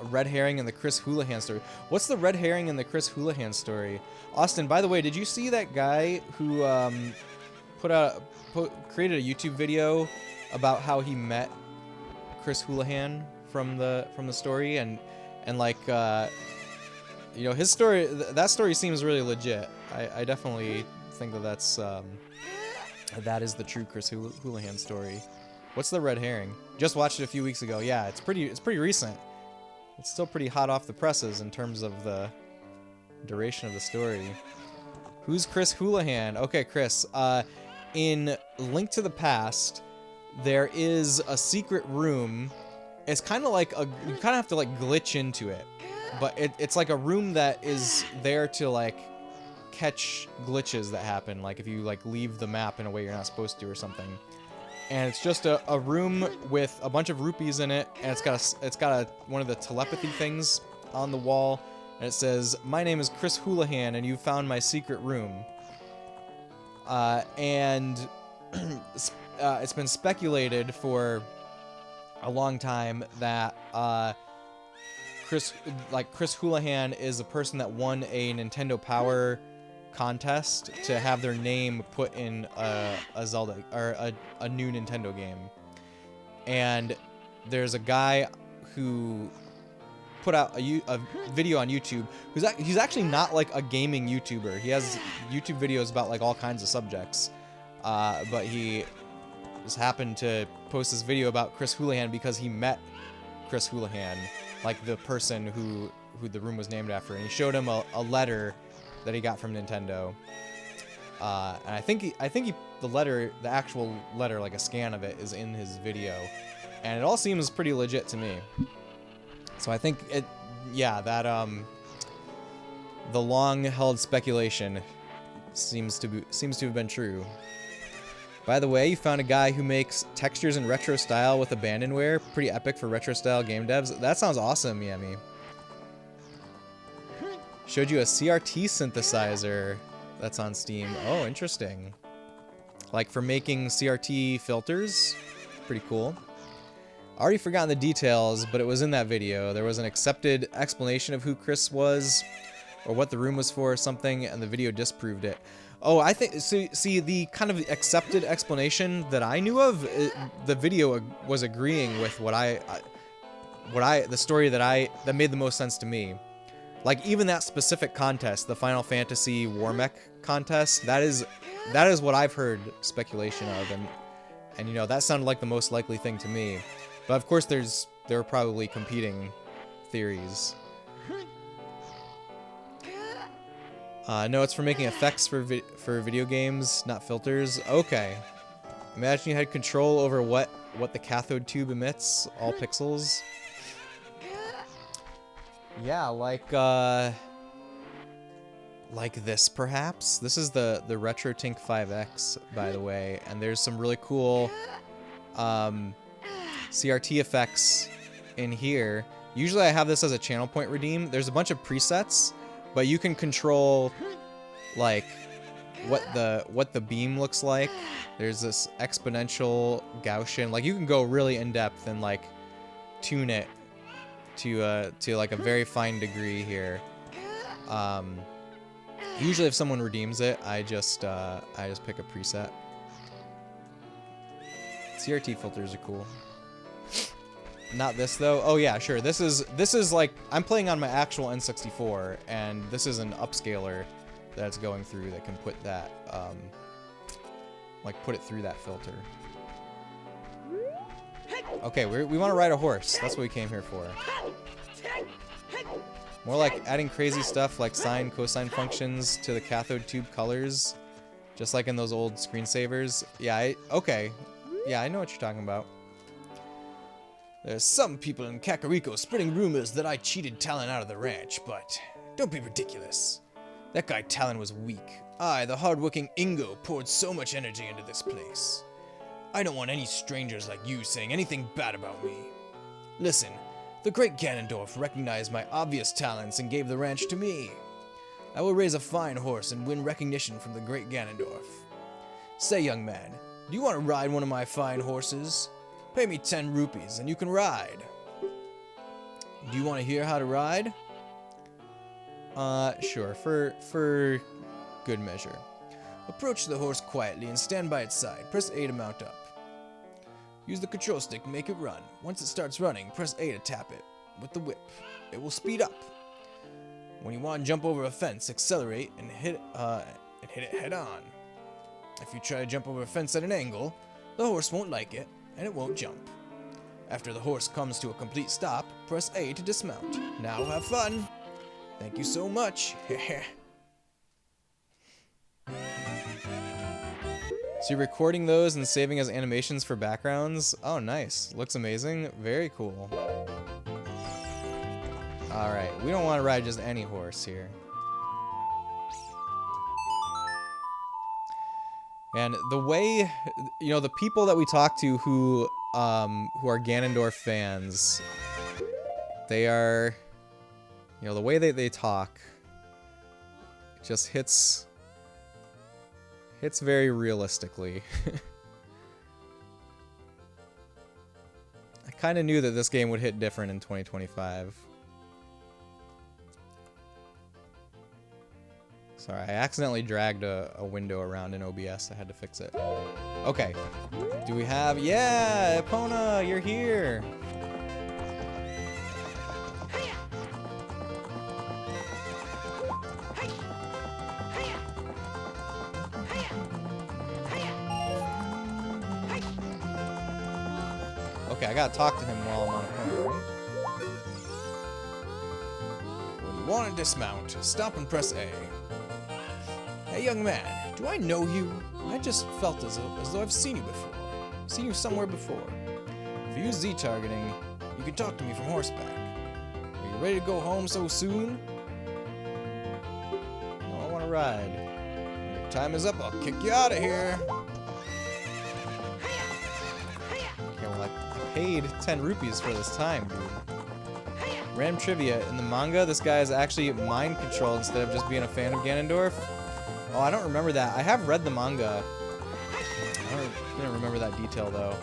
red herring in the Chris Houlihan story. What's the red herring in the Chris Houlihan story? Austin, by the way, did you see that guy who created a YouTube video about how he met Chris Houlihan from the story and like you know, his story, that story seems really legit. I definitely think that is the true Chris Houlihan story. What's the red herring? Just watched it a few weeks ago. Yeah, it's pretty recent. It's still pretty hot off the presses in terms of the duration of the story. Who's Chris Houlihan? Okay, Chris. In Link to the Past, there is a secret room. It's kind of like you kind of have to like glitch into it, but it's like a room that is there to like catch glitches that happen, like if you like leave the map in a way you're not supposed to or something. And it's just a room with a bunch of rupees in it, and it's got one of the telepathy things on the wall, and it says, "My name is Chris Houlihan, and you found my secret room." And it's been speculated for a long time that Chris Houlihan is a person that won a Nintendo Power contest to have their name put in a Zelda or a new Nintendo game. And there's a guy who put out a video on YouTube he's actually not like a gaming YouTuber. He has YouTube videos about like all kinds of subjects, but he just happened to post this video about Chris Houlihan because he met Chris Houlihan, like the person who the room was named after, and he showed him a letter that he got from Nintendo, and I think the actual letter, like a scan of it, is in his video, and it all seems pretty legit to me. So I think the long-held speculation seems to have been true. By the way, you found a guy who makes textures in retro style with abandonware. Pretty epic for retro style game devs. That sounds awesome, Yemi. Showed you a CRT synthesizer that's on Steam. Oh, interesting. Like for making CRT filters. Pretty cool. Already forgotten the details, but it was in that video. There was an accepted explanation of who Chris was, or what the room was for or something, and the video disproved it. Oh, I think, so, see, the kind of accepted explanation that I knew of, the video was agreeing with the story that made the most sense to me. Like, even that specific contest, the Final Fantasy War Mech contest, that is what I've heard speculation of, and you know, that sounded like the most likely thing to me. But of course, there are probably competing theories. No, it's for making effects for video games, not filters. Okay. Imagine you had control over what the cathode tube emits, all pixels. Yeah, like this perhaps. This is the RetroTink 5X, by the way, and there's some really cool CRT effects in here. Usually I have this as a channel point redeem. There's a bunch of presets, but you can control like what the beam looks like. There's this exponential Gaussian, like you can go really in depth and like tune it to like a very fine degree here. Usually if someone redeems it, I just pick a preset. CRT filters are cool. Not this though. Oh yeah, sure. This is like, I'm playing on my actual N64, and this is an upscaler. that's going through that can put that, like put it through that filter. Okay, we want to ride a horse. That's what we came here for. More like adding crazy stuff like sine, cosine functions to the cathode tube colors, just like in those old screensavers. Yeah, okay. Yeah, I know what you're talking about. There's some people in Kakariko spreading rumors that I cheated Talon out of the ranch, but don't be ridiculous. That guy Talon was weak. I, the hard-working Ingo, poured so much energy into this place. I don't want any strangers like you saying anything bad about me. Listen, the great Ganondorf recognized my obvious talents and gave the ranch to me. I will raise a fine horse and win recognition from the great Ganondorf. Say, young man, do you want to ride one of my fine horses? Pay me 10 rupees and you can ride. Do you want to hear how to ride? Sure, for good measure. Approach the horse quietly and stand by its side. Press A to mount up. Use the control stick to make it run. Once it starts running, press A to tap it with the whip. It will speed up. When you want to jump over a fence, accelerate and hit it head on. If you try to jump over a fence at an angle, the horse won't like it and it won't jump. After the horse comes to a complete stop, press A to dismount. Now have fun. Thank you so much. So you're recording those and saving as animations for backgrounds? Oh, nice. Looks amazing. Very cool. Alright, we don't want to ride just any horse here. And the way, you know, the people that we talk to who are Ganondorf fans, they are, you know, the way they talk just hits very realistically. I kind of knew that this game would hit different in 2025. Sorry, I accidentally dragged a window around in OBS. I had to fix it. Okay. Do we have... Yeah, Epona, you're here. Okay, I gotta talk to him while I'm on Epona, right? When you want to dismount, stop and press A. Hey, young man, do I know you? I just felt as though I've seen you before. Seen you somewhere before. If you use Z targeting, you can talk to me from horseback. Are you ready to go home so soon? No, I want to ride. When your time is up, I'll kick you out of here. Okay, well, I paid 10 rupees for this time, dude. Random trivia. In the manga, this guy is actually mind controlled instead of just being a fan of Ganondorf. Oh, I don't remember that. I have read the manga. I didn't remember that detail, though.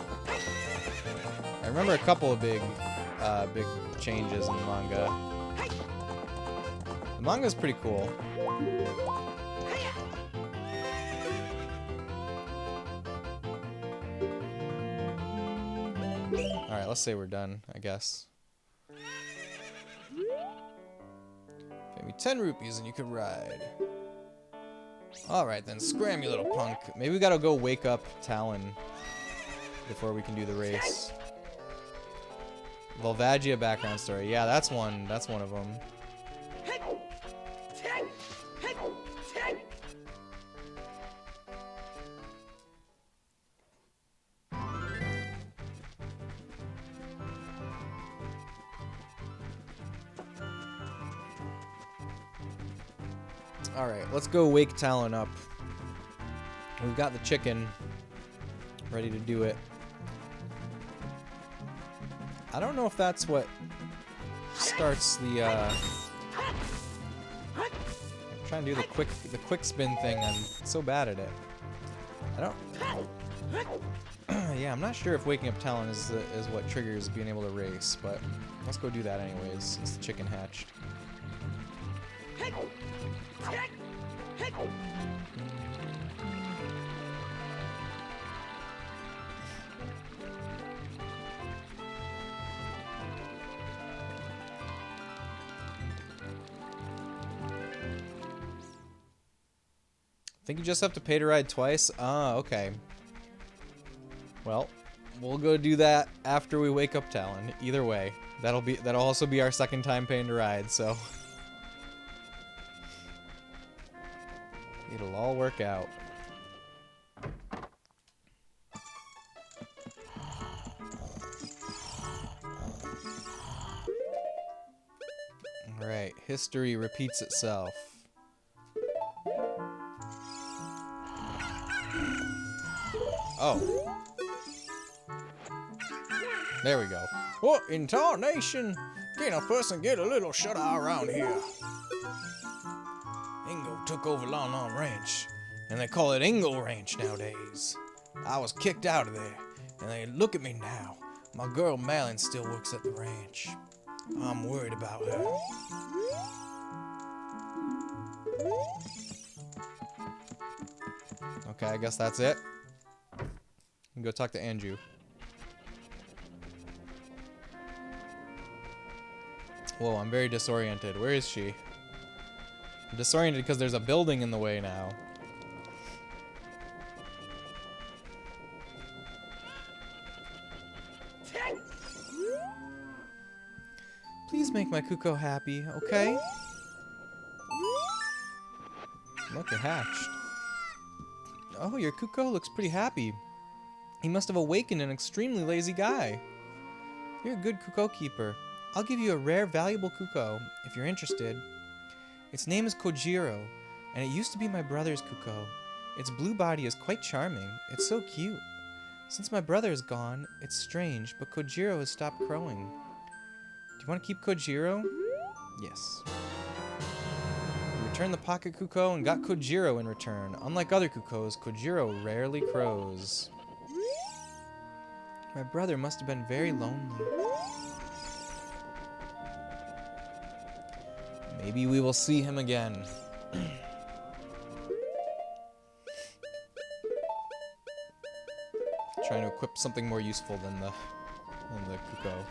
I remember a couple of big changes in the manga. The manga's pretty cool. Alright, let's say we're done, I guess. Pay me 10 rupees and you can ride. Alright then, scram, you little punk. Maybe we gotta go wake up Talon before we can do the race. Volvagia background story. Yeah, that's one of them. Alright, let's go wake Talon up. We've got the chicken ready to do it. I don't know if that's what starts the I'm trying to do the quick spin thing. I'm so bad at it. I don't yeah, I'm not sure if waking up Talon is what triggers being able to race, but let's go do that anyways since the chicken hatched. think you just have to pay to ride twice? Ah, okay. Well, we'll go do that after we wake up Talon. Either way. That'll also be our second time paying to ride, so it'll all work out. Alright, history repeats itself. Oh. There we go. What in tarnation? Can a person get a little shut-eye around here? Ingo took over Lon Lon Ranch, and they call it Ingo Ranch nowadays. I was kicked out of there, and they look at me now. My girl Malin still works at the ranch. I'm worried about her. Okay, I guess that's it. And go talk to Anju. Whoa, I'm very disoriented. Where is she? I'm disoriented because there's a building in the way now. Please make my Kuko happy, okay? Look, it hatched. Oh, your Kuko looks pretty happy. He must have awakened an extremely lazy guy. You're a good Kuko keeper. I'll give you a rare, valuable Kuko, if you're interested. Its name is Kojiro, and it used to be my brother's Kuko. Its blue body is quite charming. It's so cute. Since my brother is gone, it's strange, but Kojiro has stopped crowing. Do you want to keep Kojiro? Yes. We returned the pocket Kuko and got Kojiro in return. Unlike other Kukos, Kojiro rarely crows. My brother must have been very lonely. Maybe we will see him again. Trying to equip something more useful than the Kuko.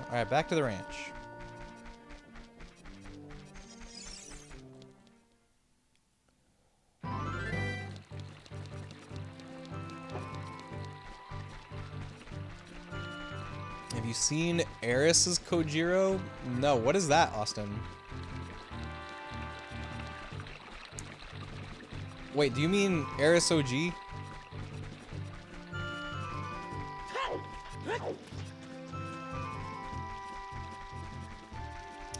Alright, back to the ranch. Have you seen Eris's Kojiro? No, what is that, Austin? Wait, do you mean Eris OG?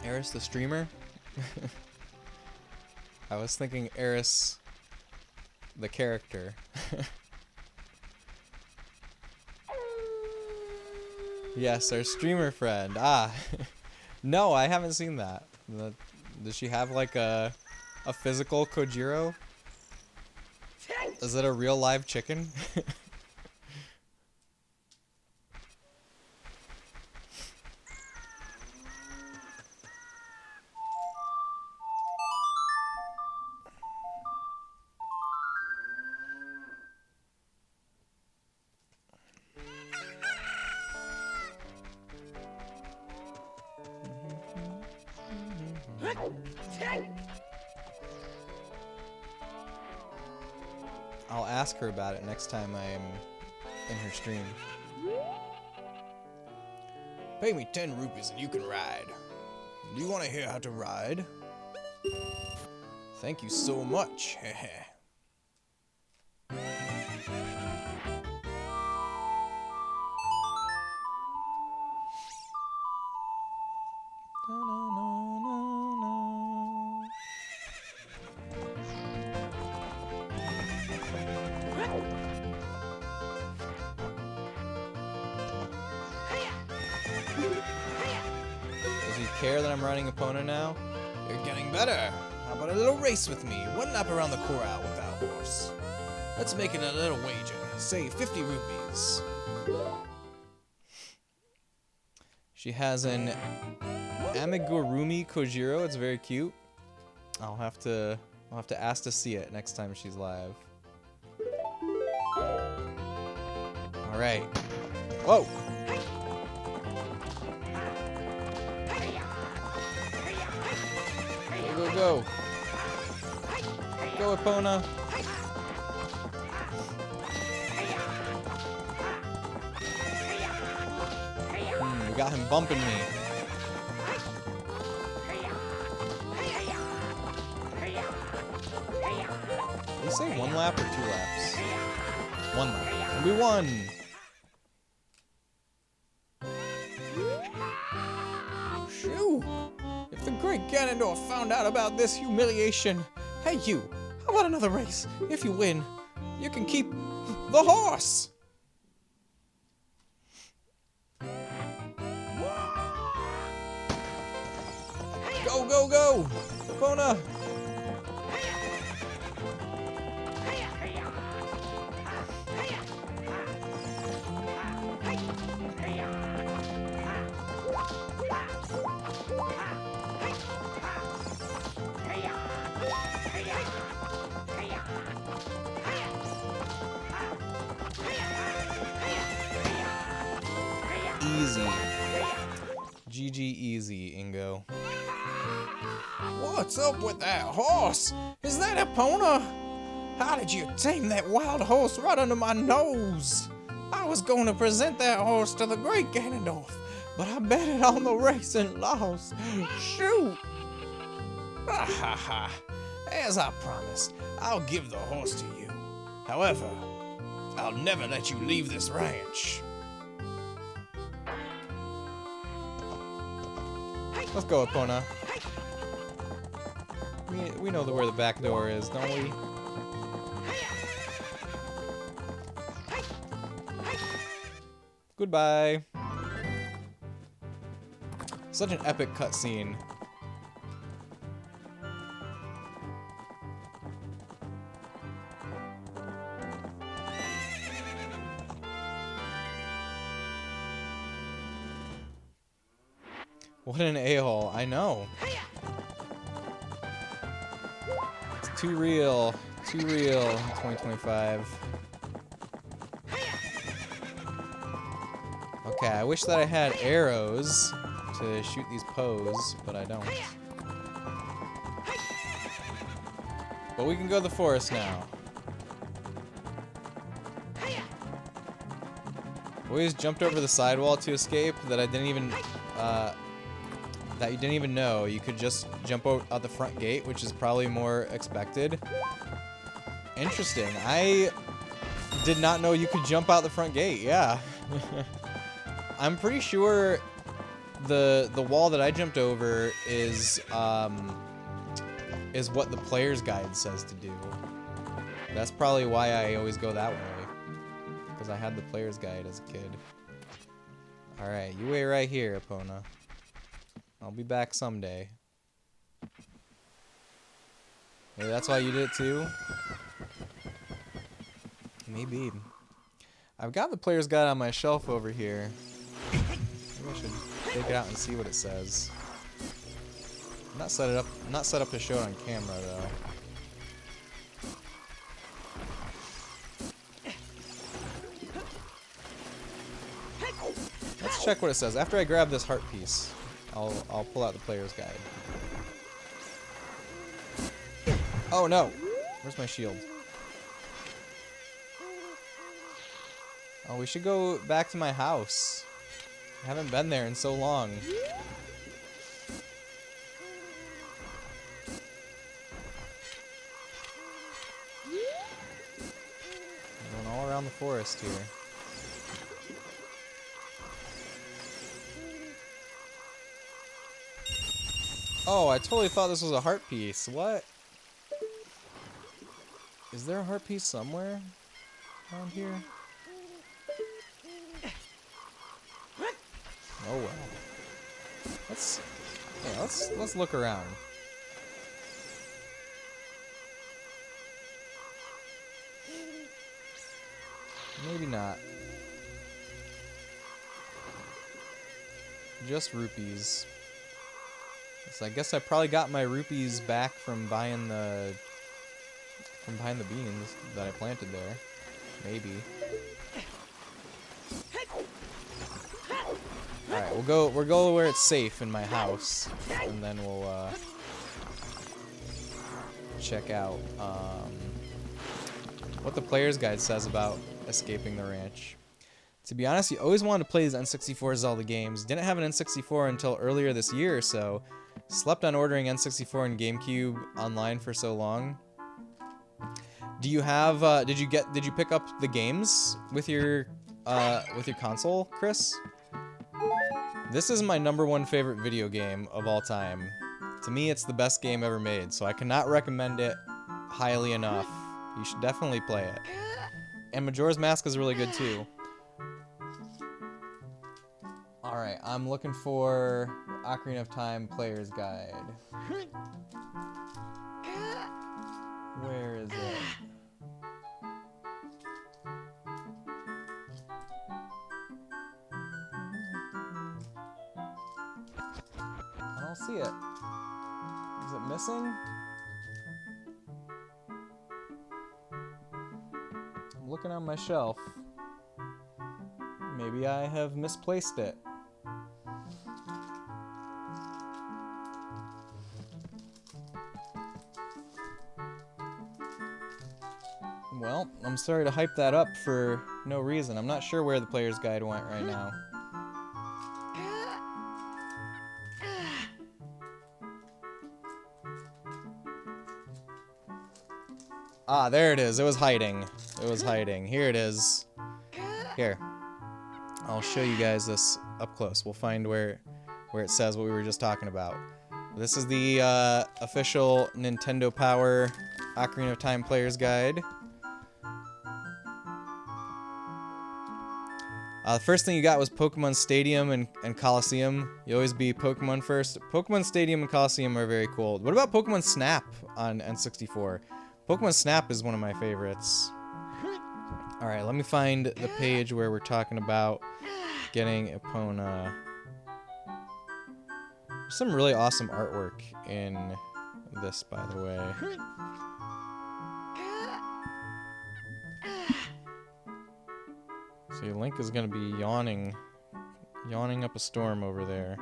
Eris the streamer? I was thinking Eris the character. Yes, our streamer friend. Ah. No, I haven't seen that. Does she have like a physical Kojiro? Is it a real live chicken? I'll ask her about it next time I'm in her stream. Pay me 10 rupees and you can ride. Do you want to hear how to ride? Thank you so much. Does he care that I'm riding Epona now? You're getting better. How about a little race with me? One lap around the corral with that horse. Let's make it a little wager. Say 50 rupees. She has an Amigurumi Kojiro. It's very cute. I'll have to ask to see it next time she's live. All right. Whoa. Epona. We got him bumping me. Did he say 1 lap or 2 laps? 1 lap. And we won! Shoo! If the great Ganondorf found out about this humiliation... Hey, you! How about another race? If you win, you can keep the horse! Go, go, go! Epona! Easy. GG easy, Ingo. What's up with that horse? Is that Epona? How did you tame that wild horse right under my nose? I was going to present that horse to the great Ganondorf, but I betted on the race and lost. Shoot! Ah ha ha. As I promised, I'll give the horse to you. However, I'll never let you leave this ranch. Let's go, Epona. We know where the back door is, don't we? Goodbye. Such an epic cutscene. What an a-hole, I know. It's too real in 2025. Okay, I wish that I had arrows to shoot these Poes, but I don't. But we can go to the forest now. Boys jumped over the sidewall to escape that I didn't even, that you didn't even know. You could just jump out the front gate, which is probably more expected. Interesting. I did not know you could jump out the front gate. Yeah. I'm pretty sure the wall that I jumped over is what the player's guide says to do. That's probably why I always go that way, because I had the player's guide as a kid. All right, you wait right here, Epona. I'll be back someday. Maybe that's why you did it too? Maybe. I've got the player's guide on my shelf over here. Maybe I should take it out and see what it says. I'm not set up to show it on camera though. Let's check what it says. After I grab this heart piece, I'll pull out the player's guide. Oh no! Where's my shield? Oh, we should go back to my house. I haven't been there in so long. I'm going all around the forest here. Oh, I totally thought this was a heart piece. What? Is there a heart piece somewhere around here? Oh well. Let's look around. Maybe not. Just rupees. So I guess I probably got my rupees back from buying the beans that I planted there. Maybe. Alright, we'll go where it's safe in my house. And then we'll check out what the player's guide says about escaping the ranch. To be honest, you always wanted to play these N64 Zelda games. Didn't have an N64 until earlier this year, so slept on ordering N64 and GameCube online for so long. Do you have? Did you pick up the games with your console, Chris? This is my #1 favorite video game of all time. To me, it's the best game ever made, so I cannot recommend it highly enough. You should definitely play it. And Majora's Mask is really good too. Alright, I'm looking for Ocarina of Time Player's Guide. Where is it? I don't see it. Is it missing? I'm looking on my shelf. Maybe I have misplaced it. Well, I'm sorry to hype that up for no reason. I'm not sure where the player's guide went right now. Ah, there it is. It was hiding. It was hiding. Here it is. Here. I'll show you guys this up close. We'll find where it says what we were just talking about. This is the official Nintendo Power Ocarina of Time Player's Guide. The first thing you got was Pokemon Stadium and Coliseum. You always be Pokemon first. Pokemon Stadium and Coliseum are very cool. What about Pokemon Snap on N64? Pokemon Snap is one of my favorites. Alright, let me find the page where we're talking about getting Epona. There's some really awesome artwork in this, by the way. See, Link is gonna be yawning up a storm over there.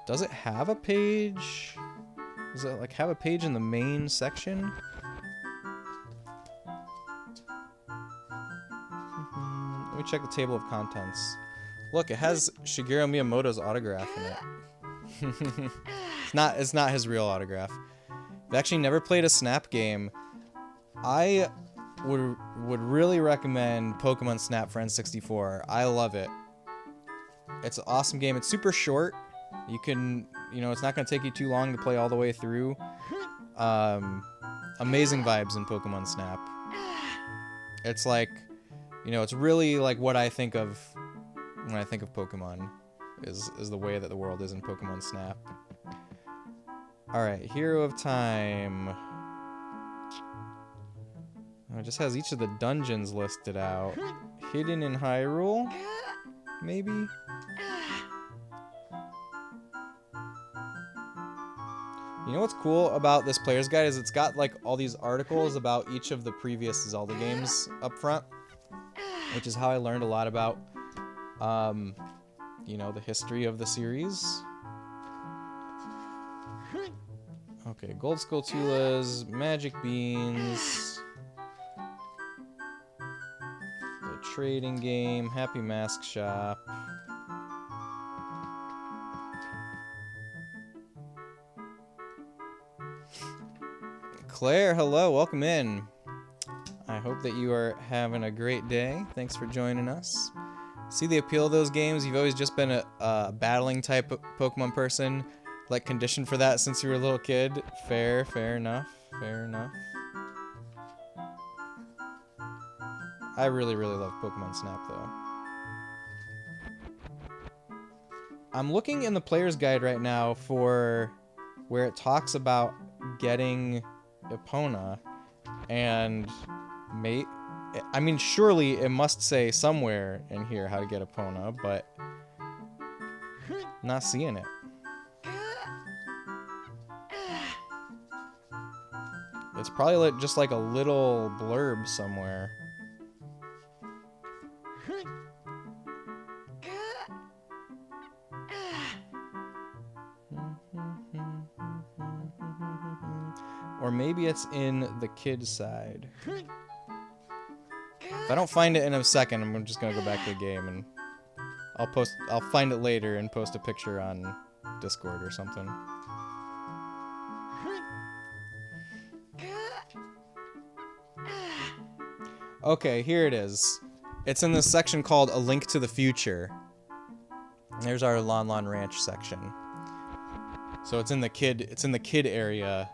Does it have a page? Does it like have a page in the main section? Let me check the table of contents. Look, it has Shigeru Miyamoto's autograph in it. It's not his real autograph. I've actually never played a Snap game. I would really recommend Pokemon Snap for N64. I love it. It's an awesome game. It's super short. You can, it's not going to take you too long to play all the way through. Amazing vibes in Pokemon Snap. It's like, it's really like what I think of when I think of Pokemon is the way that the world is in Pokemon Snap. Alright, Hero of Time. It just has each of the dungeons listed out. Hidden in Hyrule? Maybe? You know what's cool about this player's guide is it's got like all these articles about each of the previous Zelda games up front, which is how I learned a lot about, the history of the series. Okay, Gold Skulltulas, Magic Beans, the trading game, Happy Mask Shop. Claire, hello, welcome in. I hope that you are having a great day. Thanks for joining us. See the appeal of those games? You've always just been a battling type of Pokemon person, like conditioned for that since you were a little kid. Fair enough. I really love Pokemon Snap though. I'm looking in the player's guide right now for where it talks about getting Epona, and surely it must say somewhere in here how to get Epona, but not seeing it. It's probably just like a little blurb somewhere. Or maybe it's in the kid side. If I don't find it in a second, I'm just gonna go back to the game and I'll find it later and post a picture on Discord or something. Okay, here it is. It's in this section called A Link to the Future. There's our Lon Lon Ranch section. So it's in the kid area.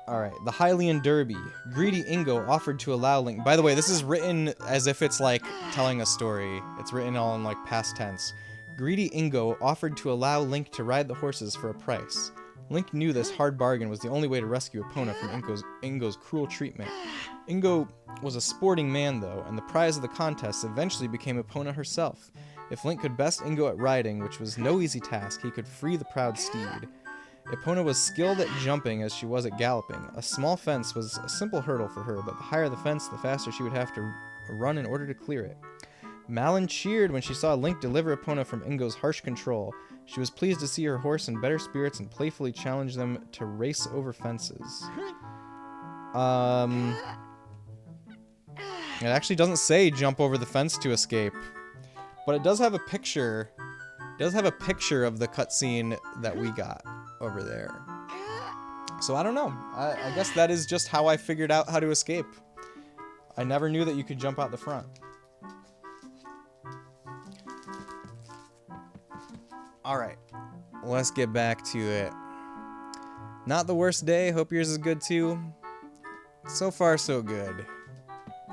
Alright, the Hylian Derby. Greedy Ingo offered to allow Link... By the way, this is written as if it's like telling a story. It's written all in like past tense. Greedy Ingo offered to allow Link to ride the horses for a price. Link knew this hard bargain was the only way to rescue Epona from Ingo's cruel treatment. Ingo was a sporting man though, and the prize of the contest eventually became Epona herself. If Link could best Ingo at riding, which was no easy task, he could free the proud steed. Epona was skilled at jumping as she was at galloping. A small fence was a simple hurdle for her, but the higher the fence, the faster she would have to run in order to clear it. Malin cheered when she saw Link deliver Epona from Ingo's harsh control. She was pleased to see her horse in better spirits and playfully challenged them to race over fences. It actually doesn't say jump over the fence to escape, but it does have a picture. It does have a picture of the cutscene that we got over there. So I don't know. I guess that is just how I figured out how to escape. I never knew that you could jump out the front. Alright, let's get back to it. Not the worst day, hope yours is good too. So far so good,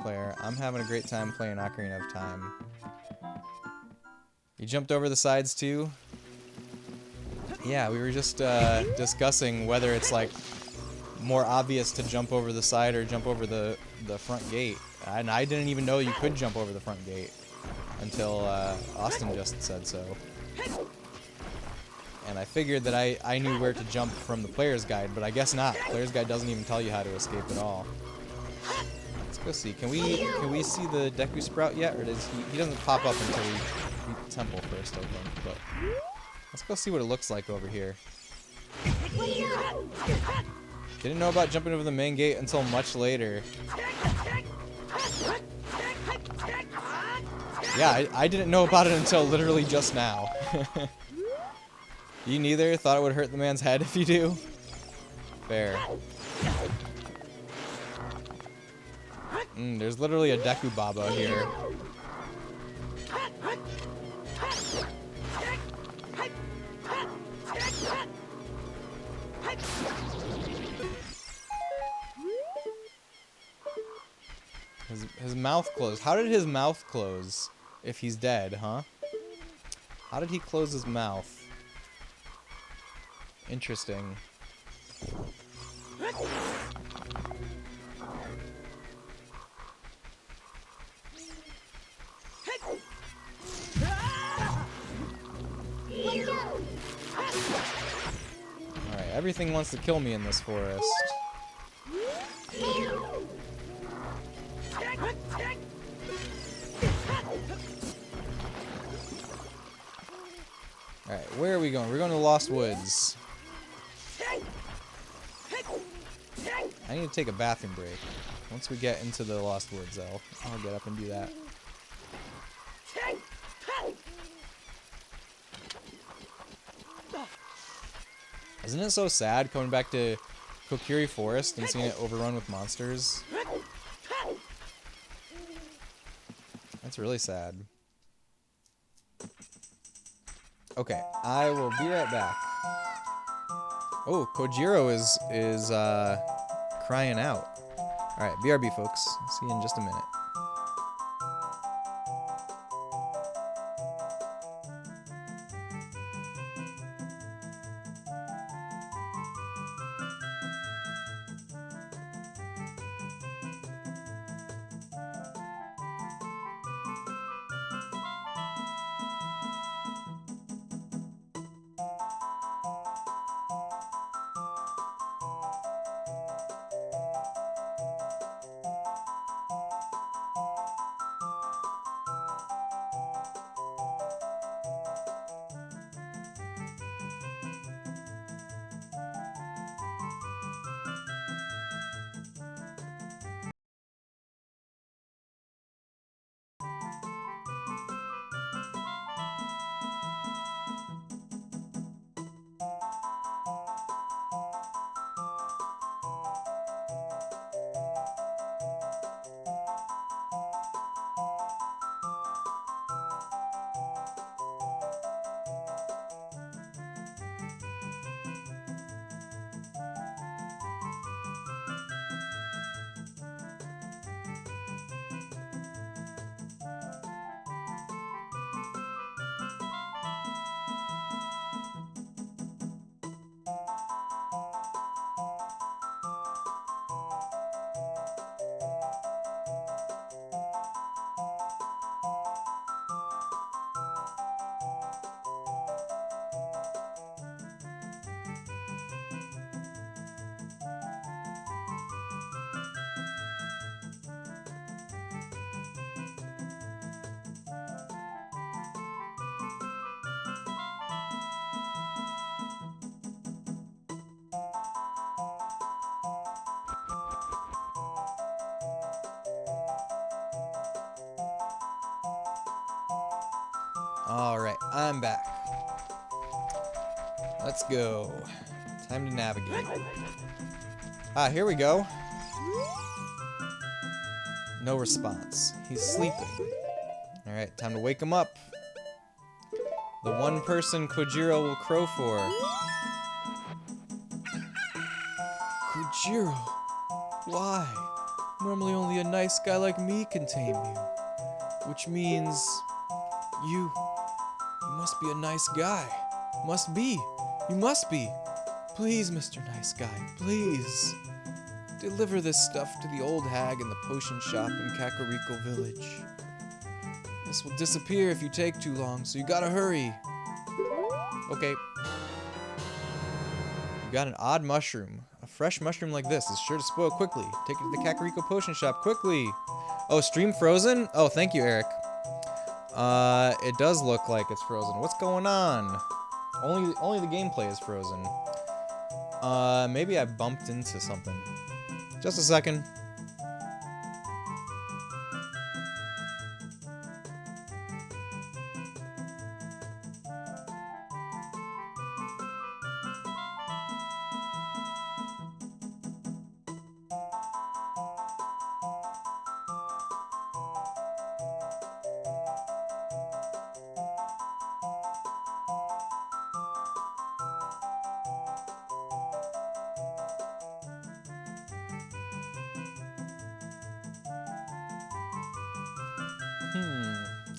player. I'm having a great time playing Ocarina of Time. You jumped over the sides too? Yeah, we were just discussing whether it's like more obvious to jump over the side or jump over the front gate. And I didn't even know you could jump over the front gate until Austin just said so. And I figured that I knew where to jump from the player's guide, but I guess not. Player's guide doesn't even tell you how to escape at all. Let's go see. Can we see the Deku Sprout yet, or does he doesn't pop up until we beat the temple first, I think. But let's go see what it looks like over here. Didn't know about jumping over the main gate until much later. Yeah, I didn't know about it until literally just now. You neither? Thought it would hurt the man's head if you do? Fair. There's literally a Deku Baba here. His mouth closed. How did his mouth close if he's dead, huh? How did he close his mouth? Interesting. Alright, everything wants to kill me in this forest. Alright, where are we going? We're going to the Lost Woods. I need to take a bathroom break. Once we get into the Lost Woods, I'll get up and do that. Isn't it so sad coming back to Kokiri Forest and seeing it overrun with monsters? That's really sad. Okay, I will be right back. Oh, Kojiro is crying out. Alright, BRB folks. See you in just a minute. Alright, I'm back. Let's go. Time to navigate. Ah, here we go. No response. He's sleeping. Alright, time to wake him up. The one person Kojiro will crow for. Kojiro, why? Normally only a nice guy like me can tame you. Which means you must be a nice guy. Must be. You must be. Please, Mr. Nice Guy, please. Deliver this stuff to the old hag in the potion shop in Kakariko Village. This will disappear if you take too long, so you gotta hurry. Okay. You got an odd mushroom. A fresh mushroom like this is sure to spoil quickly. Take it to the Kakariko Potion Shop quickly. Oh, stream frozen? Oh, thank you, Eric. It does look like it's frozen. What's going on? Only the gameplay is frozen. Maybe I bumped into something. Just a second.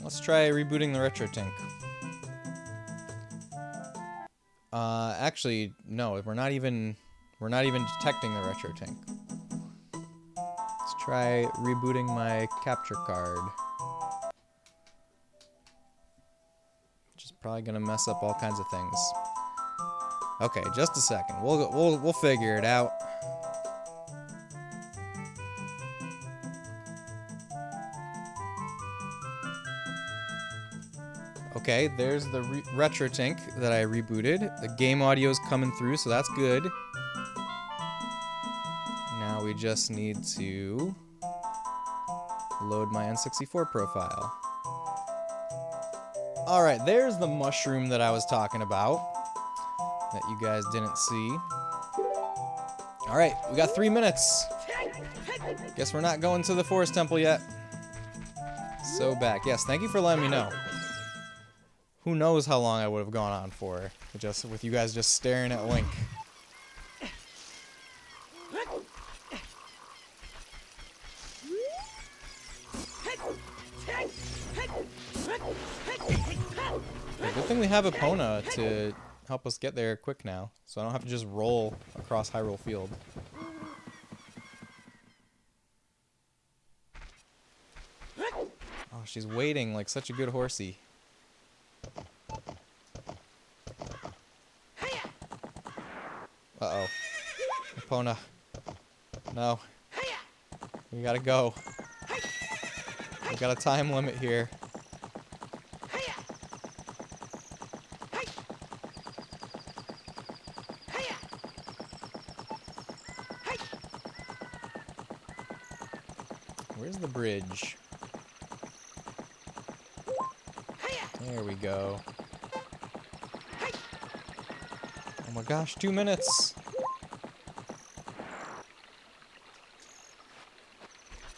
Let's try rebooting the retro tank. Actually, no, we're not even detecting the retro tank. Let's try rebooting my capture card. Which is probably gonna mess up all kinds of things. Okay, just a second. We'll figure it out. Okay, there's the retro tank that I rebooted. The game audio's coming through, so that's good. Now we just need to load my N64 profile. Alright, there's the mushroom that I was talking about that you guys didn't see. Alright, we got 3 minutes. Guess we're not going to the Forest Temple yet. So back. Yes, thank you for letting me know. Who knows how long I would have gone on for, just with you guys just staring at Link. Good thing we have Epona to help us get there quick now, so I don't have to just roll across Hyrule Field. Oh, she's waiting like such a good horsey. Uh-oh. Epona. No. We gotta go. We got a time limit here. Where's the bridge? There we go. Oh my gosh, 2 minutes!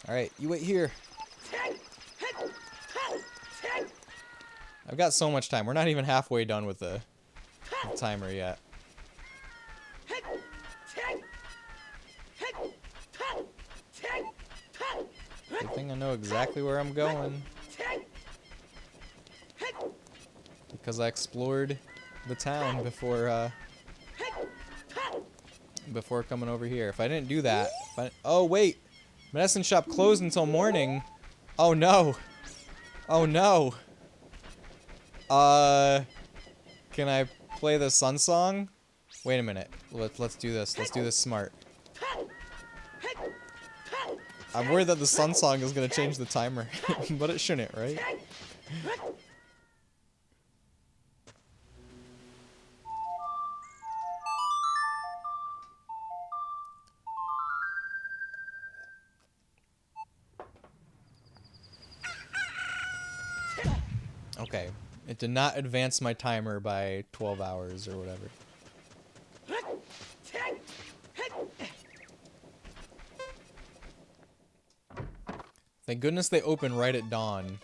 Alright, you wait here. I've got so much time. We're not even halfway done with the timer yet. Good thing I know exactly where I'm going. Because I explored the town before coming over here. If I didn't do that... oh, wait! Medicine shop closed until morning. Oh, no. Oh, no. Can I play the Sun Song? Wait a minute. Let's do this. Let's do this smart. I'm worried that the Sun Song is gonna change the timer, but it shouldn't, right? Okay, It did not advance my timer by 12 hours or whatever. Thank goodness they open right at dawn.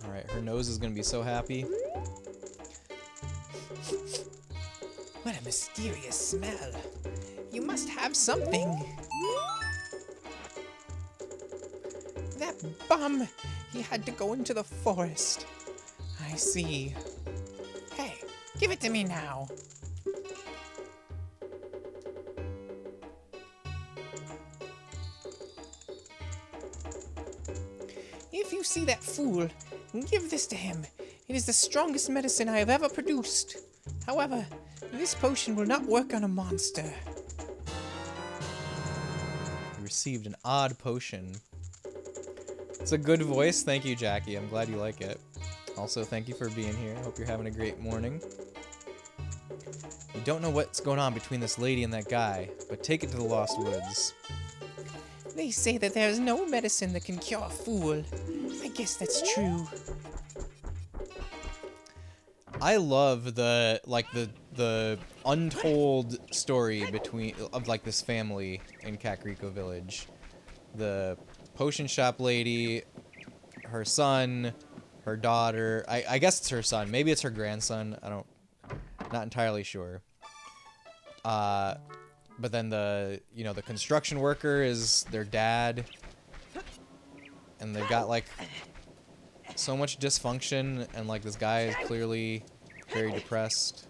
Alright, her nose is gonna be so happy. What a mysterious smell. You must have something. That bum! He had to go into the forest. I see. Hey, give it to me now. If you see that fool, give this to him. It is the strongest medicine I have ever produced. However, this potion will not work on a monster. You received an odd potion. It's a good voice. Thank you, Jackie. I'm glad you like it. Also, thank you for being here. Hope you're having a great morning. You don't know what's going on between this lady and that guy, but take it to the Lost Woods. They say that there is no medicine that can cure a fool. I guess that's true. I love the untold story of like this family in Kakariko Village. The potion shop lady, her son, her daughter. I guess it's her son. Maybe it's her grandson. Not entirely sure. But then the construction worker is their dad, and they've got like so much dysfunction, and like this guy is clearly very depressed.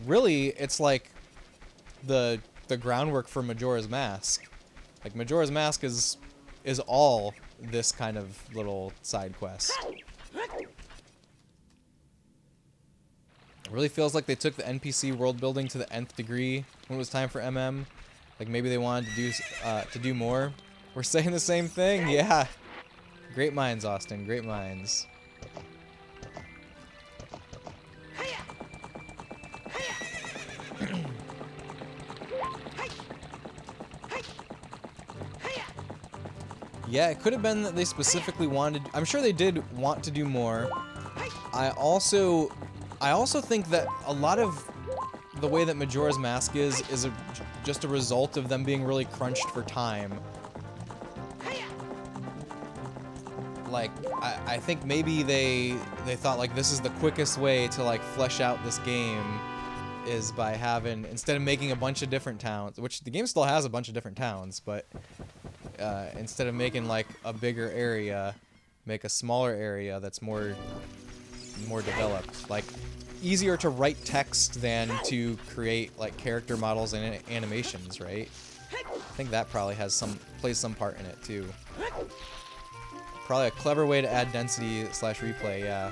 Really, it's like the groundwork for Majora's Mask. Like Majora's Mask is all this kind of little side quest. It really feels like they took the NPC world building to the nth degree when it was time for MM. Like maybe they wanted to do more. We're saying the same thing, yeah. Great minds, Austin. Great minds. Yeah, it could have been that they specifically wanted. I'm sure they did want to do more. I also think that a lot of the way that Majora's Mask is just a result of them being really crunched for time. Like, I think maybe they thought like this is the quickest way to like flesh out this game is by having, instead of making a bunch of different towns, which the game still has a bunch of different towns, but instead of making like a bigger area, make a smaller area that's more developed. Like, easier to write text than to create like character models and animations, right? I think that probably plays some part in it too. Probably a clever way to add density / replay, yeah.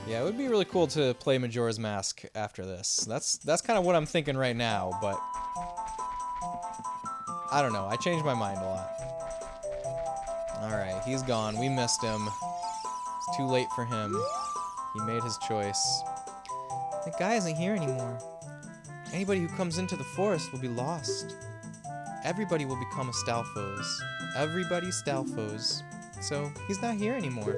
Yeah, it would be really cool to play Majora's Mask after this. That's kind of what I'm thinking right now, but I don't know. I changed my mind a lot. Alright, he's gone. We missed him. It's too late for him. He made his choice. That guy isn't here anymore. Anybody who comes into the forest will be lost. Everybody will become a Stalfos. Everybody's Stalfos. So, he's not here anymore.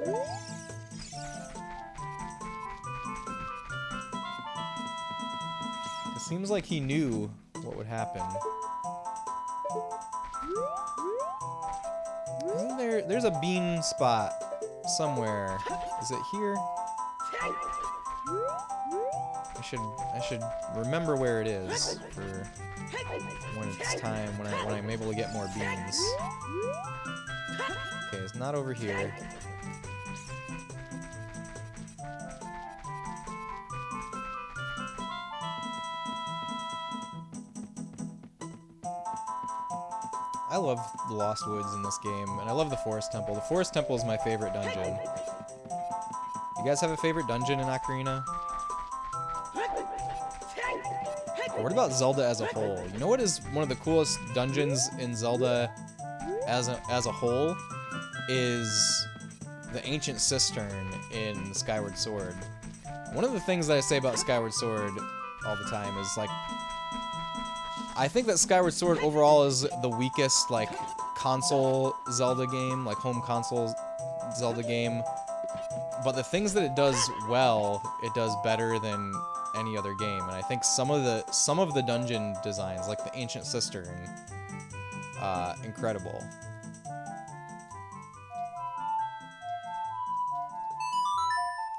It seems like he knew what would happen. Isn't there's a bean spot somewhere. Is it here? I should remember where it is for when it's time, when I'm able to get more beans. Okay, it's not over here. I love the Lost Woods in this game, and I love the Forest Temple. The Forest Temple is my favorite dungeon. You guys have a favorite dungeon in Ocarina? What about Zelda as a whole? You know what is one of the coolest dungeons in Zelda as a whole? Is the Ancient Cistern in Skyward Sword. One of the things that I say about Skyward Sword all the time is, like, I think that Skyward Sword overall is the weakest, like, console Zelda game, like home console Zelda game. But the things that it does well, it does better than any other game. And I think some of the dungeon designs, like the Ancient Cistern, incredible.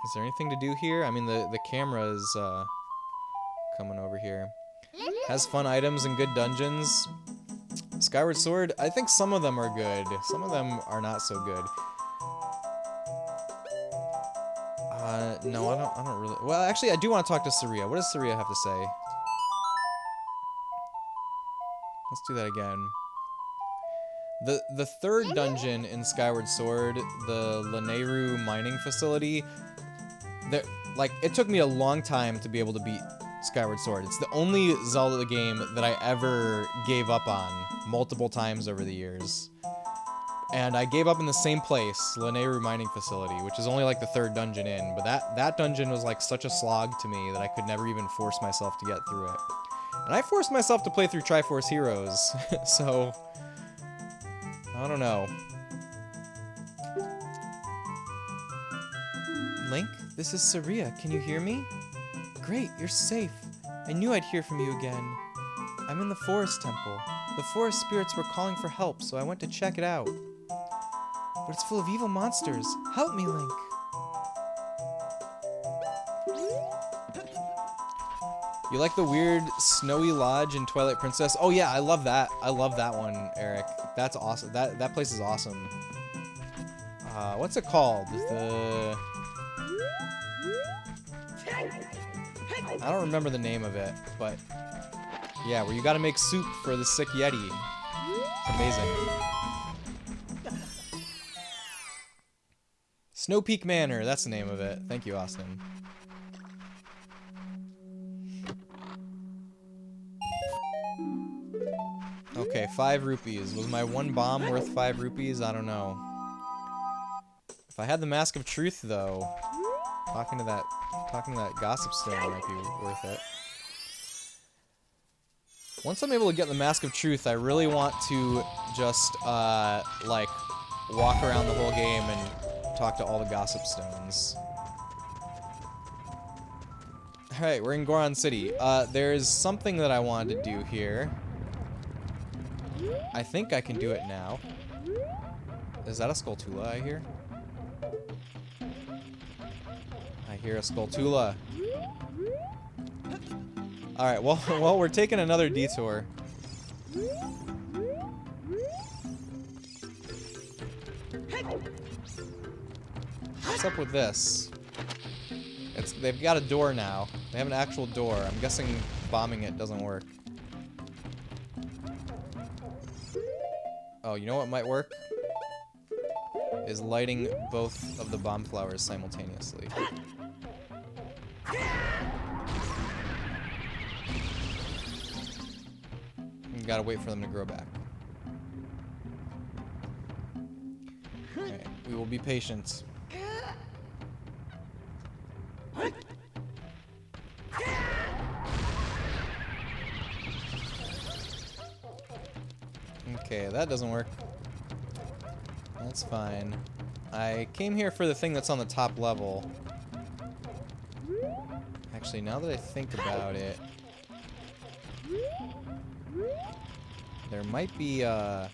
Is there anything to do here? I mean, the camera is coming over here. Has fun items and good dungeons. Skyward Sword, I think some of them are good. Some of them are not so good. No, I don't really... Well, actually, I do want to talk to Saria. What does Saria have to say? Let's do that again. The third dungeon in Skyward Sword, the Lanayru mining facility, like, it took me a long time to be able to beat Skyward Sword. It's the only Zelda game that I ever gave up on multiple times over the years. And I gave up in the same place, Lanayru mining facility, which is only like the third dungeon in, but that dungeon was like such a slog to me that I could never even force myself to get through it. And I forced myself to play through Triforce Heroes, so I don't know. Link, this is Saria. Can you hear me? Great, you're safe. I knew I'd hear from you again. I'm in the Forest Temple. The forest spirits were calling for help, so I went to check it out. But it's full of evil monsters. Help me, Link. You like the weird snowy lodge in Twilight Princess? Oh yeah, I love that. I love that one, Eric. That's awesome. That place is awesome. What's it called? I don't remember the name of it, but yeah, where you gotta make soup for the sick Yeti. It's amazing. Snow Peak Manor, that's the name of it. Thank you, Austin. Okay, 5 rupees. Was my one bomb worth 5 rupees? I don't know. If I had the Mask of Truth, though, talking to that gossip stone might be worth it. Once I'm able to get the Mask of Truth, I really want to just, like, walk around the whole game and talk to all the gossip stones. Alright, we're in Goron City. There's something that I wanted to do here. I think I can do it now. Is that a Skulltula I hear? I hear a Skulltula. Alright, well, we're taking another detour. What's up with this? They've got a door now. They have an actual door. I'm guessing bombing it doesn't work. Oh, you know what might work? Is lighting both of the bomb flowers simultaneously. You gotta wait for them to grow back. Alright, we will be patient. Okay, that doesn't work. That's fine. I came here for the thing that's on the top level. Actually, now that I think about it, there might be it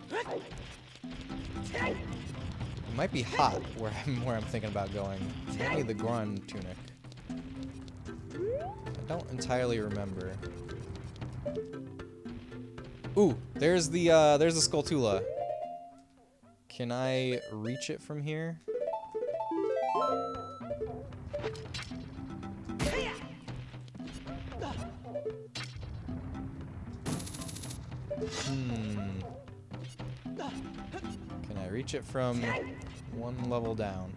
might be hot where I'm thinking about going. Maybe the Goron tunic. I don't entirely remember. Ooh, there's the Skulltula. Can I reach it from here? Can I reach it from one level down?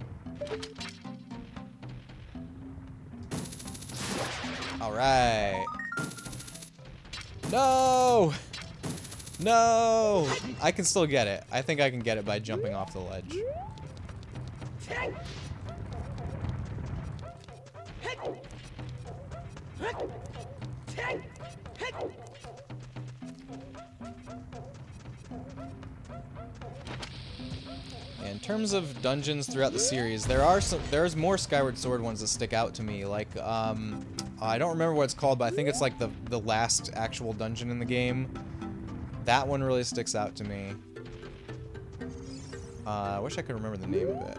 Alright. No! No! I can still get it. I think I can get it by jumping off the ledge. In terms of dungeons throughout the series, there's more Skyward Sword ones that stick out to me. Like, I don't remember what it's called, but I think it's like the last actual dungeon in the game. That one really sticks out to me. I wish I could remember the name of it.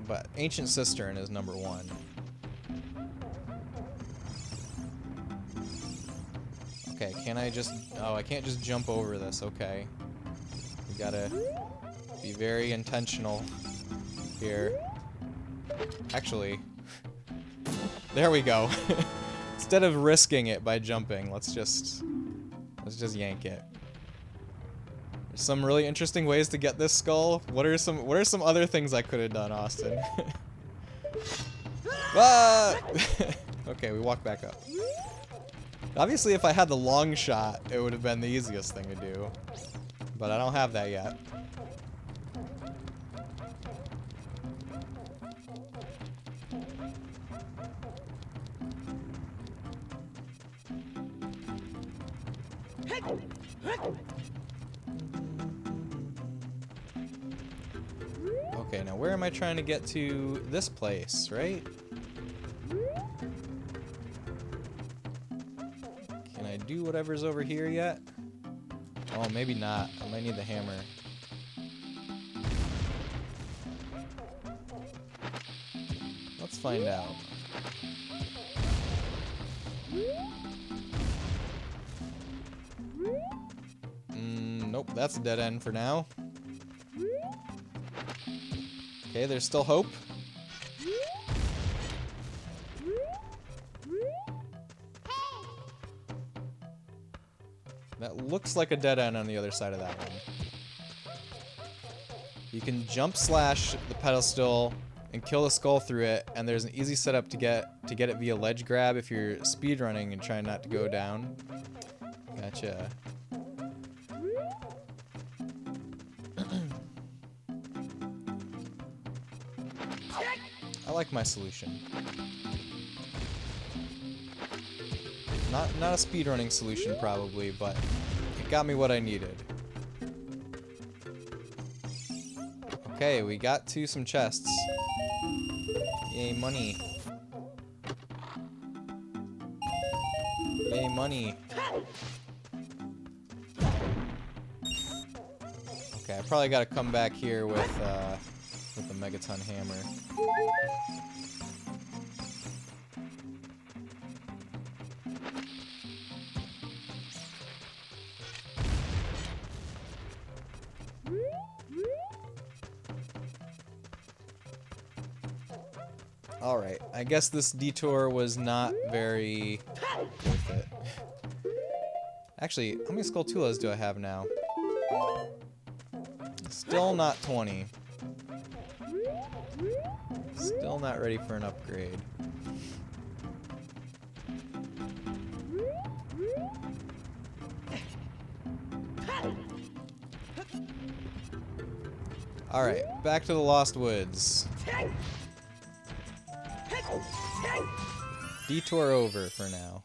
But Ancient Cistern is number 1. Okay, can I just... Oh, I can't just jump over this. Okay. We gotta be very intentional here. Actually, there we go. Instead of risking it by jumping, let's just yank it. There's some really interesting ways to get this skull. What are some other things I could have done, Austin? Ah! Okay, we walk back up. Obviously, if I had the long shot, it would have been the easiest thing to do. But I don't have that yet. Okay, now where am I trying to get to? This place, right? Can I do whatever's over here yet? Oh, maybe not. I might need the hammer. Let's find out. Nope, that's a dead end for now. Okay, there's still hope. That looks like a dead end on the other side of that one. You can jump slash the pedestal and kill the skull through it, and there's an easy setup to get it via ledge grab if you're speedrunning and trying not to go down. Gotcha. I like my solution. Not a speedrunning solution probably, but it got me what I needed. Okay, we got to some chests. Yay, money. Yay, money. Okay, I probably gotta come back here with the Megaton hammer. Alright, I guess this detour was not very worth it. Actually, how many Skulltulas do I have now? Still not 20. Still not ready for an upgrade. Alright, back to the Lost Woods. Detour over for now.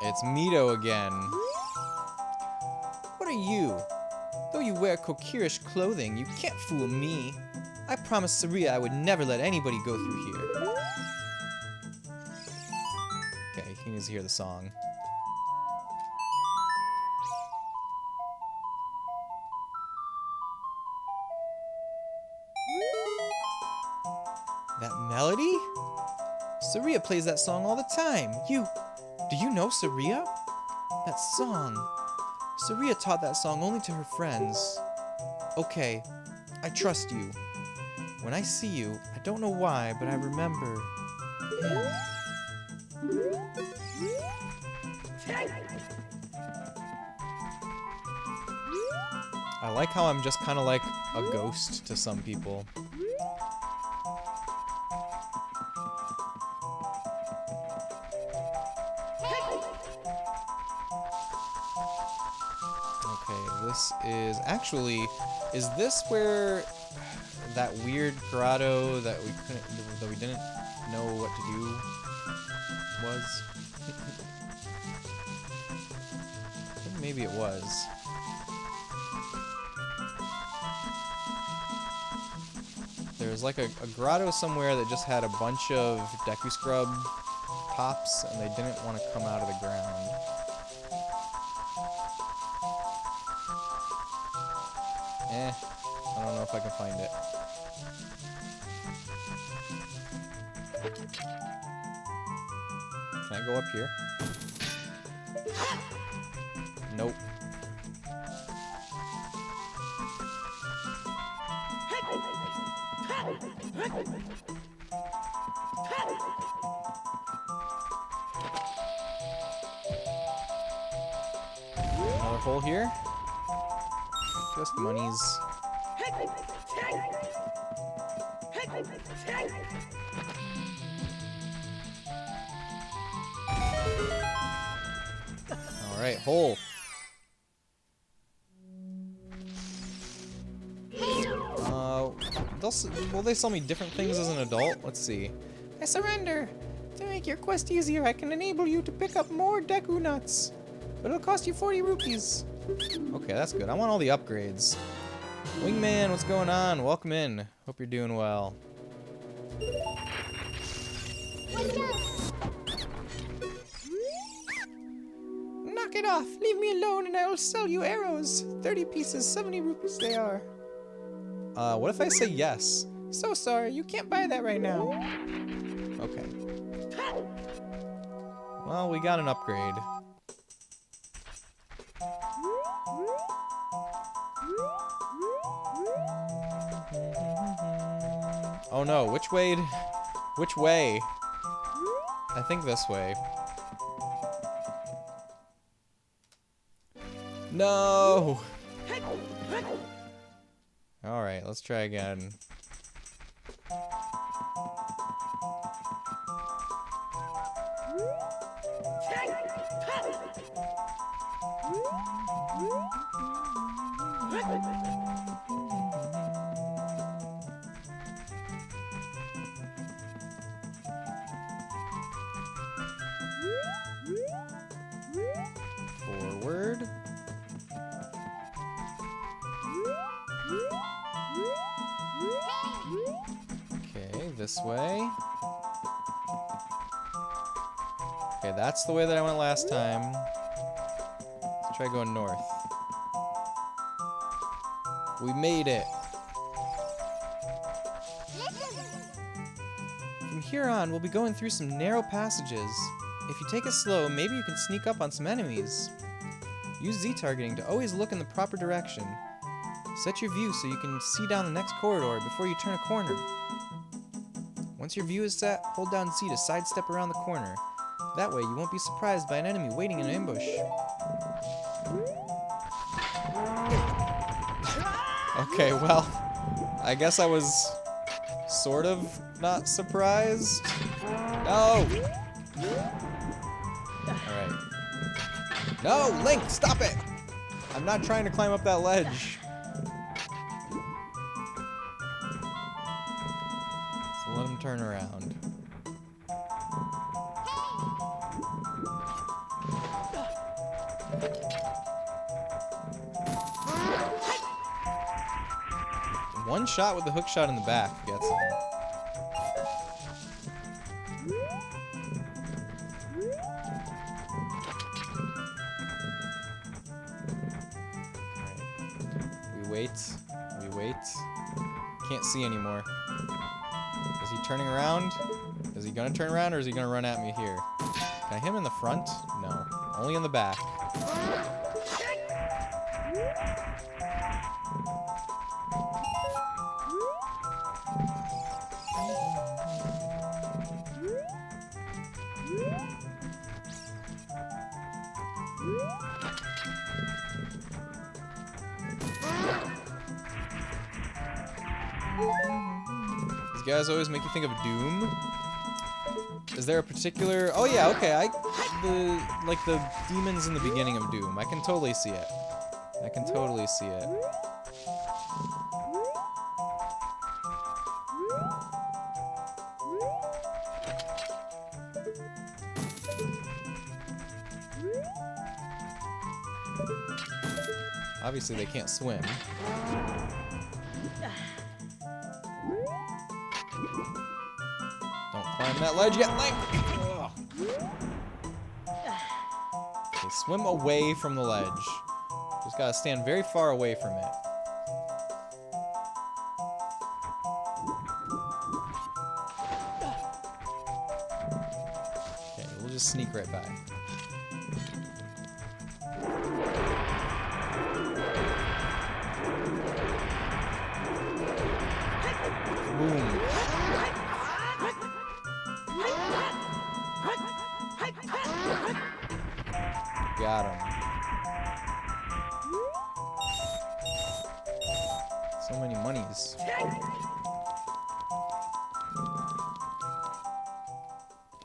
It's Mito again. What are you? Though you wear Kokirish clothing, you can't fool me. I promised Saria I would never let anybody go through here. Okay, he needs to hear the song. That melody? Saria plays that song all the time. Do you know Saria? That song. Saria taught that song only to her friends. Okay, I trust you. When I see you, I don't know why, but I remember him. I like how I'm just kind of like a ghost to some people. Okay, this is actually, is this where that weird grotto that we didn't know what to do was? I think maybe it was. There's like a grotto somewhere that just had a bunch of Deku Scrub pops, and they didn't want to come out of the ground. I don't know if I can find it. Can I go up here? Nope. Another hole here. Just monies. Alright, hole. Will they sell me different things as an adult? Let's see. I surrender. To make your quest easier, I can enable you to pick up more Deku nuts. But it'll cost you 40 rupees. Okay, that's good. I want all the upgrades. Wingman, what's going on? Welcome in. Hope you're doing well. Knock it off. Leave me alone and I will sell you arrows. 30 pieces, 70 rupees they are. What if I say yes? So sorry, you can't buy that right now. Okay. Well, we got an upgrade. Oh no, which way? Which way? I think this way. No! Alright, let's try again. Forward. Okay, this way. Okay, that's the way that I went last time. Let's try going north. We made it. From here on, we'll be going through some narrow passages. If you take it slow, maybe you can sneak up on some enemies. Use Z-targeting to always look in the proper direction. Set your view so you can see down the next corridor before you turn a corner. Once your view is set, hold down Z to sidestep around the corner. That way you won't be surprised by an enemy waiting in an ambush. Okay, well, I guess I was sort of not surprised. No! Alright. No, Link, stop it! I'm not trying to climb up that ledge. So let him turn around. One shot with the hook shot in the back gets him. We wait. Can't see anymore. Is he turning around? Is he gonna turn around or is he gonna run at me here? Can I hit him in the front? No. Only in the back. guys always make you think of Doom? Is there a particular... Oh yeah, okay, like the demons in the beginning of Doom. I can totally see it. I can totally see it. Obviously they can't swim. Don't climb that ledge yet, Link! Ugh. Okay, swim away from the ledge. Just gotta stand very far away from it. Okay, we'll just sneak right by. Boom. Got him. So many monies.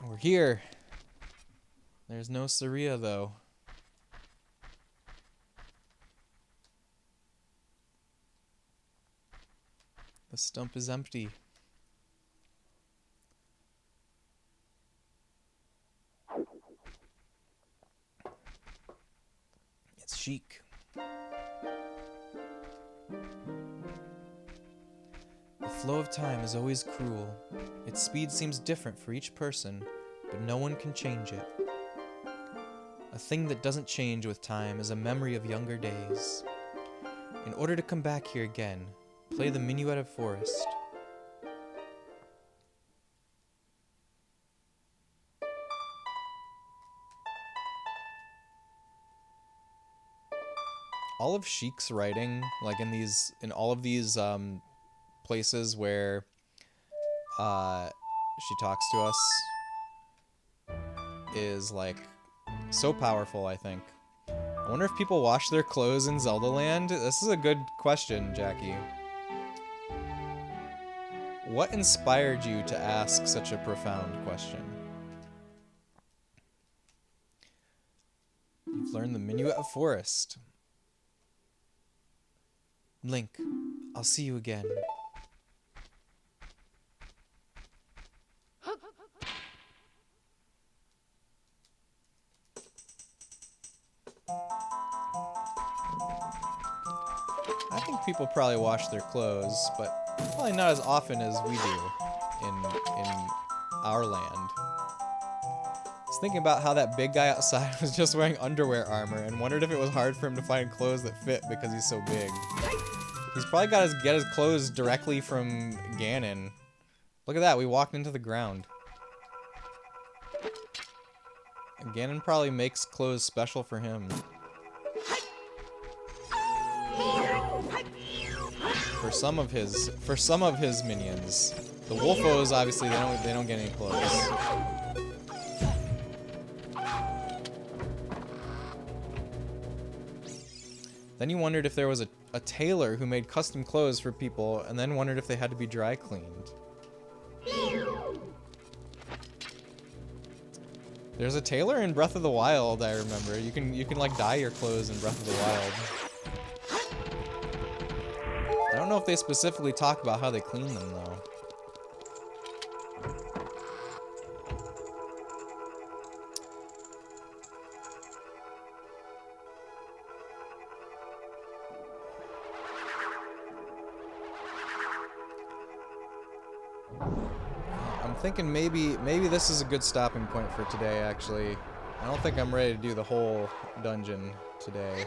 We're here. There's no Saria though. The stump is empty. It's chic. The flow of time is always cruel. Its speed seems different for each person, but no one can change it. A thing that doesn't change with time is a memory of younger days. In order to come back here again, play the Minuet of Forest. All of Sheik's writing, like in all of these places where she talks to us, is like so powerful, I think. I wonder if people wash their clothes in Zelda Land? This is a good question, Jackie. What inspired you to ask such a profound question? You've learned the Minuet of Forest. Link, I'll see you again. I think people probably wash their clothes, but probably not as often as we do in our land. I was thinking about how that big guy outside was just wearing underwear armor and wondered if it was hard for him to find clothes that fit because he's so big. He's probably got get his clothes directly from Ganon. Look at that, we walked into the ground. And Ganon probably makes clothes special for him. For some of his minions. The Wolfos obviously they don't get any clothes. Then you wondered if there was a tailor who made custom clothes for people, and then wondered if they had to be dry cleaned. There's a tailor in Breath of the Wild, I remember. You can like dye your clothes in Breath of the Wild. I don't know if they specifically talk about how they clean them though. I'm thinking maybe this is a good stopping point for today, actually. I don't think I'm ready to do the whole dungeon today.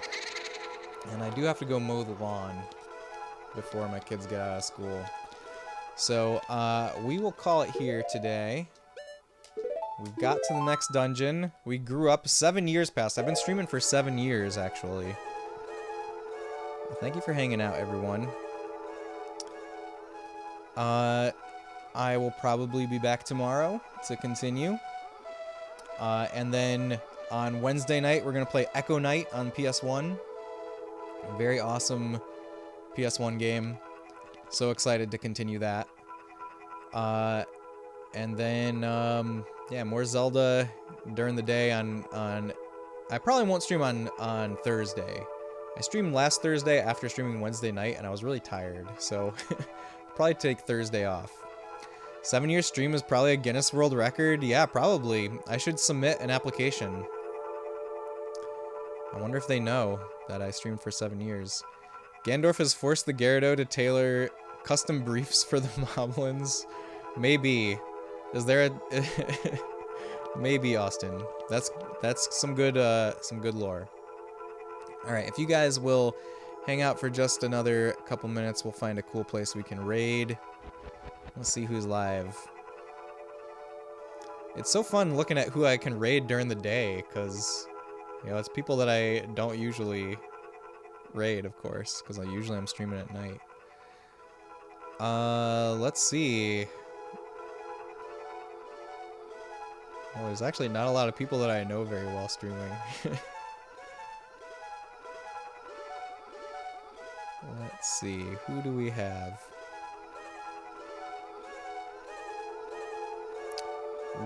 And I do have to go mow the lawn before my kids get out of school. So, we will call it here today. We've got to the next dungeon. We grew up 7 years past. I've been streaming for 7 years, actually. Thank you for hanging out, everyone. I will probably be back tomorrow to continue. And then on Wednesday night, we're going to play Echo Knight on PS1. A very awesome PS1 game. So excited to continue that. And then, yeah, more Zelda during the day on I probably won't stream on Thursday. I streamed last Thursday after streaming Wednesday night, and I was really tired, so probably take Thursday off. 7-year stream is probably a Guinness World Record. Yeah, probably. I should submit an application. I wonder if they know that I streamed for 7 years. Gandorf has forced the Gyarados to tailor custom briefs for the Moblins. Maybe. Is there a... Maybe, Austin. That's some good lore. Alright, if you guys will hang out for just another couple minutes, we'll find a cool place we can raid. Let's see who's live. It's so fun looking at who I can raid during the day, because, you know, it's people that I don't usually raid, of course, because usually I'm streaming at night. Let's see. Well, there's actually not a lot of people that I know very well streaming. Let's see, who do we have?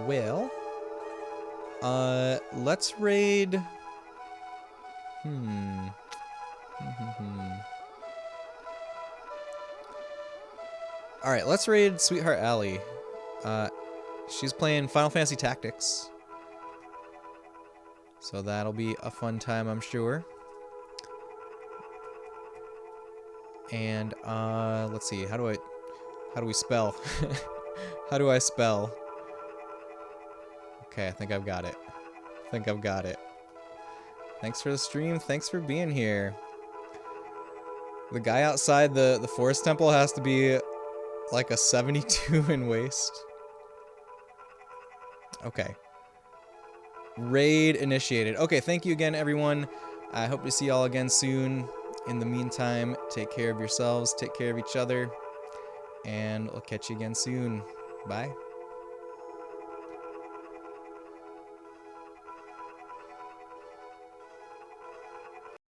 Well, let's raid... Alright, let's raid Sweetheart Alley. She's playing Final Fantasy Tactics. So that'll be a fun time, I'm sure. And, let's see, how do we spell? How do I spell? Okay, I think I've got it. Thanks for the stream, thanks for being here. The guy outside the forest temple has to be like a 72 in waist. Okay. Raid initiated. Okay, thank you again, everyone. I hope to see y'all again soon. In the meantime, take care of yourselves, take care of each other, and I'll catch you again soon. Bye.